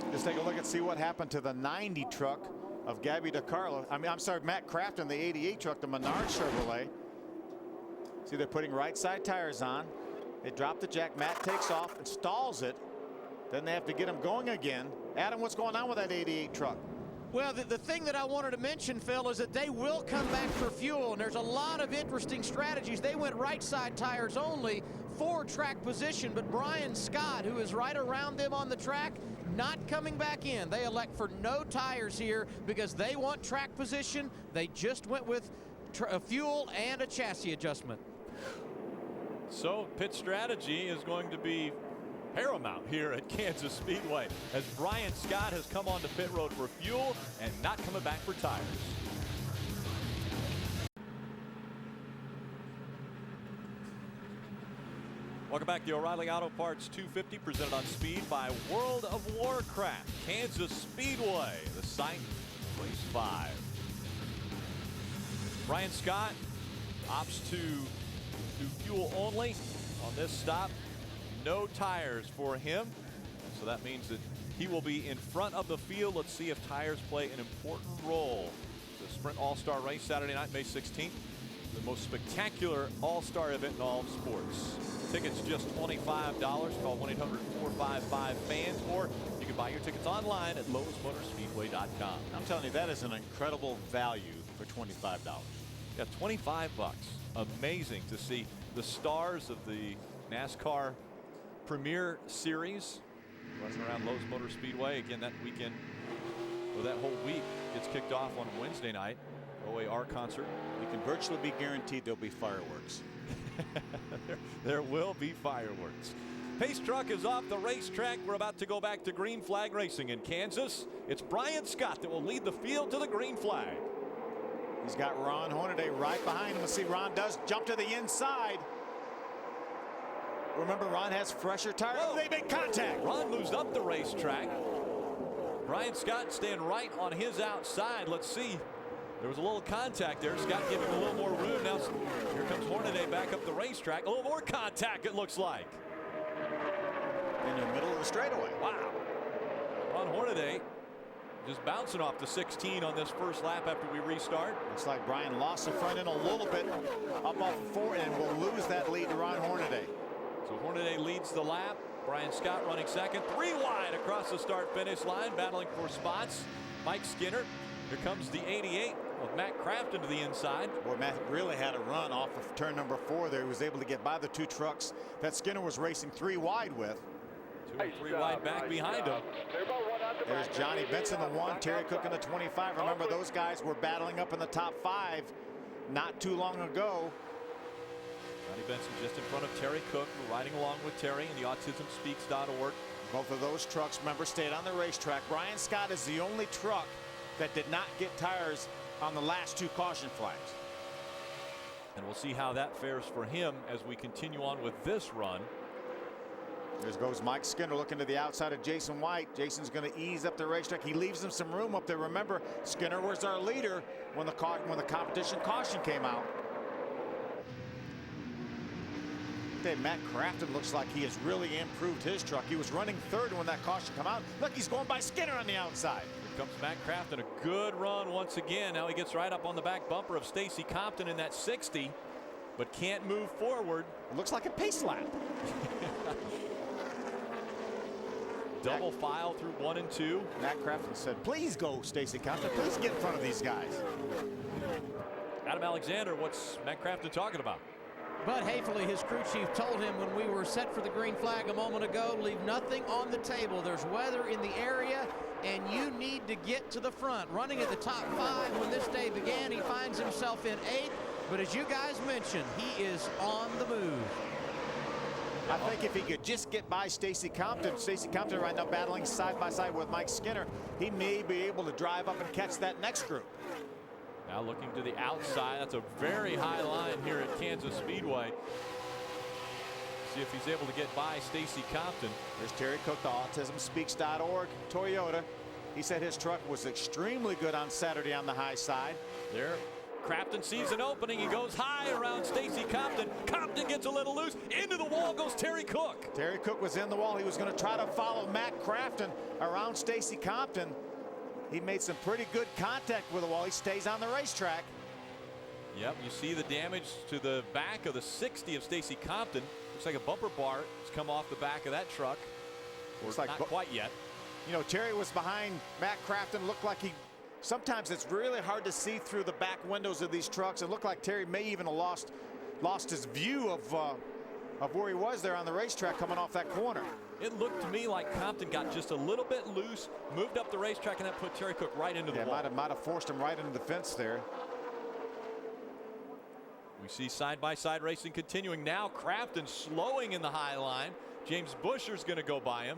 Just take a look and see what happened to the 90 truck of Gabby DiCarlo. I'm sorry, Matt Crafton, the 88 truck, the Menard Chevrolet. See, they're putting right side tires on. They drop the jack. Matt takes off and stalls it. Then they have to get him going again. Adam, what's going on with that 88 truck? Well, the thing that I wanted to mention, Phil, is that they will come back for fuel, and there's a lot of interesting strategies. They went right side tires only for track position, but Brian Scott, who is right around them on the track, not coming back in. They elect for no tires here because they want track position. They just went with fuel and a chassis adjustment. So pit strategy is going to be paramount here at Kansas Speedway as Brian Scott has come onto pit road for fuel and not coming back for tires. Welcome back to the O'Reilly Auto Parts 250 presented on Speed by World of Warcraft. Kansas Speedway, the site, race 5. Brian Scott opts to do fuel only on this stop. No tires for him. So that means that he will be in front of the field. Let's see if tires play an important role. The Sprint All-Star Race Saturday night, May 16th. The most spectacular all-star event in all of sports. Tickets just $25. Call 1-800-455-FANS, or you can buy your tickets online at Lowe'sMotorspeedway.com. I'm telling you, that is an incredible value for $25. Yeah, $25. Amazing to see the stars of the NASCAR Premier Series running around Lowe's Motor Speedway. Again, that weekend, or that whole week, gets kicked off on Wednesday night. OAR concert. You can virtually be guaranteed there'll be fireworks. there will be fireworks. Pace truck is off the racetrack. We're about to go back to green flag racing in Kansas. It's Brian Scott that will lead the field to the green flag. He's got Ron Hornaday right behind him. Let's see, Ron does jump to the inside. Remember, Ron has fresher tires. Whoa. They make contact. Ron moves up the racetrack. Brian Scott staying right on his outside. Let's see. There was a little contact there. Scott giving a little more room. Now here comes Hornaday back up the racetrack. A little more contact, it looks like. In the middle of the straightaway. Wow. Ron Hornaday just bouncing off the 16 on this first lap after we restart. Looks like Brian lost the front end a little bit up off the 4 and will lose that lead to Ron Hornaday. So Hornaday leads the lap. Brian Scott running second. 3 wide across the start-finish line, battling for spots. Mike Skinner. Here comes the 88 with Matt Crafton to the inside. Boy, Matt really had a run off of turn number 4 there. He was able to get by the 2 trucks that Skinner was racing 3 wide with. 2 or 3 wide back behind him. There's Johnny Benson, the 1, Terry Cook in the 25. Remember, those guys were battling up in the top 5 not too long ago. Johnny Benson just in front of Terry Cook. We're riding along with Terry in the AutismSpeaks.org. Both of those trucks, remember, stayed on the racetrack. Brian Scott is the only truck that did not get tires on the last 2 caution flags. And we'll see how that fares for him as we continue on with this run. There goes Mike Skinner looking to the outside of Jason White. Jason's going to ease up the racetrack. He leaves him some room up there. Remember, Skinner was our leader when the competition caution came out. Matt Crafton looks like he has really improved his truck. He was running 3rd when that caution came out. Look, he's going by Skinner on the outside. Here comes Matt Crafton, a good run once again. Now he gets right up on the back bumper of Stacy Compton in that 60, but can't move forward. It looks like a pace lap. Double file through 1 and 2. Matt Crafton said, please go, Stacy Compton. Please get in front of these guys. Adam Alexander, what's Matt Crafton talking about? Bud Hafley, his crew chief, told him when we were set for the green flag a moment ago, leave nothing on the table. There's weather in the area, and you need to get to the front. Running at the top 5 when this day began, he finds himself in 8th. But as you guys mentioned, he is on the move. I think if he could just get by Stacy Compton right now battling side by side with Mike Skinner, he may be able to drive up and catch that next group. Now looking to the outside. That's a very high line here at Kansas Speedway. See if he's able to get by Stacy Compton. There's Terry Cook, the autismspeaks.org Toyota. He said his truck was extremely good on Saturday on the high side. There, Crafton sees an opening. He goes high around Stacy Compton. Compton gets a little loose. Into the wall goes Terry Cook. Terry Cook was in the wall. He was going to try to follow Matt Crafton around Stacy Compton. He made some pretty good contact with the wall. He stays on the racetrack. Yep, you see the damage to the back of the 60 of Stacy Compton. Looks like a bumper bar has come off the back of that truck. Looks like not quite yet. You know, Terry was behind Matt Crafton. Looked like he, sometimes it's really hard to see through the back windows of these trucks. It looked like Terry may even have lost his view of where he was there on the racetrack coming off that corner. It looked to me like Compton got just a little bit loose, moved up the racetrack, and that put Terry Cook right into the wall. Might have forced him right into the fence there. We see side-by-side racing continuing now. Crafton slowing in the high line. James Buscher's going to go by him.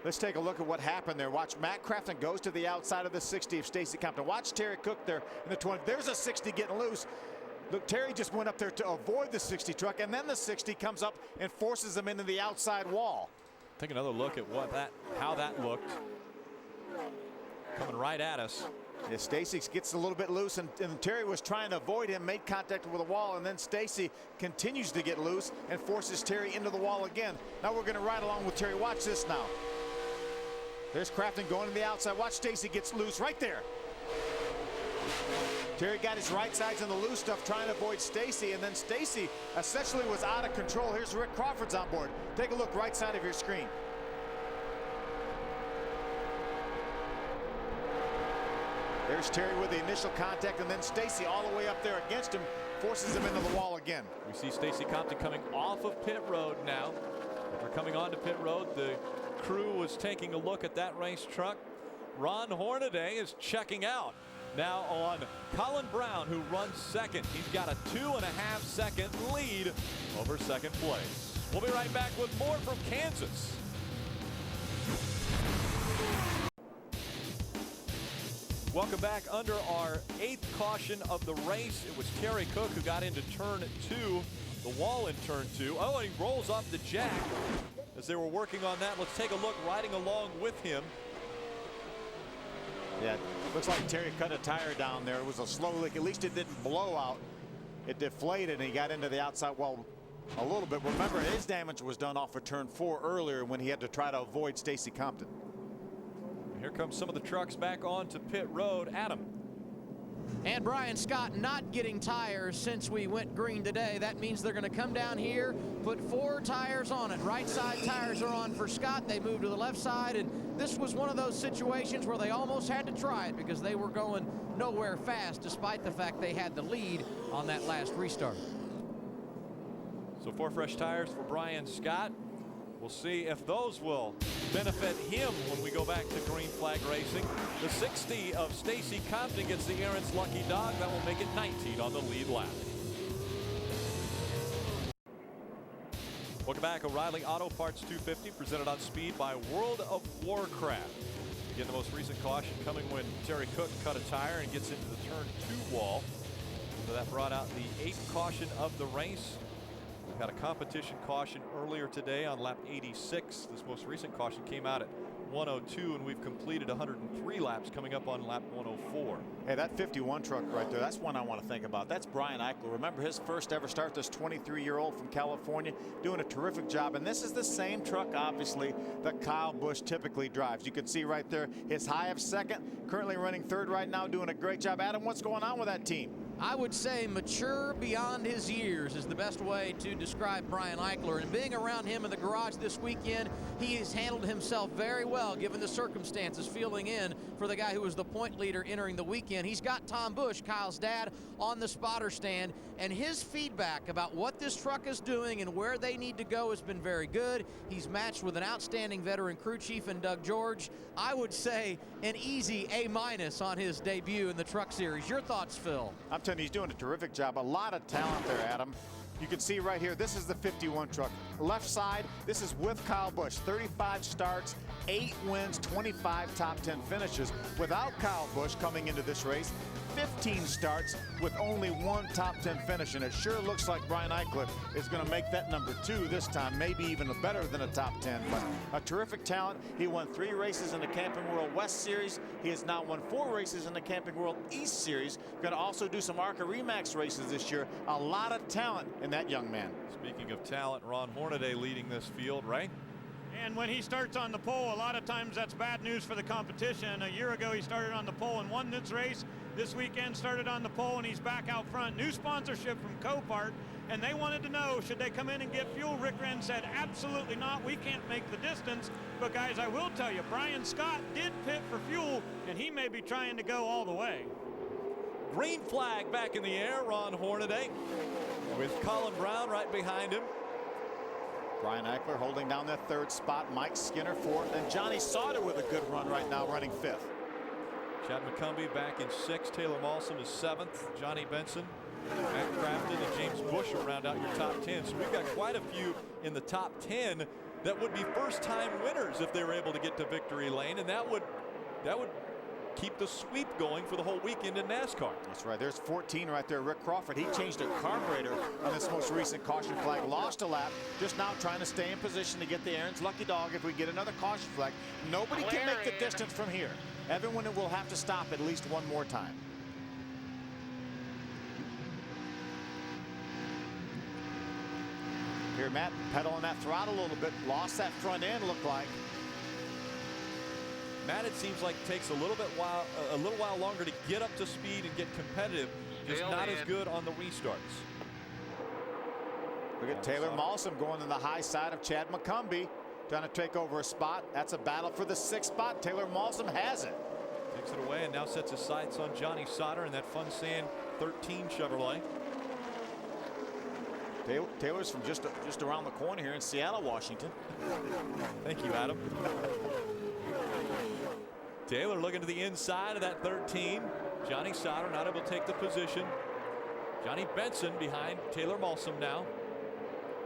Let's take a look at what happened there. Watch, Matt Crafton goes to the outside of the 60 of Stacy Compton. Watch Terry Cook there in the 20. There's a 60 getting loose. Look, Terry just went up there to avoid the 60 truck, and then the 60 comes up and forces him into the outside wall. Take another look at how that looked. Coming right at us. Yeah, Stacy gets a little bit loose, and Terry was trying to avoid him, made contact with the wall, and then Stacy continues to get loose and forces Terry into the wall again. Now we're going to ride along with Terry. Watch this now. There's Crafton going to the outside. Watch Stacy gets loose right there. Terry got his right sides in the loose stuff trying to avoid Stacy, and then Stacy essentially was out of control. Here's Rick Crawford's on board. Take a look right side of your screen. There's Terry with the initial contact, and then Stacy all the way up there against him, forces him into the wall again. We see Stacy Compton coming off of pit road now. They're coming onto pit road. The crew was taking a look at that race truck. Ron Hornaday is checking out. Now on Colin Brown, who runs second. He's got a 2.5 second lead over second place. We'll be right back with more from Kansas. Welcome back. Under our 8th caution of the race, it was Terry Cook who got into turn 2, the wall in turn 2. Oh, and he rolls off the jack as they were working on that. Let's take a look riding along with him. Yeah, looks like Terry cut a tire down there. It was a slow leak. At least it didn't blow out. It deflated, and he got into the outside wall a little bit. Remember, his damage was done off of turn 4 earlier when he had to try to avoid Stacy Compton. Here comes some of the trucks back onto pit road. Adam. And Brian Scott not getting tires since we went green today. That means they're going to come down here, put 4 tires on it. Right side tires are on for Scott. They moved to the left side, and this was one of those situations where they almost had to try it because they were going nowhere fast despite the fact they had the lead on that last restart. So 4 fresh tires for Brian Scott. We'll see if those will benefit him when we go back to green flag racing. The 60 of Stacy Compton gets the Aaron's lucky dog. That will make it 19 on the lead lap. Welcome back. O'Reilly Auto Parts 250 presented on Speed by World of Warcraft. Again, the most recent caution coming when Terry Cook cut a tire and gets into the turn 2 wall. So that brought out the 8th caution of the race. We had a competition caution earlier today on lap 86. This most recent caution came out at 102, and we've completed 103 laps coming up on lap 104. Hey, that 51 truck right there, that's one I want to think about. That's Brian Eichler. Remember his first ever start, this 23-year-old from California, doing a terrific job. And this is the same truck, obviously, that Kyle Busch typically drives. You can see right there his high of second, currently running third right now, doing a great job. Adam, what's going on with that team? I would say mature beyond his years is the best way to describe Brian Eichler. And being around him in the garage this weekend, he has handled himself very well given the circumstances, filling in for the guy who was the point leader entering the weekend. He's got Tom Busch, Kyle's dad, on the spotter stand, and his feedback about what this truck is doing and where they need to go has been very good. He's matched with an outstanding veteran crew chief in Doug George. I would say an easy A- on his debut in the Truck Series. Your thoughts, Phil? I'm telling you, he's doing a terrific job. A lot of talent there, Adam. You can see right here, this is the 51 truck. Left side, this is with Kyle Busch. 35 starts, 8 wins, 25 top 10 finishes. Without Kyle Busch coming into this race, 15 starts with only 1 top 10 finish, and it sure looks like Brian Eichler is going to make that number 2 this time, maybe even better than a top 10. But a terrific talent. He won 3 races in the Camping World West Series. He has now won 4 races in the Camping World East Series. Going to also do some ARCA Remax races this year. A lot of talent in that young man. Speaking of talent, Ron Hornaday leading this field, right? And when he starts on the pole, a lot of times that's bad news for the competition. A year ago, he started on the pole and won this race. This weekend started on the pole, and he's back out front. New sponsorship from Copart, and they wanted to know, should they come in and get fuel? Rick Wren said, absolutely not. We can't make the distance. But, guys, I will tell you, Brian Scott did pit for fuel, and he may be trying to go all the way. Green flag back in the air. Ron Hornaday with Colin Brown right behind him. Brian Eichler holding down that 3rd spot. Mike Skinner 4th, and Johnny Sauter with a good run right now, running 5th. Chad McCumbee back in 6th. Taylor Malsom is 7th. Johnny Benson, Matt Crafton, and James Bush will round out your top 10. So we've got quite a few in the top 10 that would be first-time winners if they were able to get to victory lane, and that would keep the sweep going for the whole weekend in NASCAR. That's right. There's 14 right there. Rick Crawford, he changed a carburetor on this most recent caution flag. Lost a lap. Just now trying to stay in position to get the Aaron's lucky dog if we get another caution flag. Nobody can make the distance from here. Everyone will have to stop at least one more time. Here, Matt pedaling that throttle a little bit. Lost that front end, looked like. Matt, it seems like takes a little while longer to get up to speed and get competitive. Just not as good on the restarts. Look at Taylor Malsom going to the high side of Chad McCumbee, trying to take over a spot. That's a battle for the 6th spot. Taylor Malsom has it. Takes it away and now sets his sights on Johnny Sauter in that Fun Sand 13 Chevrolet. Taylor's from just around the corner here in Seattle, Washington. Thank you, Adam. Taylor looking to the inside of that 13. Johnny Sauter not able to take the position. Johnny Benson behind Taylor Malsom now.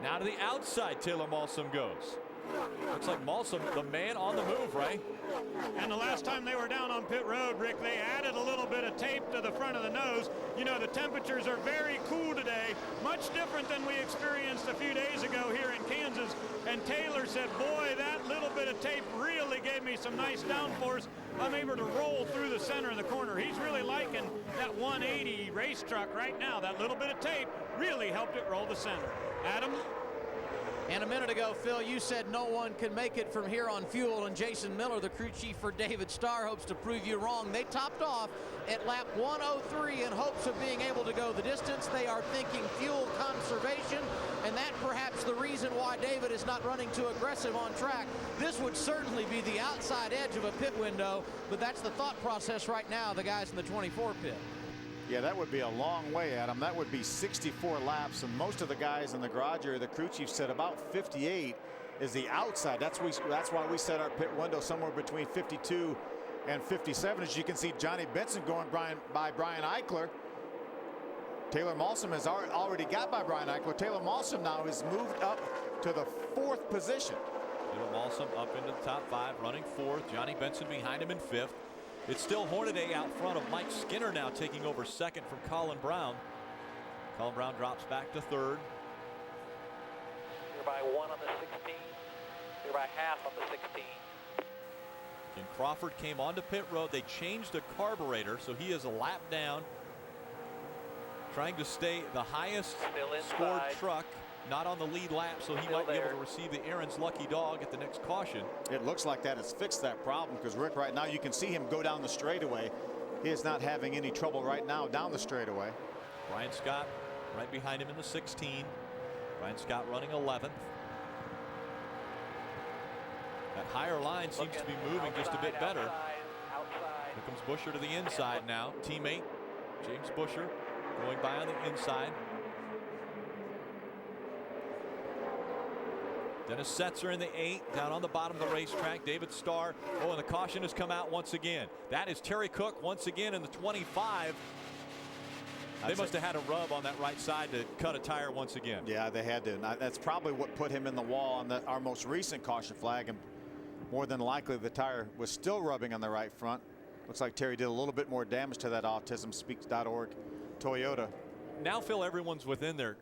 Now to the outside, Taylor Malsom goes. Looks like Malsom, the man on the move, right? And the last time they were down on pit road, Rick, they added a little bit of tape to the front of the nose. You know, the temperatures are very cool today, much different than we experienced a few days ago here in Kansas. And Taylor said, boy, that little bit of tape really gave me some nice downforce. I'm able to roll through the center of the corner. He's really liking that 180 race truck right now. That little bit of tape really helped it roll the center. Adam? And a minute ago, Phil, you said no one can make it from here on fuel, and Jason Miller, the crew chief for David Starr, hopes to prove you wrong. They topped off at lap 103 in hopes of being able to go the distance. They are thinking fuel conservation, and that perhaps the reason why David is not running too aggressive on track. This would certainly be the outside edge of a pit window, but that's the thought process right now, the guys in the 24 pit. Yeah, that would be a long way, Adam. That would be 64 laps, and most of the guys in the garage area, the crew chief said about 58 is the outside. That's why we set our pit window somewhere between 52 and 57. As you can see, Johnny Benson going by Brian Eichler. Taylor Malsom has already got by Brian Eichler. Taylor Malsom now has moved up to the 4th position. Taylor Malsom up into the top 5, running 4th. Johnny Benson behind him in 5th. It's still Hornaday out front of Mike Skinner now taking over 2nd from Colin Brown. Colin Brown drops back to 3rd. You're by 1 on the 16. You're by half on the 16. And Crawford came onto pit road. They changed the carburetor, so he is a lap down, trying to stay the highest scored truck. Not on the lead lap, so he might be able to receive the Aaron's lucky dog at the next caution. It looks like that has fixed that problem, because Rick, right now you can see him go down the straightaway. He is not having any trouble right now down the straightaway. Brian Scott right behind him in the 16. Brian Scott running 11th. That higher line seems to be moving just a bit better. Here comes Busher to the inside now. Teammate James Busher going by on the inside. Dennis Setzer in the 8, down on the bottom of the racetrack. David Starr. Oh, and the caution has come out once again. That is Terry Cook once again in the 25. They must have had a rub on that right side to cut a tire once again. Yeah, they had to. And that's probably what put him in the wall on our most recent caution flag. And more than likely, the tire was still rubbing on the right front. Looks like Terry did a little bit more damage to that AutismSpeaks.org Toyota. Now, Phil, everyone's within their.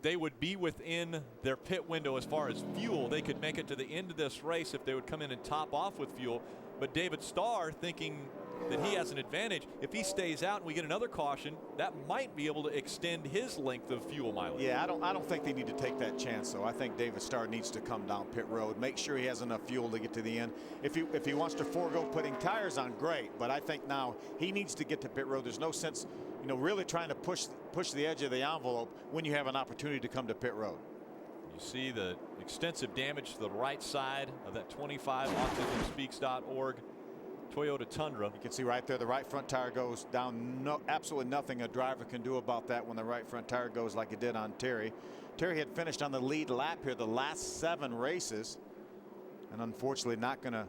They would be within their pit window as far as fuel. They could make it to the end of this race if they would come in and top off with fuel. But David Starr, thinking that he has an advantage, if he stays out and we get another caution, that might be able to extend his length of fuel mileage. Yeah, I don't think they need to take that chance. So I think David Starr needs to come down pit road, make sure he has enough fuel to get to the end. If he wants to forego putting tires on, great. But I think now he needs to get to pit road. There's no sense, really trying to push the edge of the envelope when you have an opportunity to come to pit road. You see the extensive damage to the right side of that 25 AutismSpeaks.org Toyota Tundra. You can see right there the right front tire goes down. Absolutely nothing a driver can do about that when the right front tire goes like it did on Terry. Terry had finished on the lead lap here the last 7 races, and unfortunately not gonna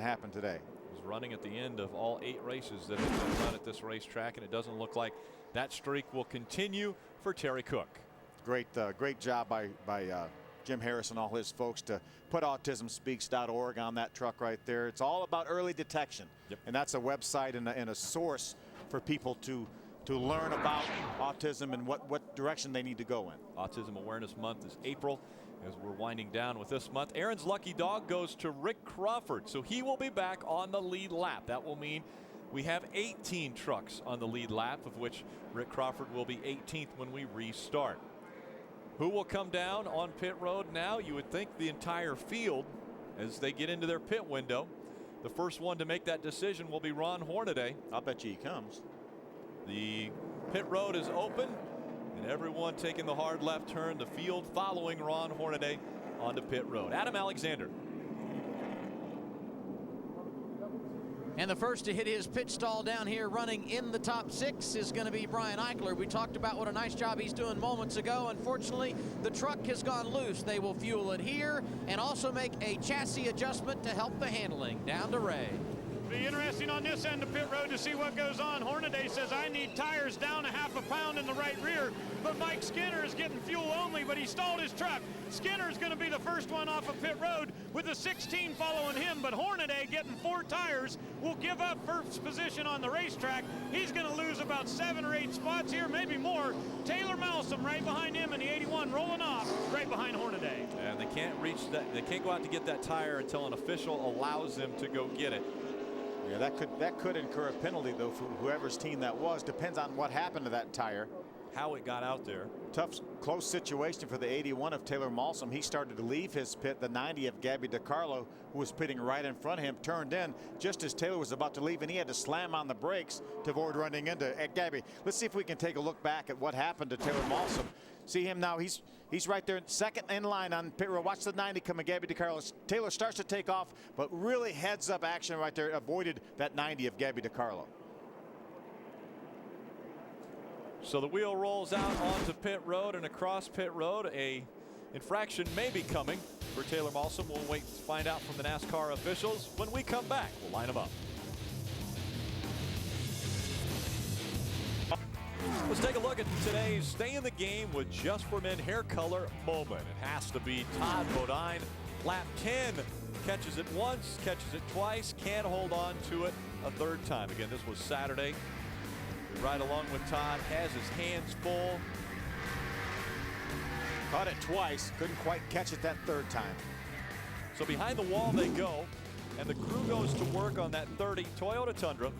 happen today. He's running at the end of all 8 races that have been run at this racetrack, and it doesn't look like that streak will continue for Terry Cook. Great job by Jim Harris and all his folks to put AutismSpeaks.org on that truck right there. It's all about early detection. Yep. And that's a website and a source for people to learn about autism and what direction they need to go in. Autism Awareness Month is April. As we're winding down with this month, Aaron's lucky dog goes to Rick Crawford, so he will be back on the lead lap. That will mean we have 18 trucks on the lead lap, of which Rick Crawford will be 18th when we restart. Who will come down on pit road now? You would think the entire field as they get into their pit window. The first one to make that decision will be Ron Hornaday. I'll bet you he comes. The pit road is open, and everyone taking the hard left turn. The field following Ron Hornaday onto pit road. Adam Alexander. And the first to hit his pit stall down here running in the top 6 is going to be Brian Eichler. We talked about what a nice job he's doing moments ago. Unfortunately, the truck has gone loose. They will fuel it here and also make a chassis adjustment to help the handling. Down to Ray. Be interesting on this end of pit road to see what goes on. Hornaday says, I need tires down 1/2 pound in the right rear, but Mike Skinner is getting fuel only, but he stalled his truck. Skinner is going to be the first one off of pit road with the 16 following him, but Hornaday getting 4 tires will give up first position on the racetrack. He's going to lose about 7 or 8 spots here, maybe more. Taylor Malsom right behind him in the 81 rolling off right behind Hornaday. And they can't reach that. They can't go out to get that tire until an official allows them to go get it. Yeah, that could incur a penalty though for whoever's team that was. Depends on what happened to that tire. How it got out there. Tough, close situation for the 81 of Taylor Malsom. He started to leave his pit. The 90 of Gabby DiCarlo, who was pitting right in front of him, turned in just as Taylor was about to leave, and he had to slam on the brakes to avoid running into Gabby. Let's see if we can take a look back at what happened to Taylor Malsom. See him now. He's right there, second in line on pit road. Watch the 90 coming, Gabby DiCarlo. Taylor starts to take off, but really heads up action right there. Avoided that 90 of Gabby DiCarlo. So the wheel rolls out onto pit road and across pit road. A infraction may be coming for Taylor Malsom. We'll wait to find out from the NASCAR officials. When we come back, we'll line them up. Let's take a look at today's Stay in the Game with Just for Men hair color moment. It has to be Todd Bodine. Lap 10, catches it once, catches it twice, can't hold on to it a 3rd time. Again, this was Saturday. Right along with Todd, has his hands full. Caught it twice, couldn't quite catch it that 3rd time. So behind the wall they go, and the crew goes to work on that 30 Toyota Tundra.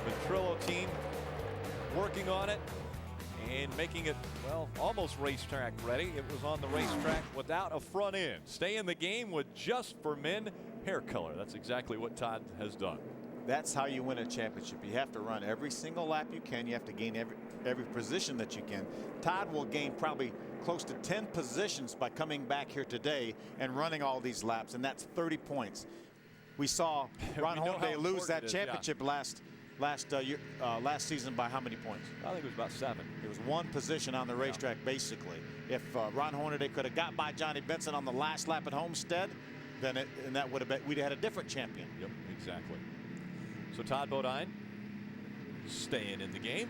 The Ventrilo team working on it and making it, well, almost racetrack ready. It was on the racetrack without a front end. Stay in the Game with Just for Men hair color. That's exactly what Todd has done. That's how you win a championship. You have to run every single lap you can. You have to gain every position that you can. Todd will gain probably close to 10 positions by coming back here today and running all these laps, and that's 30 points. We saw Ron Hornaday lose that championship last season by how many points? I think it was about 7. It was 1 position on the racetrack, basically. If Ron Hornaday could have got by Johnny Benson on the last lap at Homestead, then that would have been, we'd have had a different champion. Yep, exactly. So Todd Bodine staying in the game.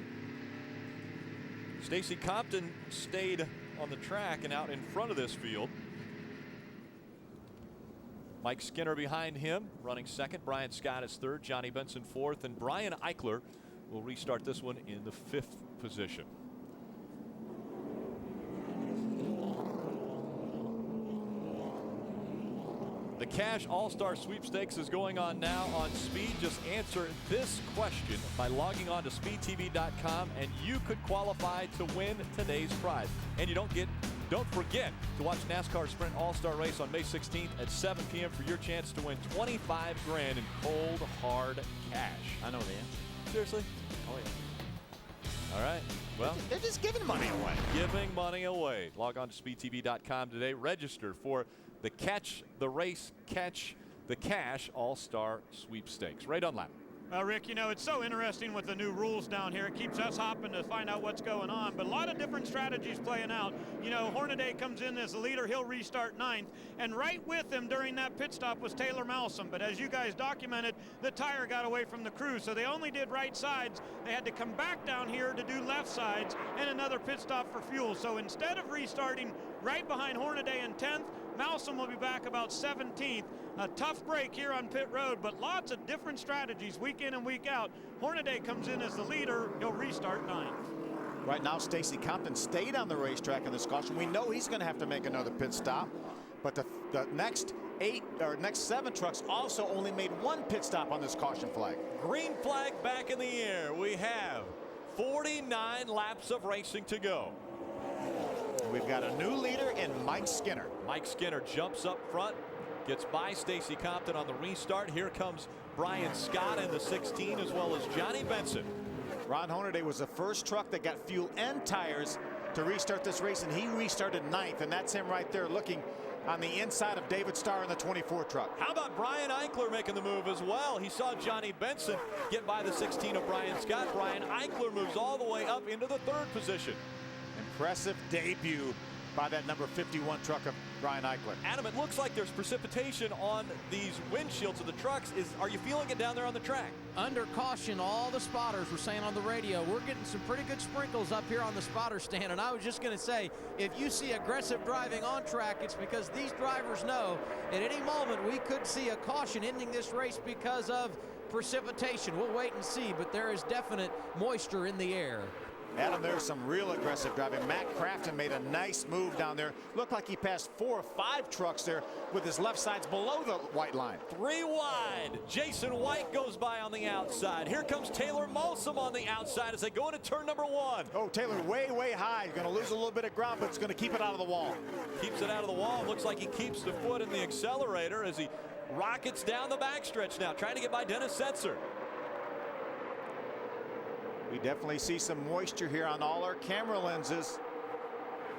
Stacy Compton stayed on the track and out in front of this field. Mike Skinner behind him, running second. Brian Scott is third. Johnny Benson fourth. And Brian Eichler will restart this one in the 5th position. The Cash All-Star Sweepstakes is going on now on Speed. Just answer this question by logging on to speedtv.com and you could qualify to win today's prize. And you don't forget to watch NASCAR Sprint All-Star Race on May 16th at 7 p.m. for your chance to win 25 grand in cold, hard cash. I know the answer. Seriously? Oh, yeah. All right. Well, they're just giving money away. Giving money away. Log on to speedtv.com today. Register for the Catch the Race, Catch the Cash All-Star Sweepstakes. Ray Dunlap. Well, Rick, you know, it's so interesting with the new rules down here. It keeps us hopping to find out what's going on, but a lot of different strategies playing out. You know, Hornaday comes in as the leader. He'll restart 9th, and right with him during that pit stop was Taylor Malsom. But as you guys documented, the tire got away from the crew, so they only did right sides. They had to come back down here to do left sides and another pit stop for fuel. So instead of restarting right behind Hornaday in 10th, Malsom will be back about 17th. A tough break here on pit road, but lots of different strategies week in and week out. Hornaday comes in as the leader. He'll restart 9th. Right now, Stacy Compton stayed on the racetrack in this caution. We know he's going to have to make another pit stop, but the next 7 trucks also only made 1 pit stop on this caution flag. Green flag back in the air. We have 49 laps of racing to go. We've got a new leader in Mike Skinner. Mike Skinner jumps up front, gets by Stacy Compton on the restart. Here comes Brian Scott in the 16, as well as Johnny Benson. Ron Hornaday was the first truck that got fuel and tires to restart this race, and he restarted 9th, and that's him right there looking on the inside of David Starr in the 24 truck. How about Brian Eichler making the move as well? He saw Johnny Benson get by the 16 of Brian Scott. Brian Eichler moves all the way up into the 3rd position. Impressive debut by that number 51 truck of Brian Eichler. Adam, it looks like there's precipitation on these windshields of the trucks. Are you feeling it down there on the track? Under caution, all the spotters were saying on the radio, we're getting some pretty good sprinkles up here on the spotter stand. And I was just going to say, if you see aggressive driving on track, it's because these drivers know at any moment we could see a caution ending this race because of precipitation. We'll wait and see, but there is definite moisture in the air. Adam, there's some real aggressive driving. Matt Crafton made a nice move down there. Looked like he passed 4 or 5 trucks there with his left sides below the white line. 3 wide. Jason White goes by on the outside. Here comes Taylor Malsom on the outside as they go into turn number 1. Oh, Taylor way, way high. He's going to lose a little bit of ground, but it's going to keep it out of the wall. Keeps it out of the wall. Looks like he keeps the foot in the accelerator as he rockets down the backstretch now, trying to get by Dennis Setzer. We definitely see some moisture here on all our camera lenses.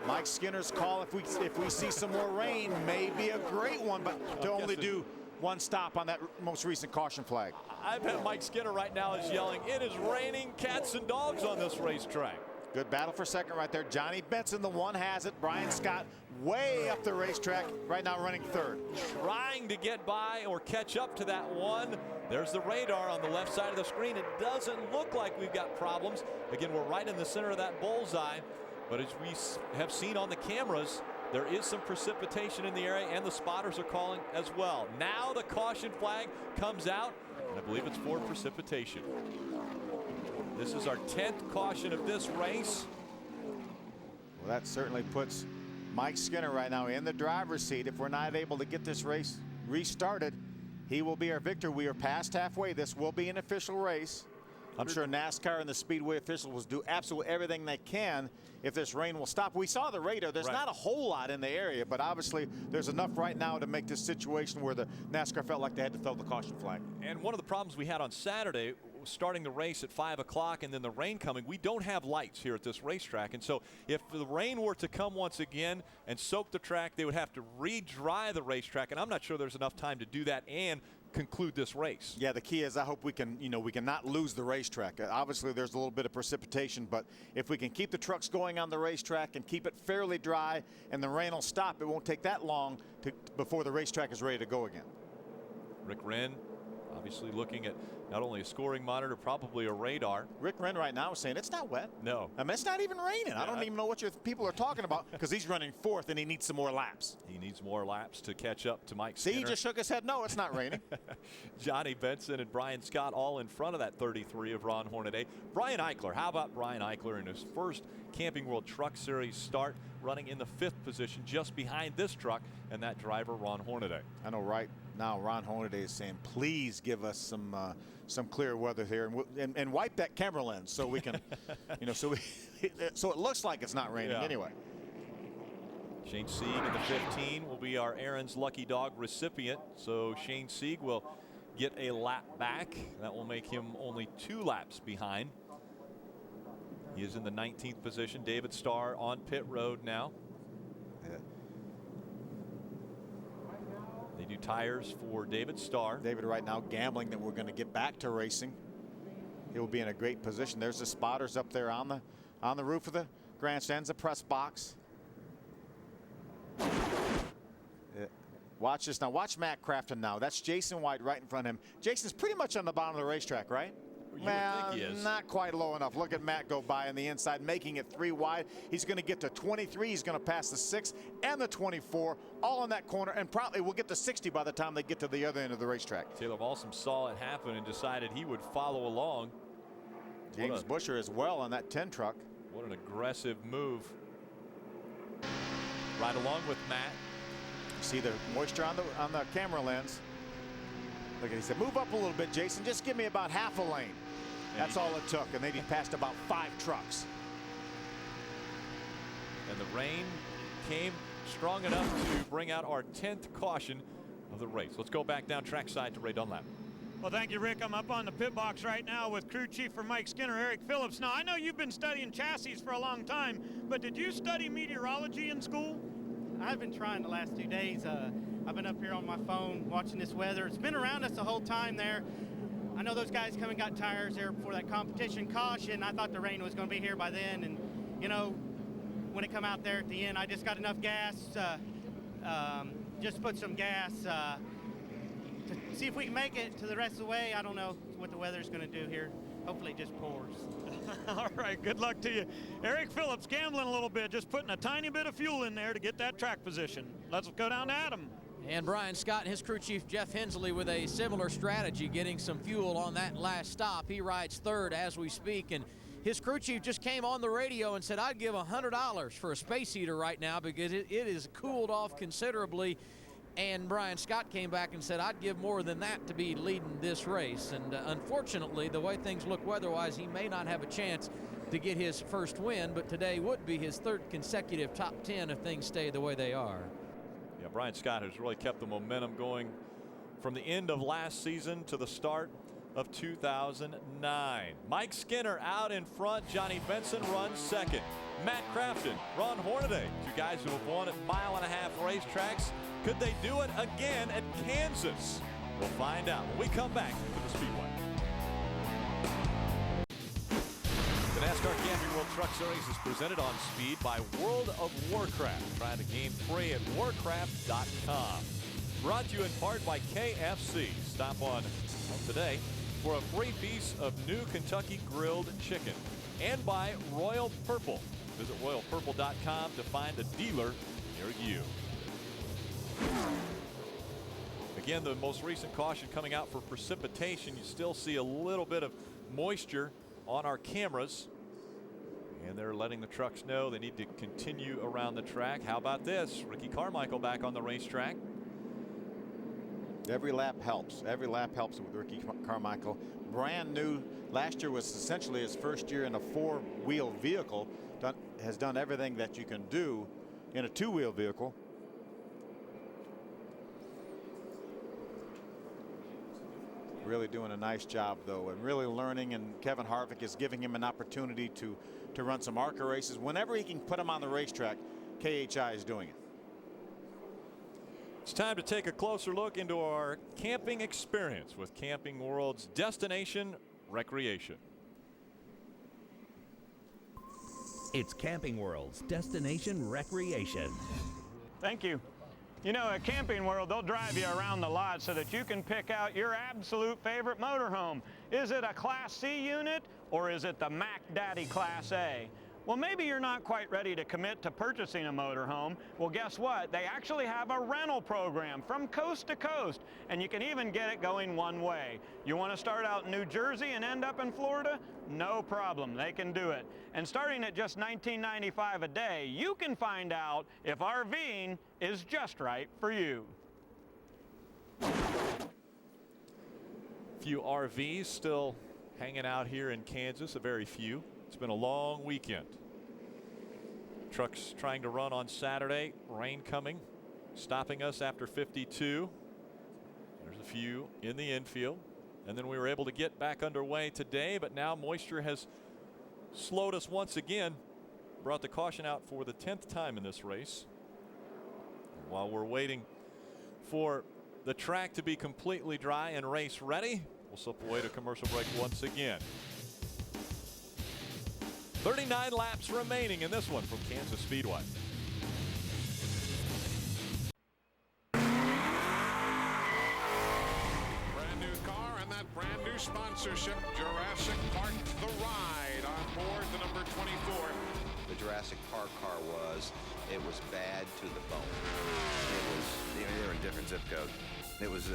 Mike Skinner's call, if we see some more rain, may be a great one, but to only do 1 stop on that most recent caution flag. I bet Mike Skinner right now is yelling, it is raining cats and dogs on this racetrack. Good battle for second right there. Johnny Benson, the one has it. Brian Scott way up the racetrack, right now running 3rd. Trying to get by or catch up to that one. There's the radar on the left side of the screen. It doesn't look like we've got problems. Again, we're right in the center of that bullseye. But as we have seen on the cameras, there is some precipitation in the area, and the spotters are calling as well. Now the caution flag comes out, and I believe it's for precipitation. This is our 10th caution of this race. Well, that certainly puts Mike Skinner right now in the driver's seat. If we're not able to get this race restarted, he will be our victor. We are past halfway. This will be an official race. I'm sure NASCAR and the Speedway officials will do absolutely everything they can if this rain will stop. We saw the radar. There's not a whole lot in the area, but obviously there's enough right now to make this situation where the NASCAR felt like they had to throw the caution flag. And one of the problems we had on Saturday, starting the race at 5 o'clock and then the rain coming, we don't have lights here at this racetrack. And so if the rain were to come once again and soak the track, they would have to re-dry the racetrack. And I'm not sure there's enough time to do that and conclude this race. Yeah, the key is I hope we can, we can not lose the racetrack. Obviously, there's a little bit of precipitation, but if we can keep the trucks going on the racetrack and keep it fairly dry and the rain will stop, it won't take that long before the racetrack is ready to go again. Rick Wren Obviously looking at not only a scoring monitor, probably a radar. Rick Wren right now is saying it's not wet. No. I mean, it's not even raining. I don't even know what people are talking about because he's running fourth and he needs some more laps. He needs more laps to catch up to Mike See, Skinner. he just shook his head. No, it's not raining. Johnny Benson and Brian Scott all in front of that 33 of Ron Hornaday. Brian Eichler, how about Brian Eichler in his first Camping World Truck Series start, running in the 5th position just behind this truck and that driver, Ron Hornaday. I know right now Ron Hornaday is saying, please give us some clear weather here and wipe that camera lens so we can, so it looks like it's not raining anyway. Shane Sieg in the 15 will be our Aaron's Lucky Dog recipient. So Shane Sieg will get a lap back. That will make him only 2 laps behind. He is in the 19th position. David Starr on pit road now. They do tires for David Starr. David right now gambling that we're going to get back to racing. He'll be in a great position. There's the spotters up there on the roof of the grandstands, the press box. Watch this now. Watch Matt Crafton now. That's Jason White right in front of him. Jason's pretty much on the bottom of the racetrack, right? Well, he is. Not quite low enough. Look at Matt go by on the inside, making it 3 wide. He's going to get to 23. He's going to pass the 6 and the 24, all in that corner, and probably will get to 60 by the time they get to the other end of the racetrack. Taylor Balsam saw it happen and decided he would follow along. James Busher as well on that 10 truck. What an aggressive move. Right along with Matt. You see the moisture on the camera lens. Look at, he said, move up a little bit, Jason. Just give me about half a lane. That's all it took, and then he passed about 5 trucks. And the rain came strong enough to bring out our 10th caution of the race. Let's go back down trackside to Ray Dunlap. Well, thank you, Rick. I'm up on the pit box right now with crew chief for Mike Skinner, Eric Phillips. Now, I know you've been studying chassis for a long time, but did you study meteorology in school? I've been trying the last 2 days. I've been up here on my phone watching this weather. It's been around us the whole time there. I know those guys come and got tires there before that competition caution. I thought the rain was going to be here by then. And, when it come out there at the end, I just got enough gas, just put some gas to see if we can make it to the rest of the way. I don't know what the weather's going to do here. Hopefully it just pours. All right, good luck to you. Eric Phillips gambling a little bit, just putting a tiny bit of fuel in there to get that track position. Let's go down to Adam. And Brian Scott and his crew chief Jeff Hensley with a similar strategy, getting some fuel on that last stop. He rides 3rd as we speak, and his crew chief just came on the radio and said, I'd give $100 for a space heater right now because it is cooled off considerably. And Brian Scott came back and said, I'd give more than that to be leading this race. And unfortunately, the way things look weather-wise, he may not have a chance to get his first win, but today would be his 3rd consecutive top 10 if things stay the way they are. Yeah, Brian Scott has really kept the momentum going from the end of last season to the start of 2009. Mike Skinner out in front. Johnny Benson runs 2nd. Matt Crafton, Ron Hornaday, 2 guys who have won at 1.5-mile racetracks. Could they do it again at Kansas? We'll find out when we come back to the Speedway. The NASCAR Camping World Truck Series is presented on Speed by World of Warcraft. Try the game free at warcraft.com. Brought to you in part by KFC. Stop on today for a free piece of new Kentucky grilled chicken. And by Royal Purple. Visit royalpurple.com to find a dealer near you. Again, the most recent caution coming out for precipitation. You still see a little bit of moisture on our cameras. And they're letting the trucks know they need to continue around the track. How about this? Ricky Carmichael back on the racetrack. Every lap helps. Every lap helps with Ricky Carmichael. Brand new. Last year was essentially his first year in a 4-wheel vehicle. Has done everything that you can do in a 2-wheel vehicle. Really doing a nice job, though, and really learning, and Kevin Harvick is giving him an opportunity to run some ARCA races. Whenever he can put him on the racetrack, KHI is doing it. It's time to take a closer look into our camping experience with Camping World's Destination Recreation. It's Camping World's Destination Recreation. Thank you. You know, at Camping World, they'll drive you around the lot so that you can pick out your absolute favorite motorhome. Is it a Class C unit or is it the Mac Daddy Class A? Well, maybe you're not quite ready to commit to purchasing a motorhome. Well, guess what? They actually have a rental program from coast to coast, and you can even get it going one way. You want to start out in New Jersey and end up in Florida? No problem, they can do it. And starting at just $19.95 a day, you can find out if RVing is just right for you. Few RVs still hanging out here in Kansas, a very few. It's been a long weekend. Trucks trying to run on Saturday. Rain coming, stopping us after 52. There's a few in the infield. And then we were able to get back underway today, but now moisture has slowed us once again. Brought the caution out for the 10th time in this race. And while we're waiting for the track to be completely dry and race ready, we'll slip away to commercial break once again. 39 laps remaining in this one from Kansas Speedway. Brand new car and that brand new sponsorship, Jurassic Park The Ride, on board the number 24. The Jurassic Park car was bad to the bone. It was, they were in different zip code. It was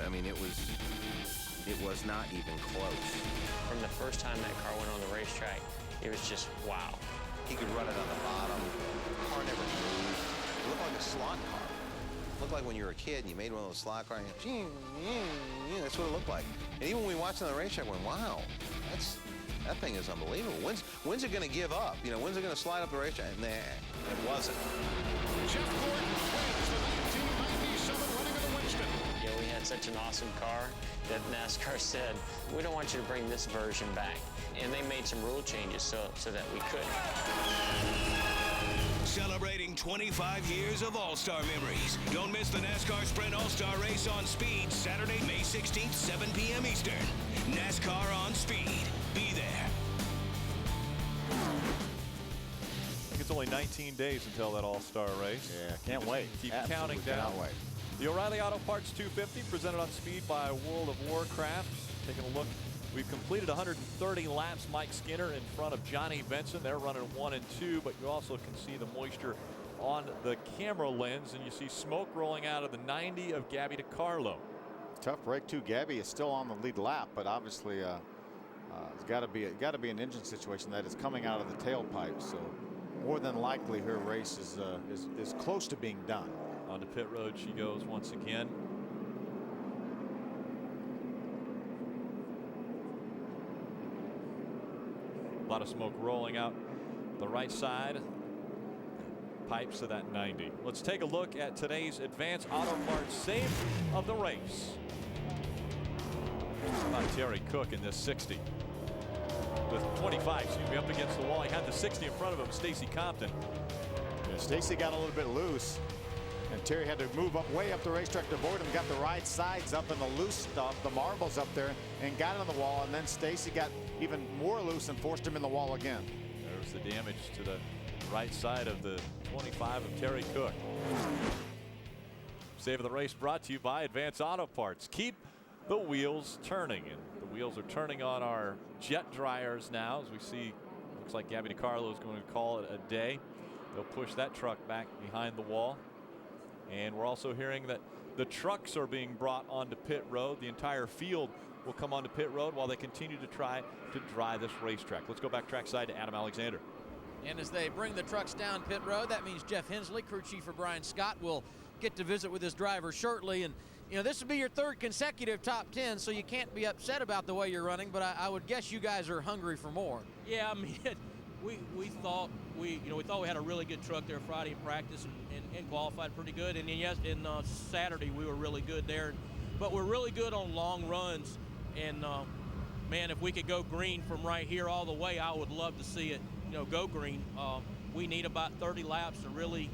not even close. From the first time that car went on the racetrack, it was just wow. He could run it on the bottom. The car never moved. It looked like a slot car. It looked like when you were a kid and you made one of those slot cars. That's what it looked like. And even when we watched it on the racetrack, we went, wow, that thing is unbelievable. When's it going to give up? You know, when's it going to slide up the racetrack? Nah, it wasn't. Jeff Gordon wins the 1997 running of the Winston. Yeah, we had such an awesome car that NASCAR said, we don't want you to bring this version back. And they made some rule changes so that we could. Celebrating 25 years of All-Star memories. Don't miss the NASCAR Sprint All-Star Race on Speed, Saturday, May 16th, 7 p.m. Eastern. NASCAR on Speed. Be there. I think it's only 19 days until that All-Star race. Yeah, can't wait. Keep Absolutely counting down. cannot wait. The O'Reilly Auto Parts 250 presented on Speed by World of Warcraft. Taking a look. We've completed 130 laps. Mike Skinner in front of Johnny Benson. They're running 1 and 2, but you also can see the moisture on the camera lens, and you see smoke rolling out of the 90 of Gabby DiCarlo. Tough break too. Gabby is still on the lead lap, but obviously it's got to be an engine situation that is coming out of the tailpipe. So more than likely her race is close to being done. On the pit road she goes once again. A lot of smoke rolling out the right side. Pipes to that 90. Let's take a look at today's Advanced Auto Parts save of the race. About Terry Cook in this 60. With 25, excuse me, up against the wall. He had the 60 in front of him, Stacy Compton. Yeah, Stacy got a little bit loose, and Terry had to move up way up the racetrack to avoid him. Got the right sides up and the loose stuff, the marbles up there, and got it on the wall. And then Stacy got even more loose and forced him in the wall again. There's the damage to the right side of the 25 of Terry Cook. Save of the race brought to you by Advanced Auto Parts. Keep the wheels turning, and the wheels are turning on our jet dryers now. As we see, looks like Gabby DiCarlo is going to call it a day. They'll push that truck back behind the wall. And we're also hearing that the trucks are being brought onto pit road. The entire field will come onto pit road while they continue to try to dry this racetrack. Let's go back trackside to Adam Alexander. And as they bring the trucks down pit road, that means Jeff Hensley, crew chief for Brian Scott, will get to visit with his driver shortly. And you know, this will be your 3rd consecutive top 10, so you can't be upset about the way you're running, but I would guess you guys are hungry for more. Yeah, I mean, we thought we had a really good truck there Friday in practice and qualified pretty good. And then Saturday we were really good there, but we're really good on long runs. And man, if we could go green from right here all the way, I would love to see it. Go green. We need about 30 laps to really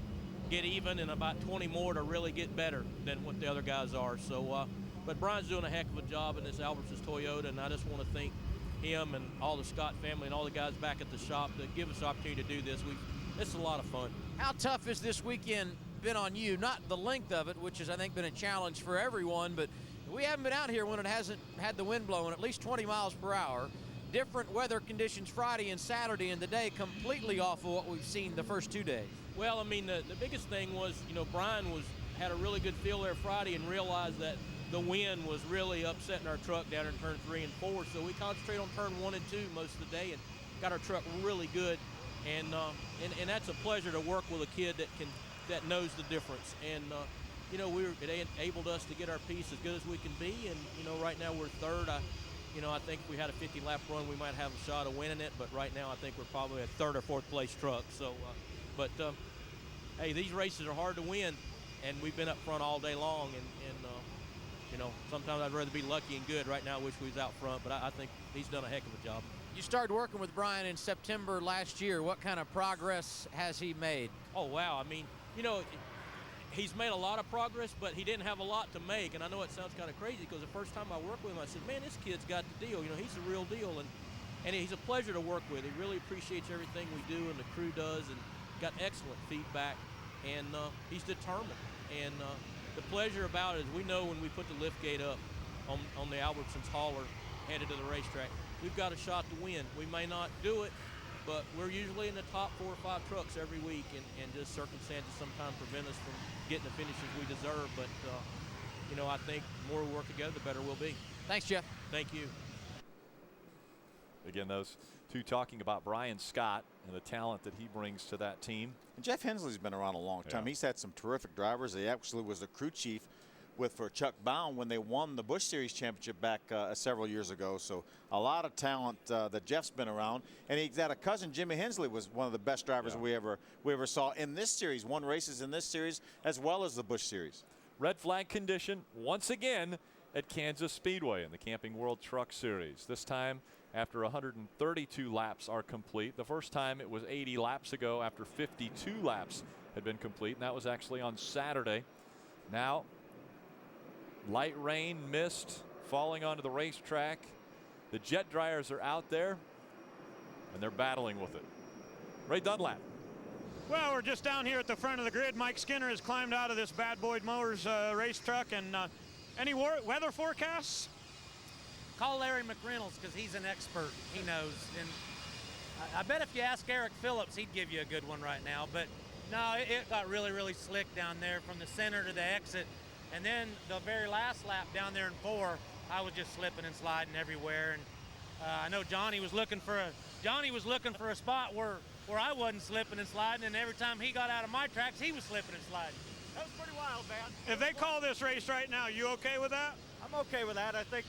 get even, and about 20 more to really get better than what the other guys are. So, but Brian's doing a heck of a job in this Albertsons Toyota, and I just want to thank him and all the Scott family and all the guys back at the shop to give us the opportunity to do this. It's a lot of fun. How tough is this weekend been on you, not the length of it, which has, I think, been a challenge for everyone, but we haven't been out here when it hasn't had the wind blowing at least 20 miles per hour. Different weather conditions Friday and Saturday in the day, completely off of what we've seen the first 2 days. Well, I mean, the biggest thing was, you know, Brian had a really good feel there Friday and realized that the wind was really upsetting our truck down in turn 3 and 4. So we concentrated on turn 1 and 2 most of the day and got our truck really good. And that's a pleasure to work with a kid that knows the difference. And you know, it enabled us to get our piece as good as we can be. And you know, right now we're third. I think if we had a 50-lap run, we might have a shot of winning it. But right now, I think we're probably a third or fourth place truck. So, hey, these races are hard to win, and we've been up front all day long. And you know, sometimes I'd rather be lucky and good. Right now, I wish we was out front, but I think he's done a heck of a job. You started working with Brian in September last year. What kind of progress has he made? Oh, wow. I mean, you know, he's made a lot of progress, but he didn't have a lot to make. And I know it sounds kind of crazy because the first time I worked with him, I said, man, this kid's got the deal. You know, he's the real deal. And he's a pleasure to work with. He really appreciates everything we do and the crew does, and got excellent feedback. And he's determined. And the pleasure about it is we know when we put the lift gate up on the Albertsons hauler headed to the racetrack, we've got a shot to win. We may not do it, but we're usually in the top 4 or 5 trucks every week, and just circumstances sometimes prevent us from getting the finishes we deserve. But, you know, I think the more we work together, the better we'll be. Thanks, Jeff. Thank you. Again, those two talking about Brian Scott and the talent that he brings to that team. And Jeff Hensley's been around a long time. Yeah. He's had some terrific drivers. He actually was the crew chief for Chuck Bound when they won the Busch Series championship back several years ago. So a lot of talent that Jeff's been around. And he's got a cousin, Jimmy Hensley, was one of the best drivers we ever saw in this series. Won races in this series as well as the Busch Series. Red flag condition once again at Kansas Speedway in the Camping World Truck Series. This time after 132 laps are complete. The first time it was 80 laps ago after 52 laps had been complete, and that was actually on Saturday. Now, light rain, mist falling onto the racetrack. The jet dryers are out there, and they're battling with it. Ray Dunlap. Well, we're just down here at the front of the grid. Mike Skinner has climbed out of this Bad Boyd Mowers race truck. And any weather forecasts? Call Larry McReynolds because he's an expert. He knows. And I bet if you ask Eric Phillips, he'd give you a good one right now. But no, it got really, really slick down there from the center to the exit. And then the very last lap down there in 4, I was just slipping and sliding everywhere. And I know Johnny was looking for a spot where I wasn't slipping and sliding. And every time he got out of my tracks, he was slipping and sliding. That was pretty wild, man. If they call this race right now, you okay with that? I'm okay with that. I think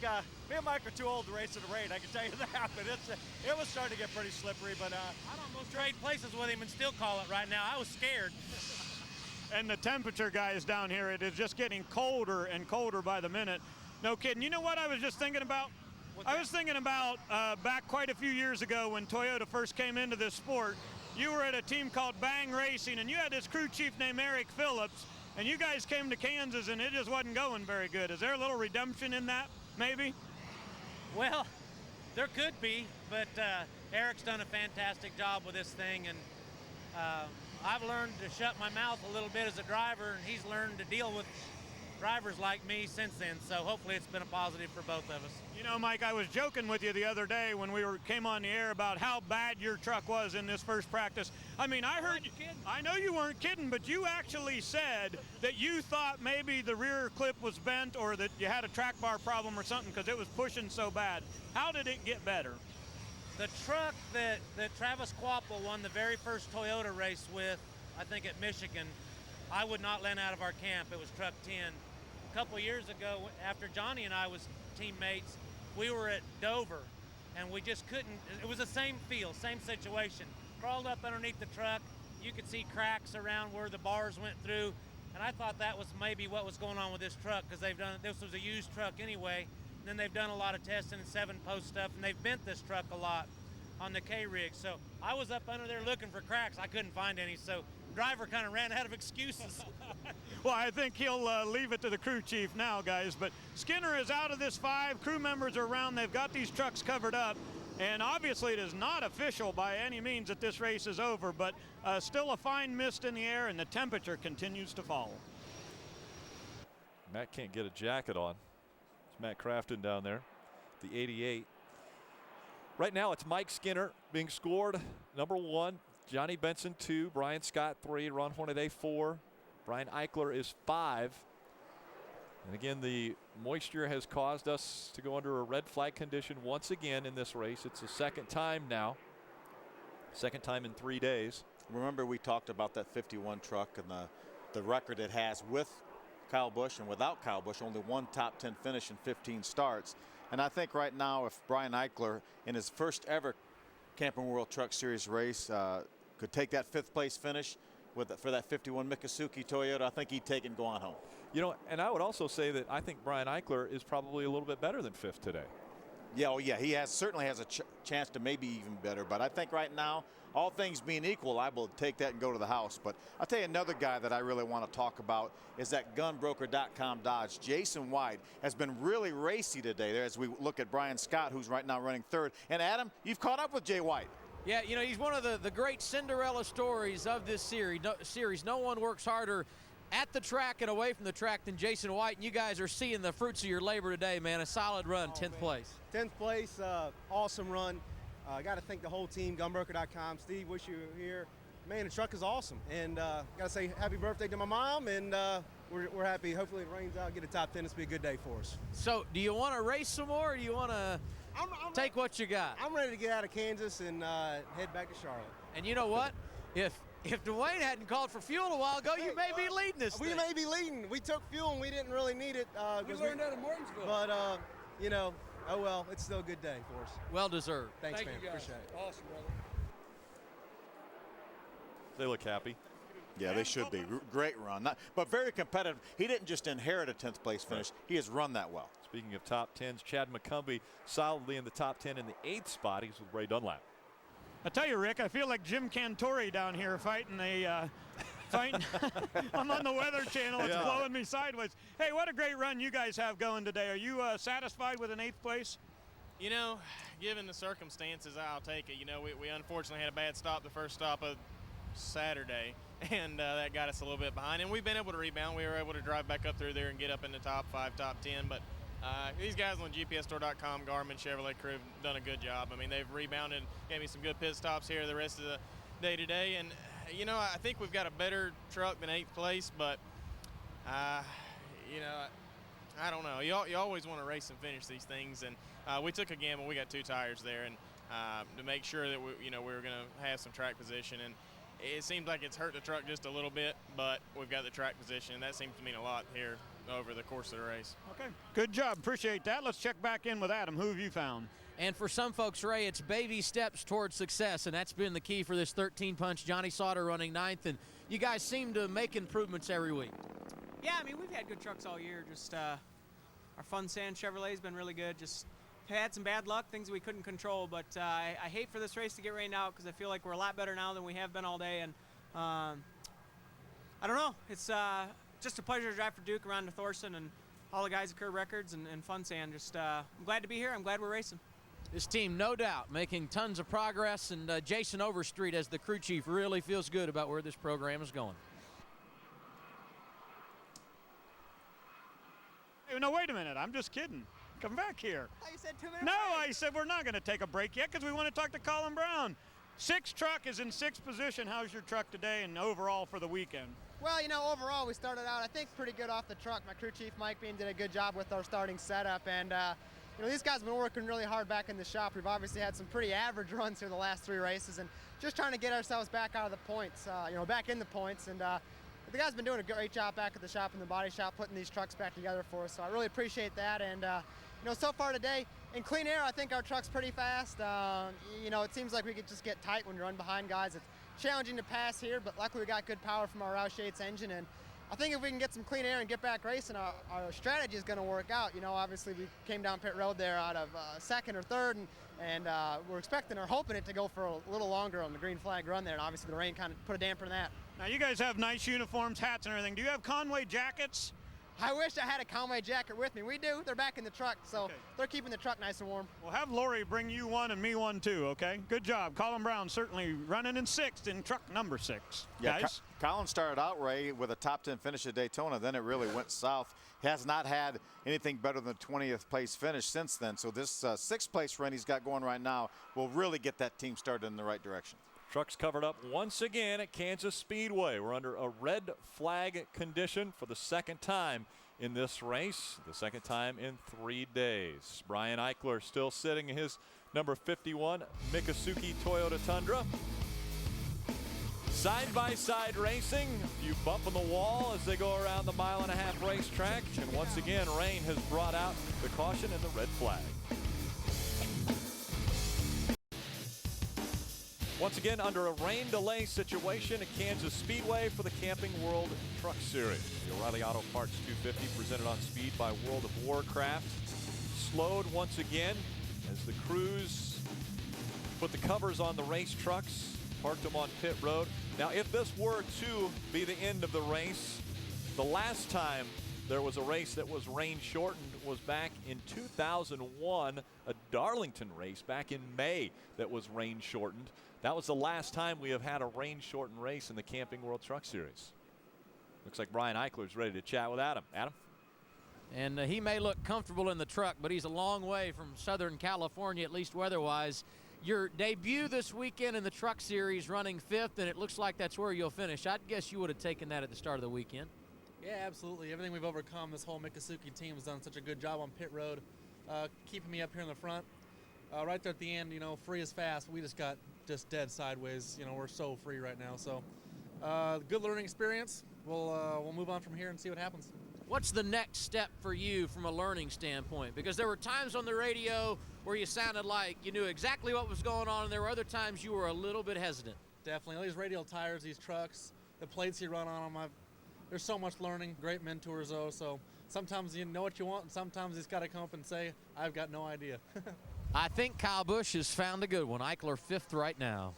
me and Mike are too old to race in the rain. I can tell you that. But it was starting to get pretty slippery. But I'd almost trade places with him and still call it right now. I was scared. And the temperature, guys, down here, it is just getting colder and colder by the minute. No kidding. You know what I was just thinking about? I was thinking about back quite a few years ago when Toyota first came into this sport. You were at a team called Bang Racing, and you had this crew chief named Eric Phillips, and you guys came to Kansas, and it just wasn't going very good. Is there a little redemption in that, maybe? Well, there could be, but Eric's done a fantastic job with this thing, and I've learned to shut my mouth a little bit as a driver, and he's learned to deal with drivers like me since then. So hopefully it's been a positive for both of us. You know, Mike, I was joking with you the other day when we came on the air about how bad your truck was in this first practice. I mean, I heard, I know you weren't kidding, but you actually said that you thought maybe the rear clip was bent or that you had a track bar problem or something because it was pushing so bad. How did it get better? The truck that Travis Quapple won the very first Toyota race with, I think at Michigan, I would not let out of our camp. It was truck 10. A couple years ago, after Johnny and I was teammates, we were at Dover, and we just couldn't. It was the same feel, same situation. Crawled up underneath the truck. You could see cracks around where the bars went through, and I thought that was maybe what was going on with this truck because this was a used truck anyway. And then they've done a lot of testing and 7-post stuff, and they've bent this truck a lot on the K-rig. So I was up under there looking for cracks. I couldn't find any, so driver kind of ran out of excuses. Well, I think he'll leave it to the crew chief now, guys. But Skinner is out of this 5. Crew members are around. They've got these trucks covered up. And obviously it is not official by any means that this race is over, but still a fine mist in the air, and the temperature continues to fall. Matt can't get a jacket on. It's Matt Crafton down there, the 88. Right now it's Mike Skinner being scored, number 1. Johnny Benson 2, Brian Scott 3, Ron Hornaday 4, Brian Eichler is 5. And again, the moisture has caused us to go under a red flag condition once again in this race. It's the second time now, second time in 3 days. Remember, we talked about that 51 truck and the record it has with Kyle Busch and without Kyle Busch, only one top 10 finish in 15 starts. And I think right now, if Brian Eichler in his first ever Camping World Truck Series race could take that 5th place finish for that 51 Miccosukee Toyota, I think he'd take it and go on home. You know, and I would also say that I think Brian Eichler is probably a little bit better than 5th today. Yeah, oh yeah, he certainly has a chance to maybe even better. But I think right now, all things being equal, I will take that and go to the house. But I'll tell you another guy that I really want to talk about is that gunbroker.com Dodge. Jason White has been really racy today there as we look at Brian Scott, who's right now running 3rd. And Adam, you've caught up with Jay White. Yeah, you know, he's one of the great Cinderella stories of this series. No one works harder at the track and away from the track than Jason White, and you guys are seeing the fruits of your labor today, man. A solid run, 10th place. 10th place, awesome run. I got to thank the whole team, gunbroker.com. Steve, wish you were here. Man, the truck is awesome. And got to say happy birthday to my mom, and we're happy. Hopefully it rains out, get a top 10. This will be a good day for us. So do you want to race some more, or do you want to take what you got? I'm ready to get out of Kansas and head back to Charlotte. And you know what? If Dwayne hadn't called for fuel a while ago, you may be leading this thing. We may be leading. We took fuel and we didn't really need it. We learned that in Martinsville. But, you know, oh well, it's still a good day for us. Well deserved. Thanks, Thank man. you guys. Appreciate it. Awesome, brother. They look happy. Yeah, they should be. Great run. But very competitive. He didn't just inherit a 10th place finish. He has run that well. Speaking of top 10s, Chad McCumbee solidly in the top 10 in the 8th spot. He's with Ray Dunlap. I tell you, Rick, I feel like Jim Cantori down here fighting I'm on the Weather Channel. It's blowing me sideways. Hey, what a great run you guys have going today. Are you satisfied with an 8th place? You know, given the circumstances, I'll take it. You know, we unfortunately had a bad stop the first stop of Saturday, and that got us a little bit behind. And we've been able to rebound. We were able to drive back up through there and get up in the top 5, top 10. But these guys on GPSstore.com, Garmin, Chevrolet crew have done a good job. I mean, they've rebounded, gave me some good pit stops here the rest of the day today. And, you know, I think we've got a better truck than 8th place, but, you know, I don't know. You always want to race and finish these things. And we took a gamble. We got 2 tires there and to make sure that, we were going to have some track position. And it seems like it's hurt the truck just a little bit, but we've got the track position, and that seems to mean a lot here over the course of the race. Okay, good job. Appreciate that. Let's check back in with Adam. Who have you found? And for some folks, Ray, it's baby steps towards success, and that's been the key for this 13-punch. Johnny Sauter running 9th, and you guys seem to make improvements every week. Yeah, I mean, we've had good trucks all year. Just our Fun Sand Chevrolet has been really good. Just had some bad luck, things we couldn't control, but I hate for this race to get rained out because I feel like we're a lot better now than we have been all day, and I don't know. It's just a pleasure to drive for Duke around to Thorson and all the guys at Curb Records and Fun Sand. Just I'm glad to be here. I'm glad we're racing. This team, no doubt, making tons of progress, and Jason Overstreet as the crew chief really feels good about where this program is going. Hey, no, wait a minute. I'm just kidding. Come back here. I thought you said 2 minutes. No, I said we're not going to take a break yet because we want to talk to Colin Brown. 6th truck is in 6th position. How's your truck today and overall for the weekend? Well, you know, overall we started out, I think, pretty good off the truck. My crew chief, Mike Bean, did a good job with our starting setup. And, you know, these guys have been working really hard back in the shop. We've obviously had some pretty average runs here the last 3 races and just trying to get ourselves back out of the points, you know, back in the points. And the guys have been doing a great job back at the shop and the body shop, putting these trucks back together for us. So I really appreciate that. And, you know, so far today, in clean air, I think our truck's pretty fast. You know, it seems like we could just get tight when you run behind guys. It's challenging to pass here, but luckily we got good power from our Roush Yates engine. And I think if we can get some clean air and get back racing, our strategy is going to work out. You know, obviously we came down pit road there out of 2nd or 3rd, and we're expecting or hoping it to go for a little longer on the green flag run there. And obviously the rain kind of put a damper in that. Now you guys have nice uniforms, hats, and everything. Do you have Conway jackets? I wish I had a Conway jacket with me. We do. They're back in the truck, so they're keeping the truck nice and warm. Well, have Lori bring you one and me one too, okay? Good job. Colin Brown certainly running in 6th in truck number 6. Yeah, guys. Colin started out, Ray, with a top 10 finish at Daytona. Then it really went south. He has not had anything better than a 20th place finish since then. So this 6th place run he's got going right now will really get that team started in the right direction. Trucks covered up once again at Kansas Speedway. We're under a red flag condition for the second time in this race, the second time in 3 days. Brian Eichler still sitting in his number 51 Miccosukee Toyota Tundra. Side-by-side racing, a few bump in the wall as they go around the mile-and-a-half racetrack. And once again, rain has brought out the caution and the red flag. Once again, under a rain delay situation at Kansas Speedway for the Camping World Truck Series. The O'Reilly Auto Parts 250 presented on speed by World of Warcraft. Slowed once again as the crews put the covers on the race trucks, parked them on pit road. Now, if this were to be the end of the race, the last time there was a race that was rain shortened was back in 2001, a Darlington race back in May that was rain shortened. That was the last time we have had a rain-shortened race in the Camping World Truck Series. Looks like Brian Eichler's ready to chat with Adam. Adam? And he may look comfortable in the truck, but he's a long way from Southern California, at least weather-wise. Your debut this weekend in the Truck Series running 5th, and it looks like that's where you'll finish. I'd guess you would have taken that at the start of the weekend. Yeah, absolutely. Everything we've overcome, this whole Miccosukee team has done such a good job on pit road, keeping me up here in the front. Right there at the end, free as fast. We just got dead sideways. We're so free right now. So good learning experience. We'll move on from here and see what happens. What's the next step for you from a learning standpoint? Because there were times on the radio where you sounded like you knew exactly what was going on, and there were other times you were a little bit hesitant. Definitely. These radial tires, these trucks, the plates you run on them, there's so much learning. Great mentors, though. So sometimes you know what you want, and sometimes it's got to come up and say, I've got no idea. I think Kyle Busch has found a good one. Eichler 5th right now.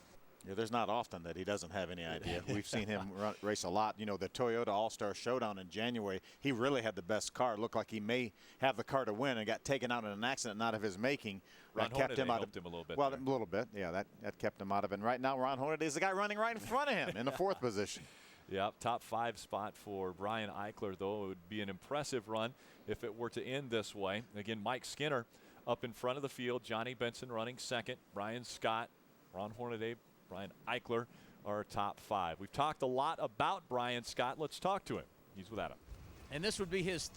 Yeah, there's not often that he doesn't have any idea. We've seen him race a lot. The Toyota All-Star Showdown in January, he really had the best car. It looked like he may have the car to win and got taken out in an accident not of his making. Ron kept him out helped him a little bit. Well, a little bit. Yeah, that kept him out of it. And right now, Ron Hornaday is the guy running right in front of him in the 4th position. Yep, top 5 spot for Brian Eichler, though. It would be an impressive run if it were to end this way. Again, Mike Skinner up in front of the field. Johnny Benson running 2nd. Brian Scott, Ron Hornaday, Brian Eichler are top 5. We've talked a lot about Brian Scott. Let's talk to him. He's with Adam. And this would be his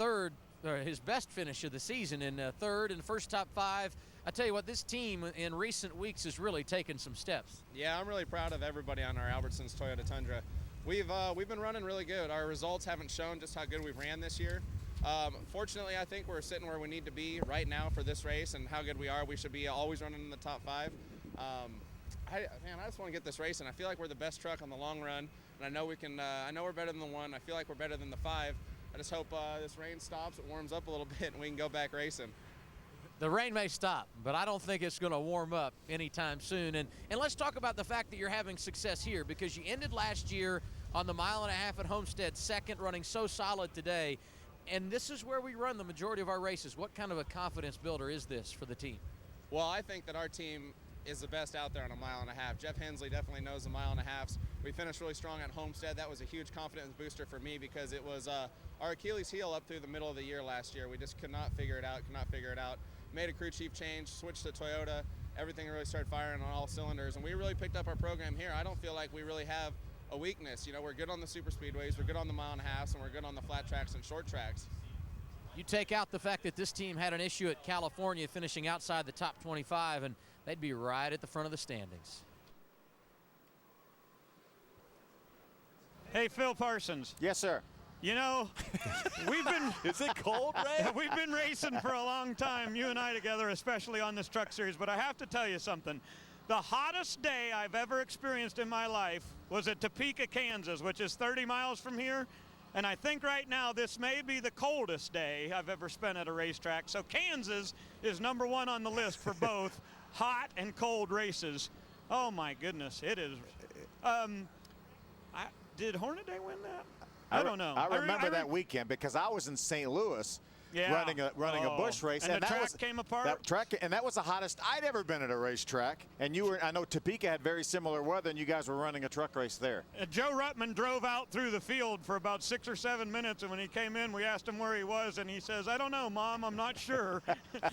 his best finish of the season in 3rd and first top 5. I tell you what, this team in recent weeks has really taken some steps. Yeah, I'm really proud of everybody on our Albertsons Toyota Tundra. We've been running really good. Our results haven't shown just how good we've ran this year. Fortunately, I think we're sitting where we need to be right now for this race and how good we are. We should be always running in the top 5. I just want to get this race, and I feel like we're the best truck on the long run. And I know we can. I know we're better than the 1. I feel like we're better than the 5. I just hope this rain stops, it warms up a little bit, and we can go back racing. The rain may stop, but I don't think it's going to warm up anytime soon. And let's talk about the fact that you're having success here, because you ended last year on the mile-and-a-half at Homestead 2nd, running so solid today. And this is where we run the majority of our races. What kind of a confidence builder is this for the team? Well, I think that our team is the best out there on a mile-and-a-half. Jeff Hensley definitely knows the mile-and-a-halves. We finished really strong at Homestead. That was a huge confidence booster for me because it was our Achilles heel up through the middle of the year last year. We just could not figure it out. Made a crew chief change, switched to Toyota. Everything really started firing on all cylinders, and we really picked up our program here. I don't feel like we really have a weakness. We're good on the super speedways, we're good on the mile-and-a-halves, and we're good on the flat tracks and short tracks. You take out the fact that this team had an issue at California finishing outside the top 25, and they'd be right at the front of the standings. Hey, Phil Parsons. Yes, sir. We've been... Is it cold, Ray? We've been racing for a long time, you and I together, especially on this truck series. But I have to tell you something. The hottest day I've ever experienced in my life was at Topeka, Kansas, which is 30 miles from here. And I think right now this may be the coldest day I've ever spent at a racetrack. So Kansas is number 1 on the list for both hot and cold races. Oh, my goodness. It is. Did Hornaday win that? I don't know. I remember that weekend because I was in St. Louis. Yeah. running a bush race, and the that track came apart. That track, and that was the hottest I'd ever been at a racetrack. And you were, I know Topeka had very similar weather, and you guys were running a truck race there. Joe Ruttman drove out through the field for about 6 or 7 minutes, and when he came in, we asked him where he was, and he says, "I don't know, Mom, I'm not sure."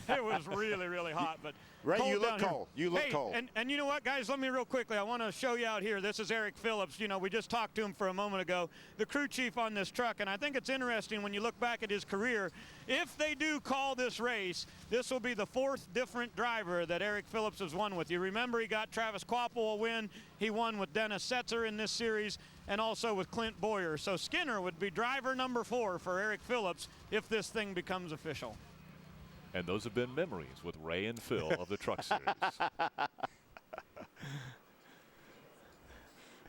It was really, really hot, but Ray, cold you look down here. cold. You look hey, cold. And you know what, guys? Let me real quickly. I want to show you out here. This is Eric Phillips. You know, we just talked to him for a moment ago, the crew chief on this truck, and I think it's interesting when you look back at his career. If they do call this race, this will be the 4th different driver that Eric Phillips has won with. You remember he got Travis Kvapil a win. He won with Dennis Setzer in this series and also with Clint Boyer. So Skinner would be driver number 4 for Eric Phillips if this thing becomes official. And those have been memories with Ray and Phil of the Truck Series.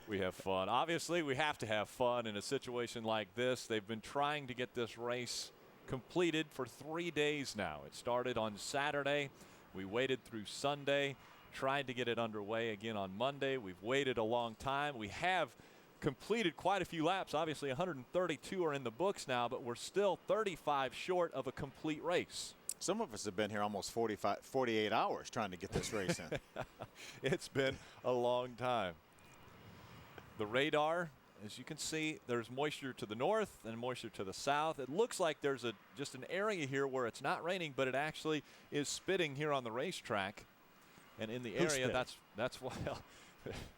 We have fun. Obviously, we have to have fun in a situation like this. They've been trying to get this race completed for 3 days now. It started on Saturday. We waited through Sunday, tried to get it underway again on Monday. We've waited a long time. We have completed quite a few laps. Obviously, 132 are in the books now, but we're still 35 short of a complete race. Some of us have been here almost 48 hours trying to get this race in. It's been a long time. The radar, as you can see, there's moisture to the north and moisture to the south. It looks like there's just an area here where it's not raining, but it actually is spitting here on the racetrack. And in the area, that's well,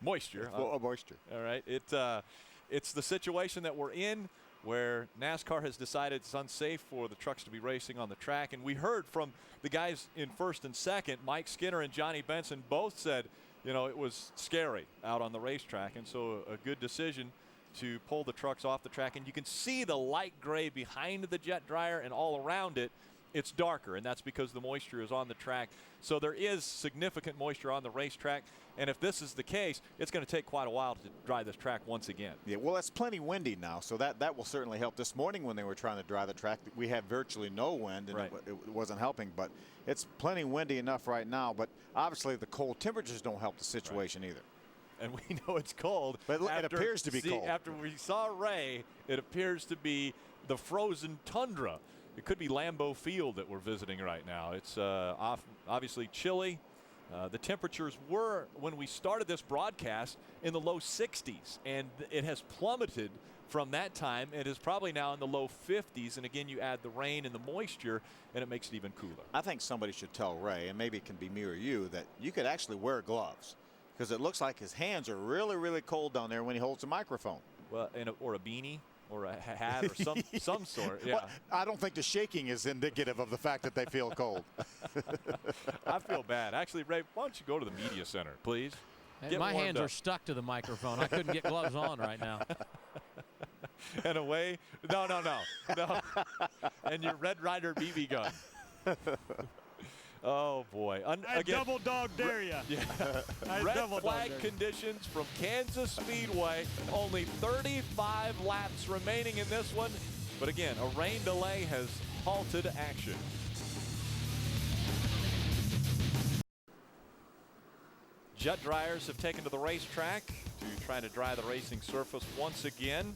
moisture. Moisture. All right. It's the situation that we're in, where NASCAR has decided it's unsafe for the trucks to be racing on the track. And we heard from the guys in first and second, Mike Skinner and Johnny Benson both said, you know, it was scary out on the racetrack. And so a good decision to pull the trucks off the track. And you can see the light gray behind the jet dryer, and all around it, it's darker. And that's because the moisture is on the track. So there is significant moisture on the racetrack. And if this is the case, it's going to take quite a while to dry this track once again. Yeah, well, it's plenty windy now, so that will certainly help. This morning when they were trying to dry the track, we had virtually no wind, and it wasn't helping. But it's plenty windy enough right now. But obviously the cold temperatures don't help the situation either. And we know it's cold. But it appears to be cold. After we saw Ray, it appears to be the frozen tundra. It could be Lambeau Field that we're visiting right now. It's obviously chilly. The temperatures were, when we started this broadcast, in the low 60s, and it has plummeted from that time. It is probably now in the low 50s, and again, you add the rain and the moisture, and it makes it even cooler. I think somebody should tell Ray, and maybe it can be me or you, that you could actually wear gloves, because it looks like his hands are really, really cold down there when he holds a microphone. Well, or a beanie. Or a hat or some sort, yeah. Well, I don't think the shaking is indicative of the fact that they feel cold. I feel bad. Actually, Ray, why don't you go to the media center, please? My hands are stuck to the microphone. I couldn't get gloves on right now. And away. No. And your Red Ryder BB gun. Oh, boy. I double dog dare you. Yeah. Red flag conditions from Kansas Speedway. Only 35 laps remaining in this one. But again, a rain delay has halted action. Jet dryers have taken to the racetrack to try to dry the racing surface once again.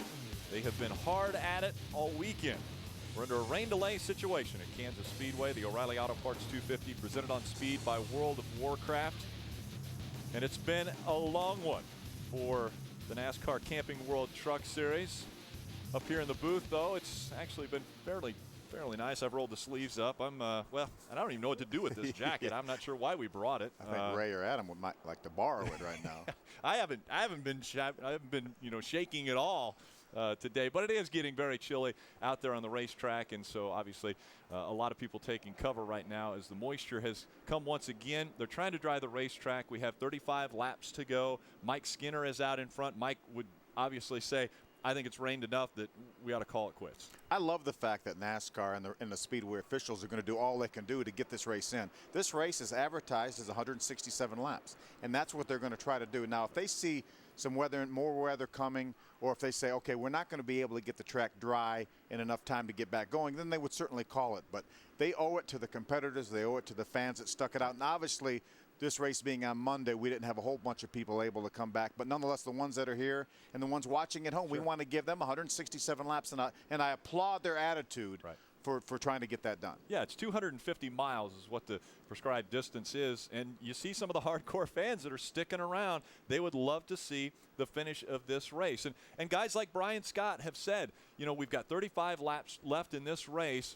They have been hard at it all weekend. We're under a rain delay situation at Kansas Speedway. The O'Reilly Auto Parts 250 presented on Speed by World of Warcraft. And it's been a long one for the NASCAR Camping World Truck Series. Up here in the booth, though, it's actually been fairly nice. I've rolled the sleeves up. Well, I don't even know what to do with this jacket. I'm not sure why we brought it. I think Ray or Adam might like to borrow it right now. I haven't been shaking at all today, but it is getting very chilly out there on the racetrack, and so obviously a lot of people taking cover right now as the moisture has come once again. They're trying to dry the racetrack. We have 35 laps to go. Mike Skinner is out in front. Mike would obviously say, I think it's rained enough that we ought to call it quits. I love the fact that NASCAR and the Speedway officials are going to do all they can do to get this race in. This race is advertised as 167 laps, and that's what they're going to try to do. Now, if they see some weather, more weather coming, or if they say, okay, we're not going to be able to get the track dry in enough time to get back going, then they would certainly call it. But they owe it to the competitors. They owe it to the fans that stuck it out. And obviously, this race being on Monday, we didn't have a whole bunch of people able to come back. But nonetheless, the ones that are here and the ones watching at home, we want to give them 167 laps, and I applaud their attitude for trying to get that done. Yeah, it's 250 miles is what the prescribed distance is, and you see some of the hardcore fans that are sticking around. They would love to see the finish of this race. And guys like Brian Scott have said, you know, we've got 35 laps left in this race.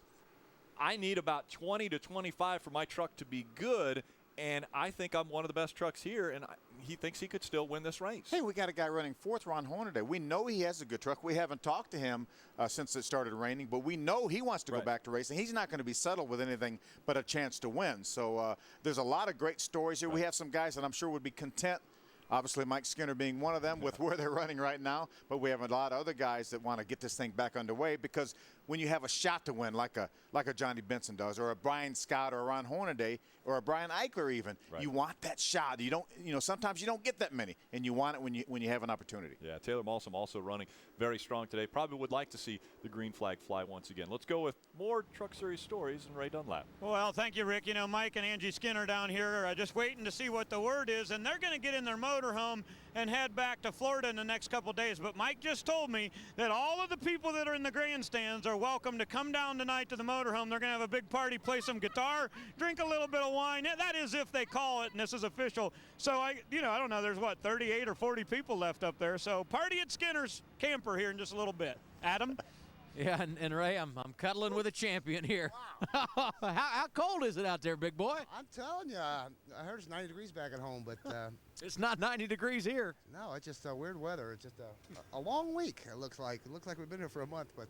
I need about 20 to 25 for my truck to be good, and I think I'm one of the best trucks here, and he thinks he could still win this race. Hey, we got a guy running fourth, Ron Hornaday. We know he has a good truck. We haven't talked to him since it started raining, but we know he wants to go back to racing. He's not going to be settled with anything but a chance to win. So there's a lot of great stories here. We have some guys that I'm sure would be content. Obviously, Mike Skinner being one of them with where they're running right now. But we have a lot of other guys that want to get this thing back underway, because when you have a shot to win, like a Johnny Benson does, or a Brian Scott, or a Ron Hornaday, or a Brian Eichler even, you want that shot. You don't, sometimes you don't get that many, and you want it when you have an opportunity. Yeah, Taylor Malsom also running very strong today. Probably would like to see the green flag fly once again. Let's go with more Truck Series stories and Ray Dunlap. Well, thank you, Rick. You know, Mike and Angie Skinner down here are just waiting to see what the word is, and they're going to get in their motorhome and head back to Florida in the next couple of days. But Mike just told me that all of the people that are in the grandstands are welcome to come down tonight to the motorhome. They're going to have a big party, play some guitar, drink a little bit of wine. That is if they call it, and this is official. So I don't know, there's what, 38 or 40 people left up there. So party at Skinner's camper here in just a little bit. Adam? Yeah, and Ray, I'm cuddling with a champion here. Wow. how cold is it out there, big boy? I'm telling you, I heard it's 90 degrees back at home, but it's not 90 degrees here. No, it's just weird weather. It's just a long week. It looks like we've been here for a month, but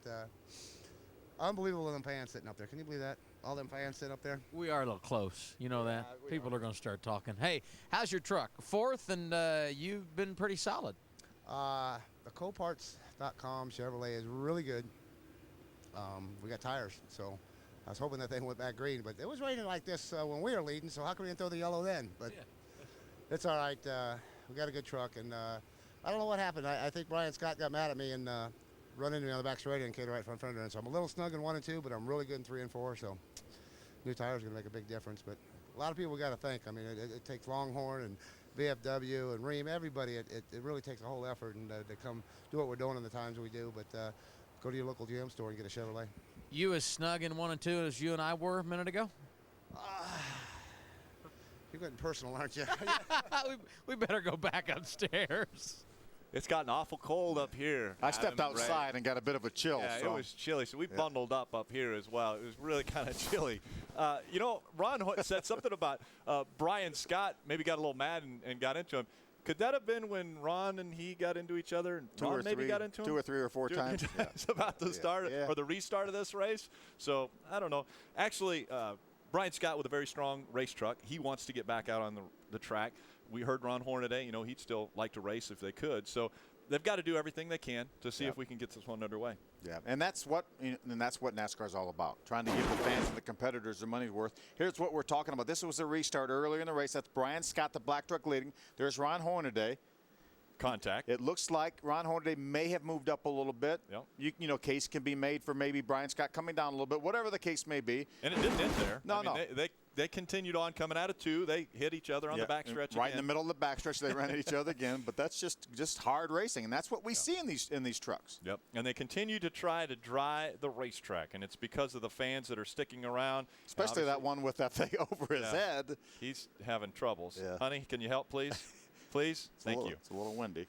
unbelievable them fans sitting up there. Can you believe that? All them fans sitting up there. We are a little close. You know that. People are going to start talking. Hey, how's your truck? Fourth, and you've been pretty solid. The Coparts.com Chevrolet is really good. We got tires, so I was hoping that thing went back green, but it was raining like this when we were leading, so how come we didn't throw the yellow then? But it's all right. We got a good truck, and I don't know what happened. I think Brian Scott got mad at me and run into me on the back straight indicator right front fender, and so I'm a little snug in 1 and 2, but I'm really good in 3 and 4, so new tires are going to make a big difference. But a lot of people got to thank. I mean, it takes Longhorn and VFW and Ream, everybody. It really takes a whole effort and to come do what we're doing in the times we do, but go to your local GM store and get a Chevrolet. You as snug in 1 and 2 as you and I were a minute ago? You're getting personal, aren't you? we better go back upstairs. It's gotten awful cold up here. I stepped outside and got a bit of a chill. Yeah, so. It was chilly, so we bundled up here as well. It was really kind of chilly. Ron said something about Brian Scott maybe got a little mad and got into him. Could that have been when Ron and he got into each other, and Ron maybe got into him? 2 or 3 or 4 times. About the start or the restart of this race. So I don't know. Actually, Brian Scott with a very strong race truck. He wants to get back out on the track. We heard Ron Hornaday. He'd still like to race if they could. So they've got to do everything they can to see if we can get this one underway. Yeah, and that's what NASCAR is all about, trying to give the fans and the competitors their money's worth. Here's what we're talking about. This was a restart earlier in the race. That's Brian Scott, the black truck leading. There's Ron Hornaday. Contact. It looks like Ron Hornaday may have moved up a little bit. Yep. Case can be made for maybe Brian Scott coming down a little bit, whatever the case may be. And it didn't end there. No. They continued on coming out of 2. They hit each other on the backstretch right in the middle of the backstretch. They ran at each other again. But that's just hard racing, and that's what we see in these trucks. Yep. And they continue to try to dry the racetrack, and it's because of the fans that are sticking around. Especially that one with that thing over his head. He's having troubles. Yeah. Honey, can you help, please? Please? Thank you. It's a little windy.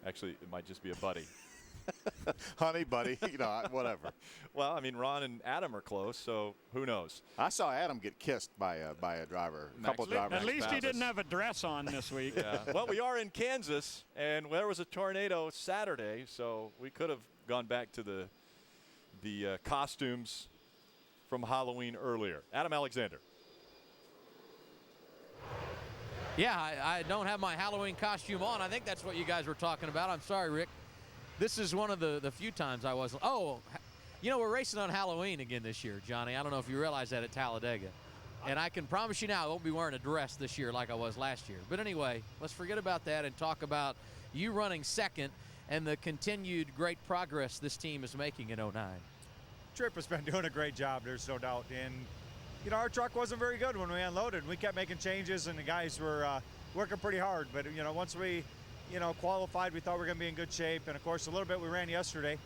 Actually, it might just be a buddy. Honey, buddy, whatever. Well, I mean, Ron and Adam are close, so who knows? I saw Adam get kissed by a driver, a couple of drivers. At least he didn't have a dress on this week. Yeah. Well, we are in Kansas, and there was a tornado Saturday, so we could have gone back to the costumes from Halloween earlier. Adam Alexander. Yeah, I don't have my Halloween costume on. I think that's what you guys were talking about. I'm sorry, Rick. This is one of the few times I wasn't. Oh, we're racing on Halloween again this year, Johnny. I don't know if you realize that at Talladega. And I can promise you now I won't be wearing a dress this year like I was last year. But anyway, let's forget about that and talk about you running second and the continued great progress this team is making in 09. Tripp has been doing a great job, there's no doubt. And you know, our truck wasn't very good when we unloaded. We kept making changes, and the guys were working pretty hard. But, you know, once we, you know, qualified, we thought we were going to be in good shape. And, of course, a little bit we ran yesterday. It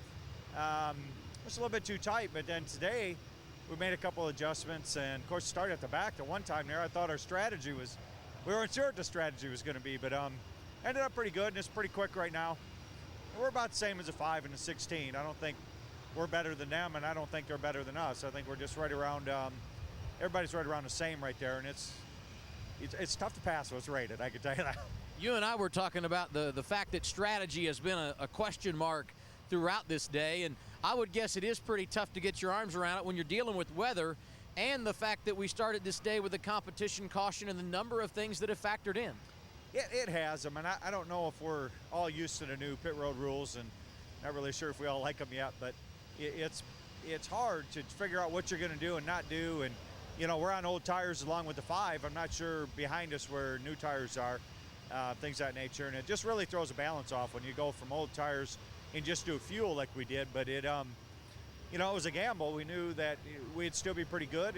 was a little bit too tight, but then today we made a couple adjustments. And, of course, started at the back at one time there. I thought our strategy was, we weren't sure what the strategy was going to be, but ended up pretty good, and it's pretty quick right now. And we're about the same as a 5 and a 16. I don't think we're better than them, and I don't think they're better than us. I think we're just right around, everybody's right around the same right there, and it's tough to pass what's rated, I can tell you that. You and I were talking about the fact that strategy has been a question mark throughout this day, and I would guess it is pretty tough to get your arms around it when you're dealing with weather and the fact that we started this day with a competition caution and the number of things that have factored in. It has. I mean, I don't know if we're all used to the new pit road rules, and not really sure if we all like them yet, but it's hard to figure out what you're going to do and not do. And, you know, we're on old tires along with the 5. I'm not sure behind us where new tires are, things of that nature. And it just really throws a balance off when you go from old tires and just do fuel like we did. But it, you know, it was a gamble. We knew that we'd still be pretty good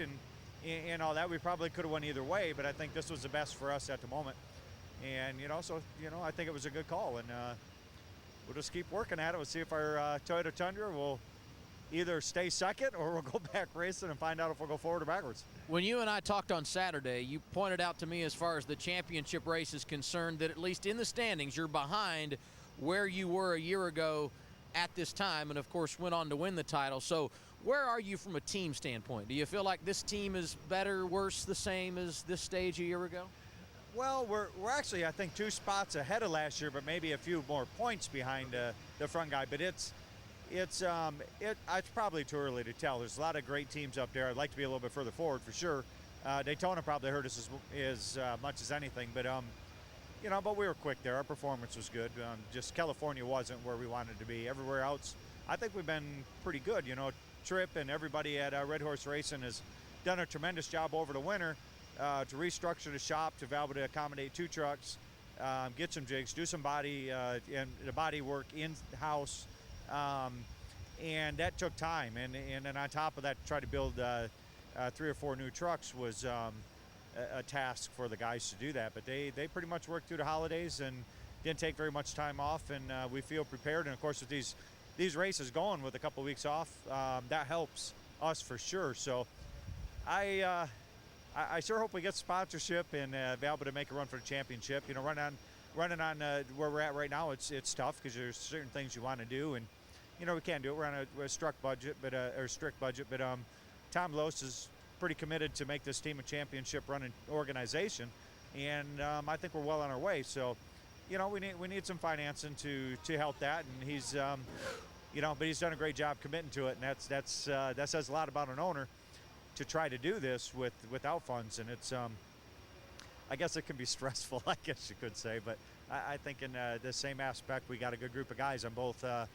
and all that. We probably could have went either way, but I think this was the best for us at the moment. And, you know, so, you know, I think it was a good call. And we'll just keep working at it. We'll see if our Toyota Tundra will either stay second or we'll go back racing and find out if we'll go forward or backwards. When you and I talked on Saturday, you pointed out to me as far as the championship race is concerned that at least in the standings you're behind where you were a year ago at this time, and of course went on to win the title. So where are you from a team standpoint? Do you feel like this team is better, worse, the same as this stage a year ago? Well, we're actually, I think, 2 spots ahead of last year, but maybe a few more points behind the front guy. But it's probably too early to tell. There's a lot of great teams up there. I'd like to be a little bit further forward for sure. Daytona probably hurt us as much as anything, but you know, but we were quick there. Our performance was good. Just California wasn't where we wanted to be. Everywhere else, I think we've been pretty good. You know, Tripp and everybody at Red Horse Racing has done a tremendous job over the winter to restructure the shop to be able to accommodate 2 trucks, get some jigs, do some body and the body work in-house. And that took time, and then on top of that, to try to build 3 or 4 new trucks was a task for the guys to do that. But they pretty much worked through the holidays and didn't take very much time off, and we feel prepared. And of course, with these races going with a couple of weeks off, that helps us for sure. So I sure hope we get sponsorship and be able to make a run for the championship. You know, running on where we're at right now, it's tough because there's certain things you want to do, and you know we can't do it. We're on a strict budget, but Tom Lose is pretty committed to make this team a championship running organization, and I think we're well on our way. So, you know, we need some financing to help that, and he's you know, but he's done a great job committing to it, and that says a lot about an owner to try to do this without funds. And it's I guess it can be stressful, I guess you could say, but I think in the same aspect we got a good group of guys on both the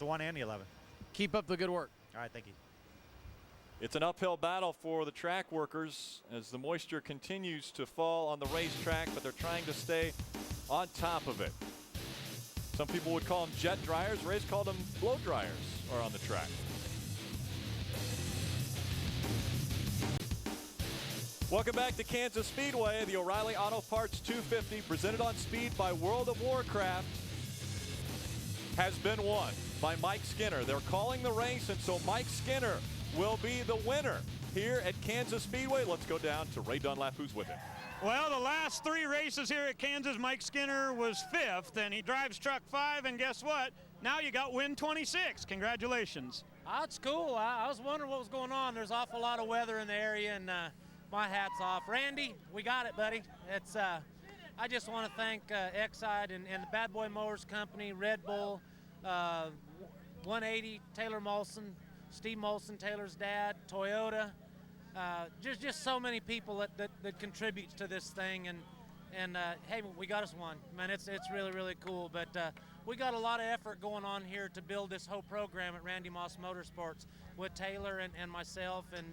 1 and the 11. Keep up the good work. All right, thank you. It's an uphill battle for the track workers as the moisture continues to fall on the racetrack, but they're trying to stay on top of it. Some people would call them jet dryers. Ray's called them blow dryers are on the track. Welcome back to Kansas Speedway. The O'Reilly Auto Parts 250 presented on speed by World of Warcraft has been won by Mike Skinner. They're calling the race, and so Mike Skinner will be the winner here at Kansas Speedway. Let's go down to Ray Dunlap, who's with him. Well, the last 3 races here at Kansas, Mike Skinner was 5th, and he drives truck 5, and guess what? Now you got win 26. Congratulations. That's cool. I was wondering what was going on. There's an awful lot of weather in the area, and my hat's off. Randy, we got it, buddy. It's I just want to thank Exide and the Bad Boy Mowers Company, Red Bull, 180, Taylor Molson, Steve Molson, Taylor's dad, Toyota, just so many people that contributes to this thing, and hey, we got us one. Man, it's really, really cool, but we got a lot of effort going on here to build this whole program at Randy Moss Motorsports with Taylor and myself, and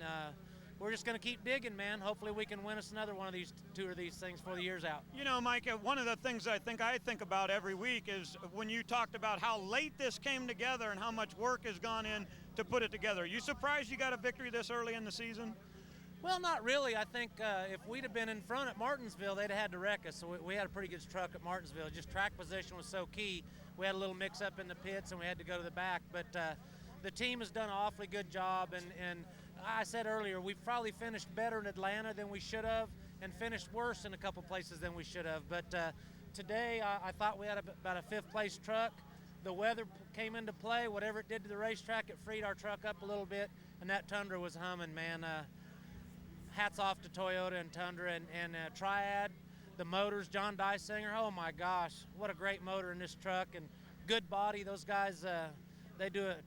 we're just going to keep digging, man. Hopefully we can win us another one of these 2 of these things for the year's out. You know, Mike, one of the things I think about every week is when you talked about how late this came together and how much work has gone in to put it together. You surprised you got a victory this early in the season? Well, not really. I think if we'd have been in front at Martinsville, they'd have had to wreck us. So we had a pretty good truck at Martinsville. Just track position was so key. We had a little mix-up in the pits, and we had to go to the back. But the team has done an awfully good job. And I said earlier, we've probably finished better in Atlanta than we should have and finished worse in a couple places than we should have. But today, I thought we had about a fifth-place truck. The weather came into play. Whatever it did to the racetrack, it freed our truck up a little bit, and that Tundra was humming, man. Hats off to Toyota and Tundra and Triad, the motors, John Dysinger. Oh my gosh, what a great motor in this truck, and good body. Those guys,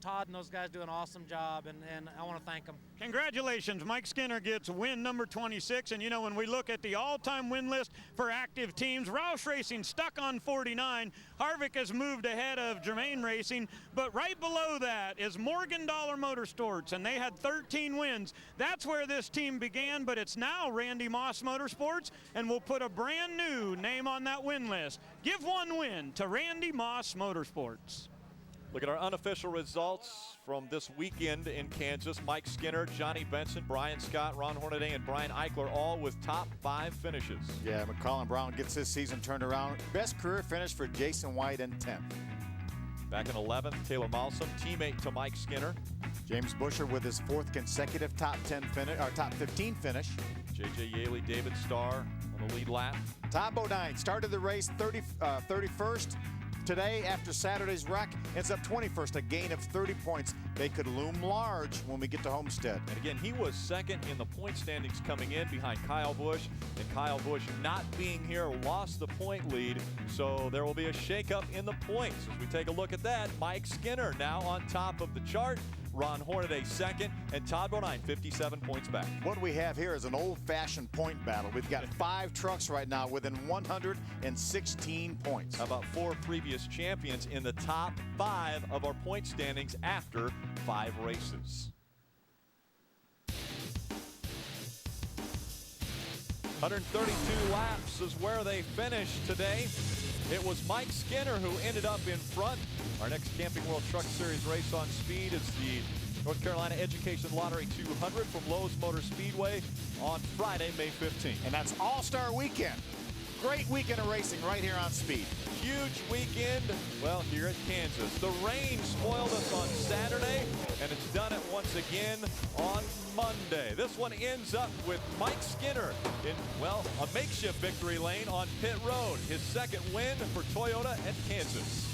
Todd and those guys do an awesome job, and I want to thank them. Congratulations, Mike Skinner gets win number 26, and you know, when we look at the all-time win list for active teams, Roush Racing stuck on 49. Harvick has moved ahead of Germain Racing, but right below that is Morgan Dollar Motorsports, and they had 13 wins. That's where this team began, but it's now Randy Moss Motorsports, and we'll put a brand new name on that win list. Give one win to Randy Moss Motorsports. Look at our unofficial results from this weekend in Kansas. Mike Skinner, Johnny Benson, Brian Scott, Ron Hornaday, and Brian Eichler all with top 5 finishes. Yeah, McCollum Brown gets his season turned around. Best career finish for Jason White in 10th. Back in 11th, Taylor Malsom, teammate to Mike Skinner. James Busher with his 4th consecutive top 15 finish. J.J. Yaley, David Starr on the lead lap. Tom Bodine started the race 31st. Today, after Saturday's wreck, ends up 21st, a gain of 30 points. They could loom large when we get to Homestead. And again, he was second in the point standings coming in behind Kyle Busch. And Kyle Busch, not being here, lost the point lead. So there will be a shakeup in the points. As we take a look at that, Mike Skinner now on top of the chart. Ron Hornaday second, and Todd Bodine 57 points back. What we have here is an old-fashioned point battle. We've got 5 trucks right now within 116 points. How about 4 previous champions in the top 5 of our point standings after 5 races? 132 laps is where they finished today. It was Mike Skinner who ended up in front. Our next Camping World Truck Series race on speed is the North Carolina Education Lottery 200 from Lowe's Motor Speedway on Friday, May 15th. And that's All-Star Weekend. Great weekend of racing right here on Speed. Huge weekend, well, here at Kansas. The rain spoiled us on Saturday, and it's done it once again on Monday. This one ends up with Mike Skinner in, well, a makeshift victory lane on pit road. His second win for Toyota at Kansas.